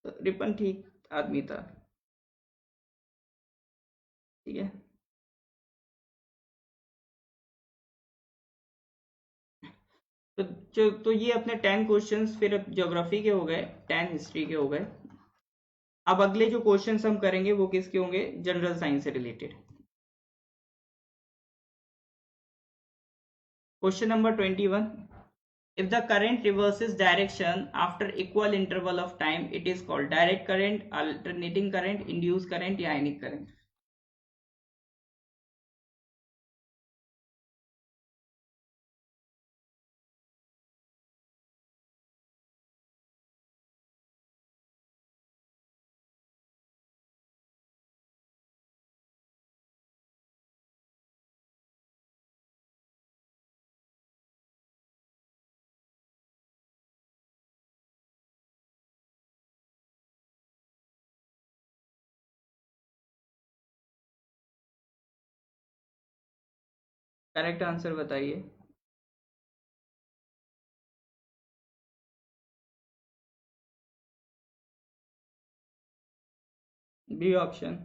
तो रिपन ठीक आदमी था। ठीक है, तो ये अपने 10 क्वेश्चंस फिर ज्योग्राफी के हो गए, 10 हिस्ट्री के हो गए। अब अगले जो क्वेश्चंस हम करेंगे वो किसके होंगे? जनरल साइंस से related. Question number 21, if the current reverses direction after equal interval of time it is called direct current, alternating current, induced current या ionic current? करेक्ट आंसर बताइए। B option,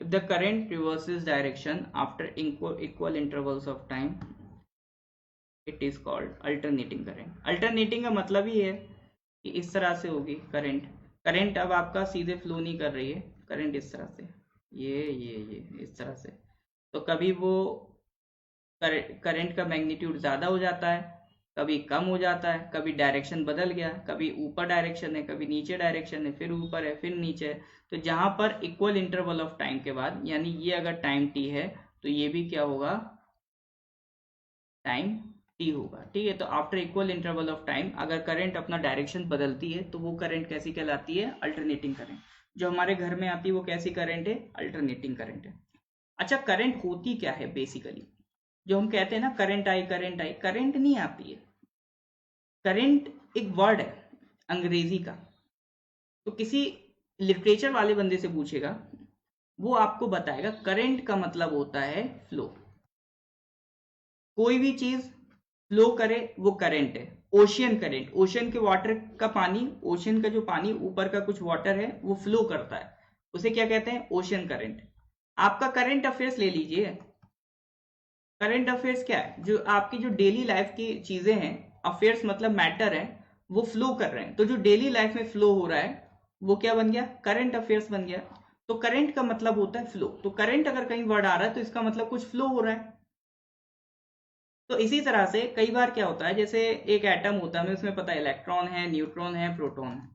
if the current reverses direction after equal intervals of time it is called alternating current। alternating का मतलब ही है कि इस तरह से होगी करंट, करंट अब आपका सीधे फ्लो नहीं कर रही है, करंट इस तरह से, ये इस तरह से। तो कभी वो करंट का मैग्नीट्यूड ज़्यादा हो जाता है, कभी कम हो जाता है, कभी डायरेक्शन बदल गया, कभी ऊपर डायरेक्शन है, कभी नीचे डायरेक्शन है, फिर ऊपर है, फिर नीचे है। तो जहाँ पर इक्वल इंटरवल ऑफ टाइम के बाद, यानी ये अगर टाइम टी है तो ये भी क्या होगा? टाइम टी होगा, ठीक है। तो after equal interval of time अगर करंट अपना डायरेक्शन बदलती है तो वो करंट कैसी कहलाती है? Alternating current. जो हमारे घर में आती है वो कैसी करंट है? अल्टरनेटिंग करंट है। अच्छा, करंट होती क्या है बेसिकली? जो हम कहते हैं ना current I, current I, current नहीं आती है। करंट एक वर्ड है अंग्रेजी का। तो किसी लिटरेचर वाले बंदे से पूछेगा, वो आपको बताएगा करंट का मतलब होता है फ्लो। कोई भी चीज फ्लो करे वो करंट है। ओशियन करंट, ओशियन के वाटर का पानी, ओशियन का जो पानी ऊपर का कुछ वाटर है वो फ्लो करता है, उसे क्या कहते हैं? Ocean current. आपका करंट अफेयर्स ले लीजिए। करंट अफेयर्स क्या है? जो आपकी जो डेली लाइफ की चीजें हैं, अफेयर्स मतलब मैटर है, वो फ्लो कर रहे हैं। तो जो डेली लाइफ में फ्लो हो रहा है वो क्या बन गया? करंट अफेयर्स बन गया। तो करंट का मतलब होता है फ्लो। तो करंट अगर कहीं वर्ड आ रहा है तो इसका मतलब कुछ फ्लो हो रहा है। तो इसी तरह से कई बार क्या होता है, जैसे एक एटम होता है, हमें उसमें पता है इलेक्ट्रॉन है, न्यूट्रॉन है, प्रोटॉन है।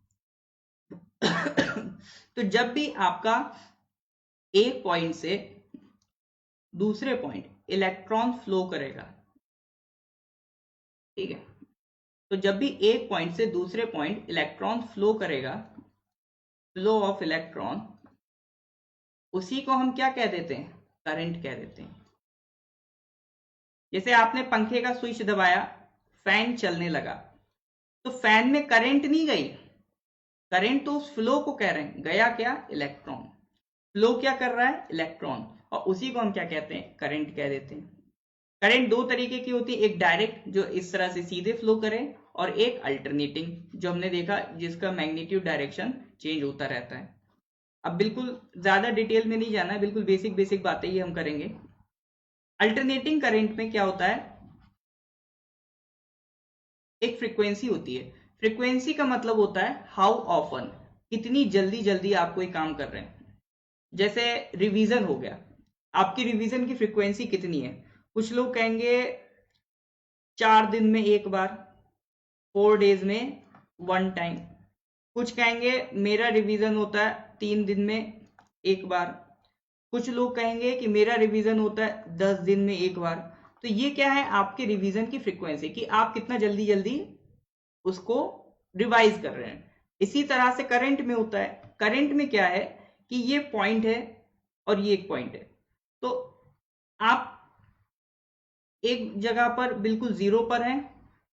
तो जब भी आपका एक पॉइंट से दूसरे पॉइंट इलेक्ट्रॉन फ्लो करेगा, ठीक है, तो जब भी एक पॉइंट से दूसरे पॉइंट इलेक्ट्रॉन फ्लो करेगा, फ्लो ऑफ इलेक्ट्रॉन, उसी को हम क्या कह देते हैं? करंट कह देते हैं। जैसे आपने पंखे का स्विच दबाया, फैन चलने लगा, तो फैन में करंट नहीं गई, करंट तो उस फ्लो को कह रहे हैं, गया क्या? इलेक्ट्रॉन। फ्लो क्या कर रहा है? इलेक्ट्रॉन। और उसी को हम क्या कहते हैं? करंट कह देते हैं। करंट दो तरीके की होती है, एक डायरेक्ट जो इस तरह से सीधे फ्लो करे, और एक अल्टरनेटिंग जो हमने देखा जिसका मैग्नीट्यूड डायरेक्शन चेंज होता रहता है। अब बिल्कुल ज्यादा डिटेल में नहीं जाना है, बिल्कुल बेसिक बेसिक बातें ही हम करेंगे। अल्टरनेटिंग करंट में क्या होता है? एक फ्रीक्वेंसी होती है। फ्रीक्वेंसी का मतलब होता है हाउ ऑफन, कितनी जल्दी जल्दी आप कोई काम कर रहे हैं। जैसे रिवीजन हो गया, आपकी रिवीजन की फ्रीक्वेंसी कितनी है? कुछ लोग कहेंगे 4 दिन में एक बार, 4 डेज में 1 टाइम। कुछ कहेंगे मेरा रिवीजन होता है 3 दिन में एक बार। कुछ लोग कहेंगे कि मेरा रिवीजन होता है 10 दिन में एक बार। तो ये क्या है? आपके रिवीजन की फ्रीक्वेंसी, कि आप कितना जल्दी जल्दी उसको रिवाइज कर रहे हैं। इसी तरह से करंट में होता है। करंट में क्या है कि ये पॉइंट है और ये एक पॉइंट है, तो आप एक जगह पर बिल्कुल जीरो पर हैं,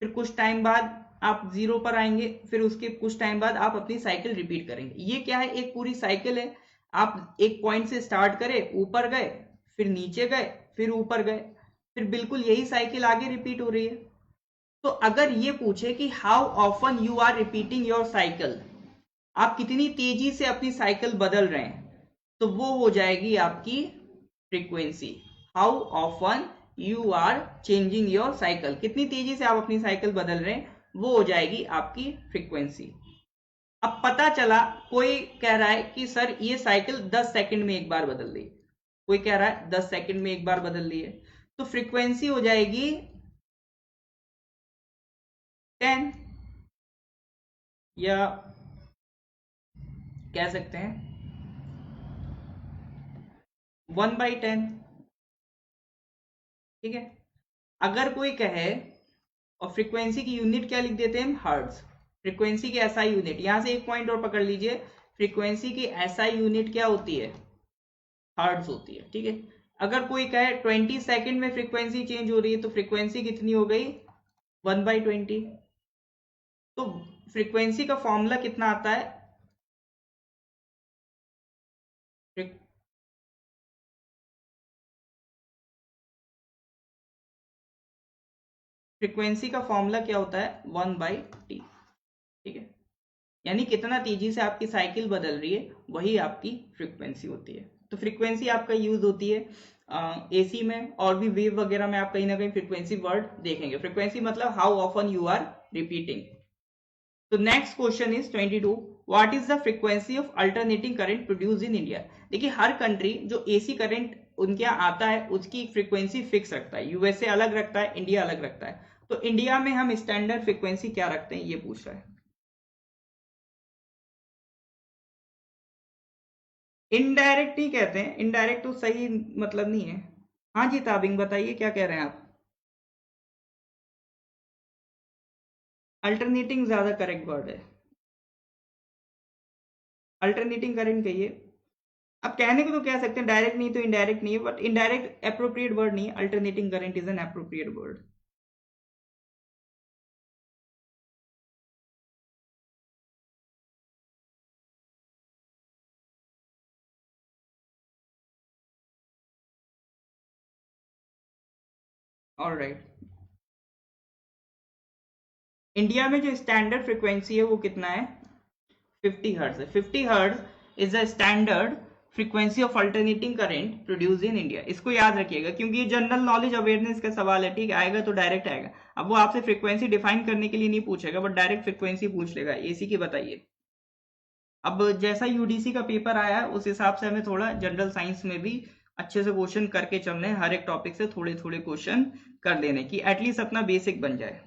फिर कुछ टाइम बाद आप जीरो पर आएंगे, फिर उसके कुछ टाइम बाद आप अपनी साइकिल रिपीट करेंगे। ये क्या है? एक पूरी साइकिल है। आप एक पॉइंट से स्टार्ट करें, ऊपर गए, फिर नीचे गए, फिर ऊपर गए, फिर बिल्कुल यही साइकिल आगे रिपीट हो रही है। तो अगर ये पूछे कि how often you are repeating your cycle, आप कितनी तेजी से अपनी साइकिल बदल रहे हैं, तो वो हो जाएगी आपकी frequency. How often you are changing your cycle, कितनी तेजी से आप अपनी साइकिल बदल रहे हैं, वो हो जाएगी आपकी फ्रीक्वेंसी। अब पता चला, कोई कह रहा है कि सर ये साइकिल 10 सेकंड में एक बार बदल रही है, कोई कह रहा है 10 सेकंड में एक बार बदल रही है, तो फ्रीक्वेंसी हो जाएगी 10, या कह सकते हैं 1/10, ठीक है। अगर कोई कहे, और फ्रीक्वेंसी की यूनिट क्या लिख देते हैं हम? हर्ट्ज। फ्रीक्वेंसी की एसआई यूनिट, यहां से एक पॉइंट और पकड़ लीजिए, फ्रीक्वेंसी की एसआई यूनिट क्या होती है? हर्ट्ज होती है, ठीक है। अगर कोई कहे 20 सेकंड में फ्रीक्वेंसी चेंज हो रही है, तो फ्रीक्वेंसी कितनी हो गई? 1/20। तो फ्रीक्वेंसी का फॉर्मूला कितना आता है? फ्रीक्वेंसी का फॉर्मूला क्या होता है? 1/t, ठीक है। यानी कितना तेजी से आपकी साइकिल बदल रही है, वही आपकी फ्रीक्वेंसी होती है। तो फ्रीक्वेंसी आपका यूज होती है एसी में, और भी वेव वगैरह में आप कहीं ना कहीं फ्रीक्वेंसी वर्ड देखेंगे। फ्रीक्वेंसी मतलब how often you are repeating. तो next question is 22, what is the frequency of alternating current produce in India? देखिए, हर कंट्री जो एसी करंट उनके यहाँ आता है उसकी फ्रीक्वेंसी फिक्स रखता है। यूएसए अलग रखता है, इंडिया अलग रखता है। तो इंडिया में हम स्टैंडर्ड फ्रीक्वेंसी क्या रखते हैं, ये पूछ रहा है। इनडायरेक्ट ही कहते हैं, इनडायरेक्ट तो सही मतलब नहीं है। हाँ जी ताबिंग, बताइए क्या कह रहे हैं आप? अल्टरनेटिंग ज्यादा करेक्ट वर्ड है, अल्टरनेटिंग करंट कहिए। अब कहने को तो कह सकते हैं, डायरेक्ट नहीं तो इनडायरेक्ट नहीं है, बट इनडायरेक्ट अप्रोप्रिएट वर्ड नहीं है, alternating current is an appropriate word. Alright, India में जो स्टैंडर्ड फ्रीक्वेंसी है वो कितना है? 50 हर्ट्ज है। 50 hertz is the standard frequency of alternating current produce in India. इसको याद रखिएगा क्योंकि ये जनरल नॉलेज अवेयरनेस का सवाल है, ठीक है? आएगा तो डायरेक्ट आएगा। अब वो आपसे फ्रीक्वेंसी डिफाइन करने के लिए नहीं पूछेगा, बट डायरेक्ट फ्रीक्वेंसी पूछ लेगा, एसी की बताइए। अब जैसा यूडीसी का पेपर आया है उस हिसाब से हमें थोड़ा जनरल साइंस में भी अच्छे से क्वेश्चन करके चलने हैं, हर एक टॉपिक से थोड़े थोड़े क्वेश्चन कर लेने की एटलीस्ट अपना बेसिक बन जाए।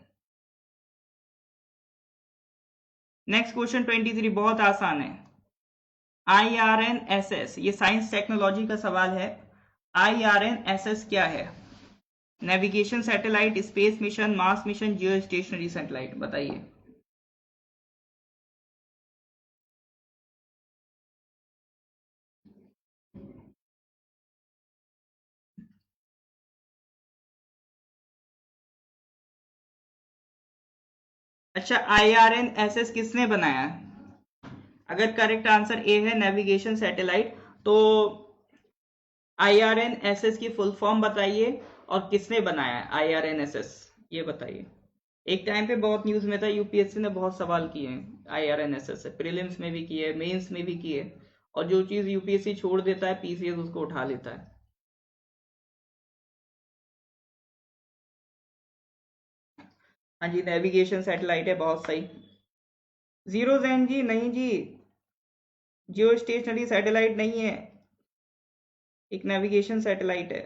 नेक्स्ट क्वेश्चन 23 बहुत आसान है। IRNSS, ये साइंस टेक्नोलॉजी का सवाल है। IRNSS क्या है? Navigation satellite, space mission, Mars mission, जियो स्टेशनरी सैटेलाइट, बताइए। अच्छा, IRNSS किसने बनाया है? अगर करेक्ट आंसर ए है नेविगेशन सैटेलाइट, तो IRNSS की फुल फॉर्म बताइए और किसने बनाया है IRNSS, ये बताइए। एक टाइम पे बहुत न्यूज में था, यूपीएससी ने बहुत सवाल किए हैं IRNSS से, प्रीलिम्स में भी किए, मेंस में भी किए, और जो चीज यूपीएससी छोड़ देता है पीसीएस उसको उठा लेता है। हाँ जी, नेविगेशन सैटेलाइट है, बहुत सही। जीरो जैन जी, नहीं जी, जियो स्टेशनरी सैटेलाइट नहीं है, एक नेविगेशन सैटेलाइट है।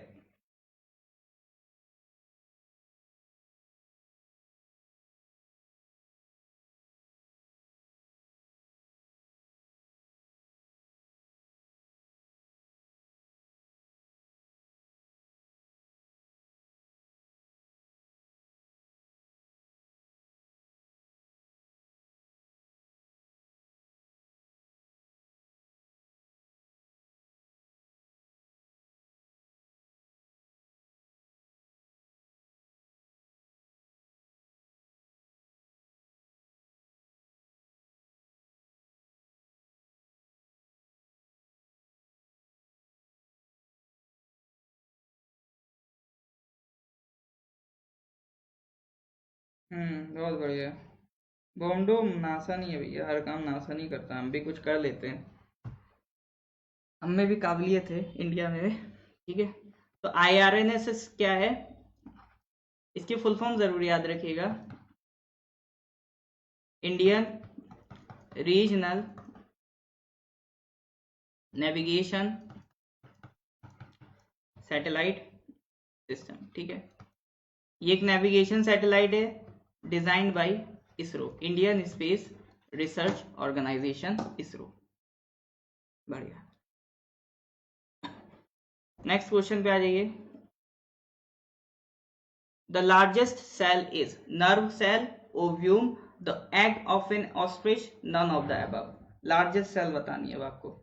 बहुत बढ़िया। बोमडो नासा नहीं है भैया, हर काम नासा नहीं करता, हम भी कुछ कर लेते हैं, हम में भी काबिलियत है इंडिया में, ठीक है? तो IRNSS क्या है, इसकी फुल फॉर्म जरूर याद रखिएगा। Indian regional navigation satellite system, ठीक है? ये एक नेविगेशन सैटेलाइट है designed by ISRO, Indian space research organisation, ISRO. बढ़िया। नेक्स्ट क्वेश्चन पे आ जाइए। The largest cell is nerve cell, ovum, the egg of an ostrich, none of the above. Largest cell बतानी है अब आपको।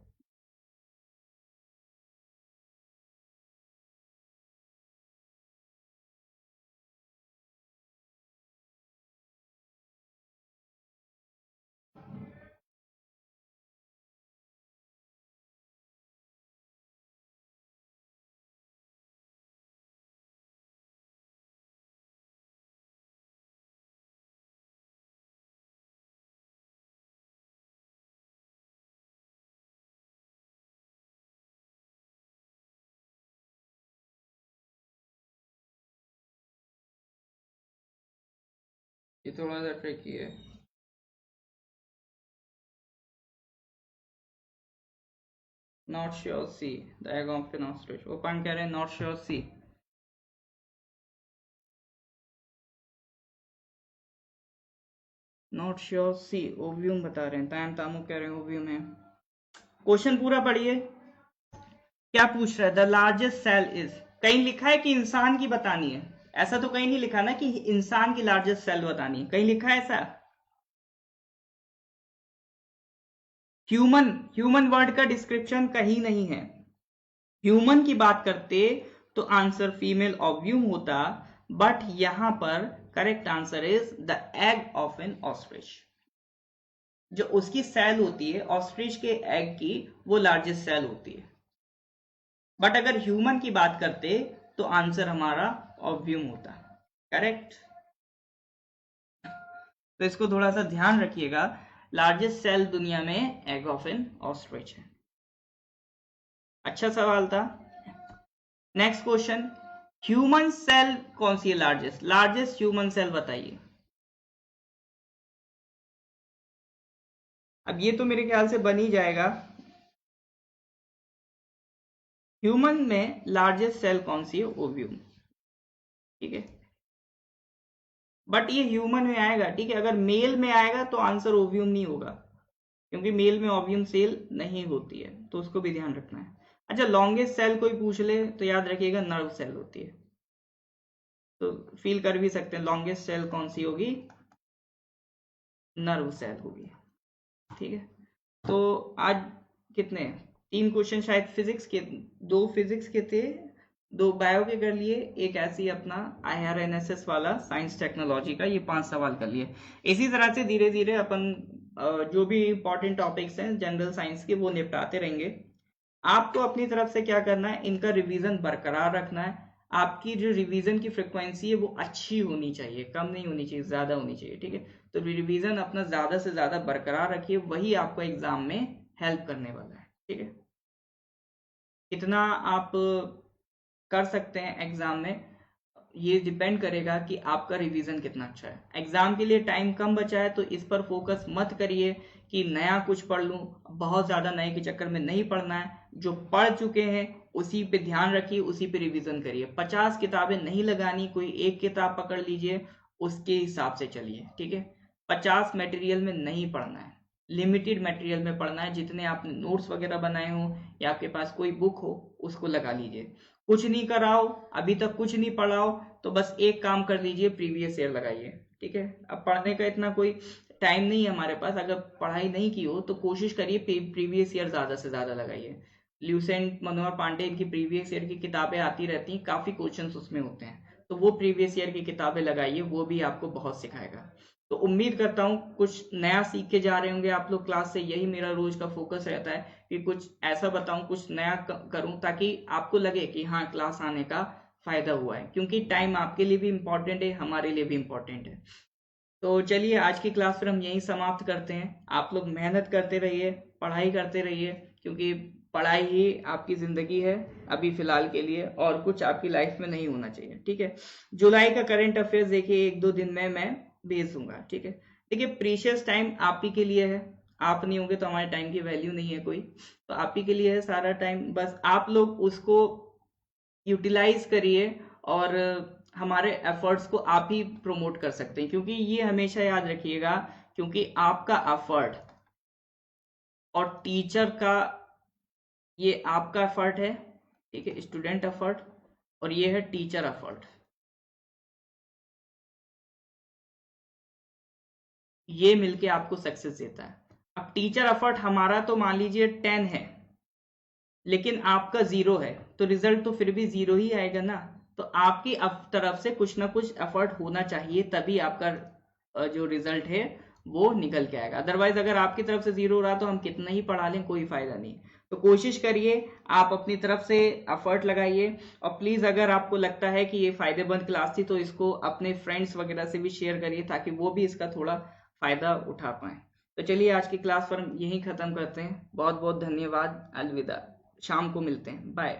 ये थोड़ा सा ट्रिकी है। Not sure C, the egg of an ostrich. Open कह रहे हैं not sure C. Not sure C, ovum बता रहे हैं, ताम तामू कह रहे हैं ओव्यूम है। क्वेश्चन पूरा पढ़िए, क्या पूछ रहा है? द लार्जेस्ट सेल इज, कहीं लिखा है कि इंसान की बतानी है? ऐसा तो कहीं नहीं लिखा ना कि इंसान की लार्जेस्ट सेल बतानी है, कहीं लिखा है ऐसा? ह्यूमन वर्ड का डिस्क्रिप्शन कहीं नहीं है। ह्यूमन की बात करते तो आंसर फीमेल ओव्यूम होता, बट यहां पर correct answer is the egg of an ostrich. जो उसकी सेल होती है ऑस्ट्रिच के एग की, वो लार्जेस्ट सेल होती है। बट अगर ह्यूमन की बात करते तो आंसर हमारा ओव्यूम होता। करेक्ट। तो इसको थोड़ा सा ध्यान रखिएगा, लार्जेस्ट सेल दुनिया में एग ऑफ एन ऑस्ट्रिच है। अच्छा सवाल था। नेक्स्ट क्वेश्चन, ह्यूमन सेल कौन सी है लार्जेस्ट? लार्जेस्ट ह्यूमन सेल बताइए। अब ये तो मेरे ख्याल से बन ही जाएगा। ह्यूमन में लार्जेस्ट सेल कौन सी है? ओव्यूम। ठीक है, बट ये ह्यूमन में आएगा। ठीक है, अगर मेल में आएगा तो आंसर ओव्यूम नहीं होगा, क्योंकि मेल में ओव्यूम सेल नहीं होती है, तो उसको भी ध्यान रखना है। अच्छा, लॉन्गेस्ट सेल कोई पूछ ले तो याद रखिएगा नर्व सेल होती है। तो फील कर भी सकते हैं लॉन्गेस्ट सेल कौन सी होगी? नर्व सेल होगी। ठीक है, तो आज कितने 3 क्वेश्चन शायद फिजिक्स के, 2 फिजिक्स के थे, 2 बायो के कर लिए, एक ऐसी अपना IRNSS वाला साइंस टेक्नोलॉजी का, ये 5 सवाल कर लिए। इसी तरह से धीरे धीरे अपन जो भी इंपॉर्टेंट टॉपिक्स हैं जनरल साइंस के वो निपटाते रहेंगे। आपको अपनी तरफ से क्या करना है, इनका रिवीजन बरकरार रखना है। आपकी जो रिवीजन की फ्रिक्वेंसी है वो अच्छी होनी चाहिए, कम नहीं होनी चाहिए, ज्यादा होनी चाहिए। ठीक है, तो रिवीजन अपना ज्यादा से ज्यादा बरकरार रखिए, वही आपको एग्जाम में हेल्प करने वाला है। ठीक है, कितना आप कर सकते हैं एग्जाम में, ये डिपेंड करेगा कि आपका रिवीजन कितना अच्छा है। एग्जाम के लिए टाइम कम बचा है तो इस पर फोकस मत करिए कि नया कुछ पढ़ लूं, बहुत ज्यादा नए के चक्कर में नहीं पढ़ना है। जो पढ़ चुके हैं उसी पे ध्यान रखिए, उसी पे रिवीजन करिए। 50 किताबें नहीं लगानी, कोई एक किताब पकड़ लीजिए, उसके हिसाब से चलिए। ठीक है, 50 मटेरियल में नहीं पढ़ना है, लिमिटेड मटेरियल में पढ़ना है। जितने आपने नोट्स वगैरह बनाए हो या आपके पास कोई बुक हो उसको लगा लीजिए। कुछ नहीं कराओ, अभी तक कुछ नहीं पढ़ाओ तो बस एक काम कर लीजिए, प्रीवियस ईयर लगाइए। ठीक है, अब पढ़ने का इतना कोई टाइम नहीं है हमारे पास, अगर पढ़ाई नहीं की हो तो कोशिश करिए प्रीवियस ईयर ज्यादा से ज्यादा लगाइए। ल्यूसेंट, मनोहर पांडे, इनकी प्रीवियस ईयर की किताबें आती रहती हैं, काफी क्वेश्चंस उसमें होते हैं, तो वो प्रीवियस ईयर की किताबें लगाइए, वो भी आपको बहुत सिखाएगा। तो उम्मीद करता हूँ कुछ नया सीख के जा रहे होंगे आप लोग क्लास से, यही मेरा रोज का फोकस रहता है कि कुछ ऐसा बताऊं, कुछ नया करूं, ताकि आपको लगे कि हाँ क्लास आने का फायदा हुआ है, क्योंकि टाइम आपके लिए भी इम्पोर्टेंट है, हमारे लिए भी इम्पोर्टेंट है। तो चलिए आज की क्लास फिर हम यहीं समाप्त करते हैं। आप लोग मेहनत करते रहिए, पढ़ाई करते रहिए, क्योंकि पढ़ाई ही आपकी जिंदगी है अभी फिलहाल के लिए, और कुछ आपकी लाइफ में नहीं होना चाहिए। ठीक है, जुलाई का करंट अफेयर्स देखिए 1-2 दिन में मैं भेज दूंगा। ठीक है, देखिए प्रीशियस टाइम आप ही के लिए है, आप नहीं होंगे तो हमारे टाइम की वैल्यू नहीं है कोई, तो आप ही के लिए है सारा टाइम, बस आप लोग उसको यूटिलाइज करिए और हमारे एफर्ट्स को आप ही प्रमोट कर सकते हैं, क्योंकि ये हमेशा याद रखिएगा, क्योंकि आपका एफर्ट और टीचर का, ये आपका एफर्ट है, ठीक है, स्टूडेंट एफर्ट, और ये है टीचर एफर्ट, ये मिलके आपको सक्सेस देता है। अब टीचर एफर्ट हमारा तो मान लीजिए 10 है, लेकिन आपका 0 है, तो रिजल्ट तो फिर भी 0 ही आएगा ना। तो आपकी तरफ से कुछ ना कुछ एफर्ट होना चाहिए, तभी आपका जो रिजल्ट है वो निकल के आएगा। अदरवाइज अगर आपकी तरफ से 0 रहा तो हम कितना ही पढ़ा लें, कोई फायदा नहीं। तो कोशिश करिए, आप अपनी तरफ से एफर्ट लगाइए, और प्लीज अगर आपको लगता है कि ये फायदेमंद क्लास थी तो इसको अपने फ्रेंड्स वगैरह से भी शेयर करिए, ताकि वो भी इसका थोड़ा फायदा उठा पाए। तो चलिए आज की क्लास पर हम यहीं खत्म करते हैं। बहुत बहुत धन्यवाद, अलविदा, शाम को मिलते हैं, बाय।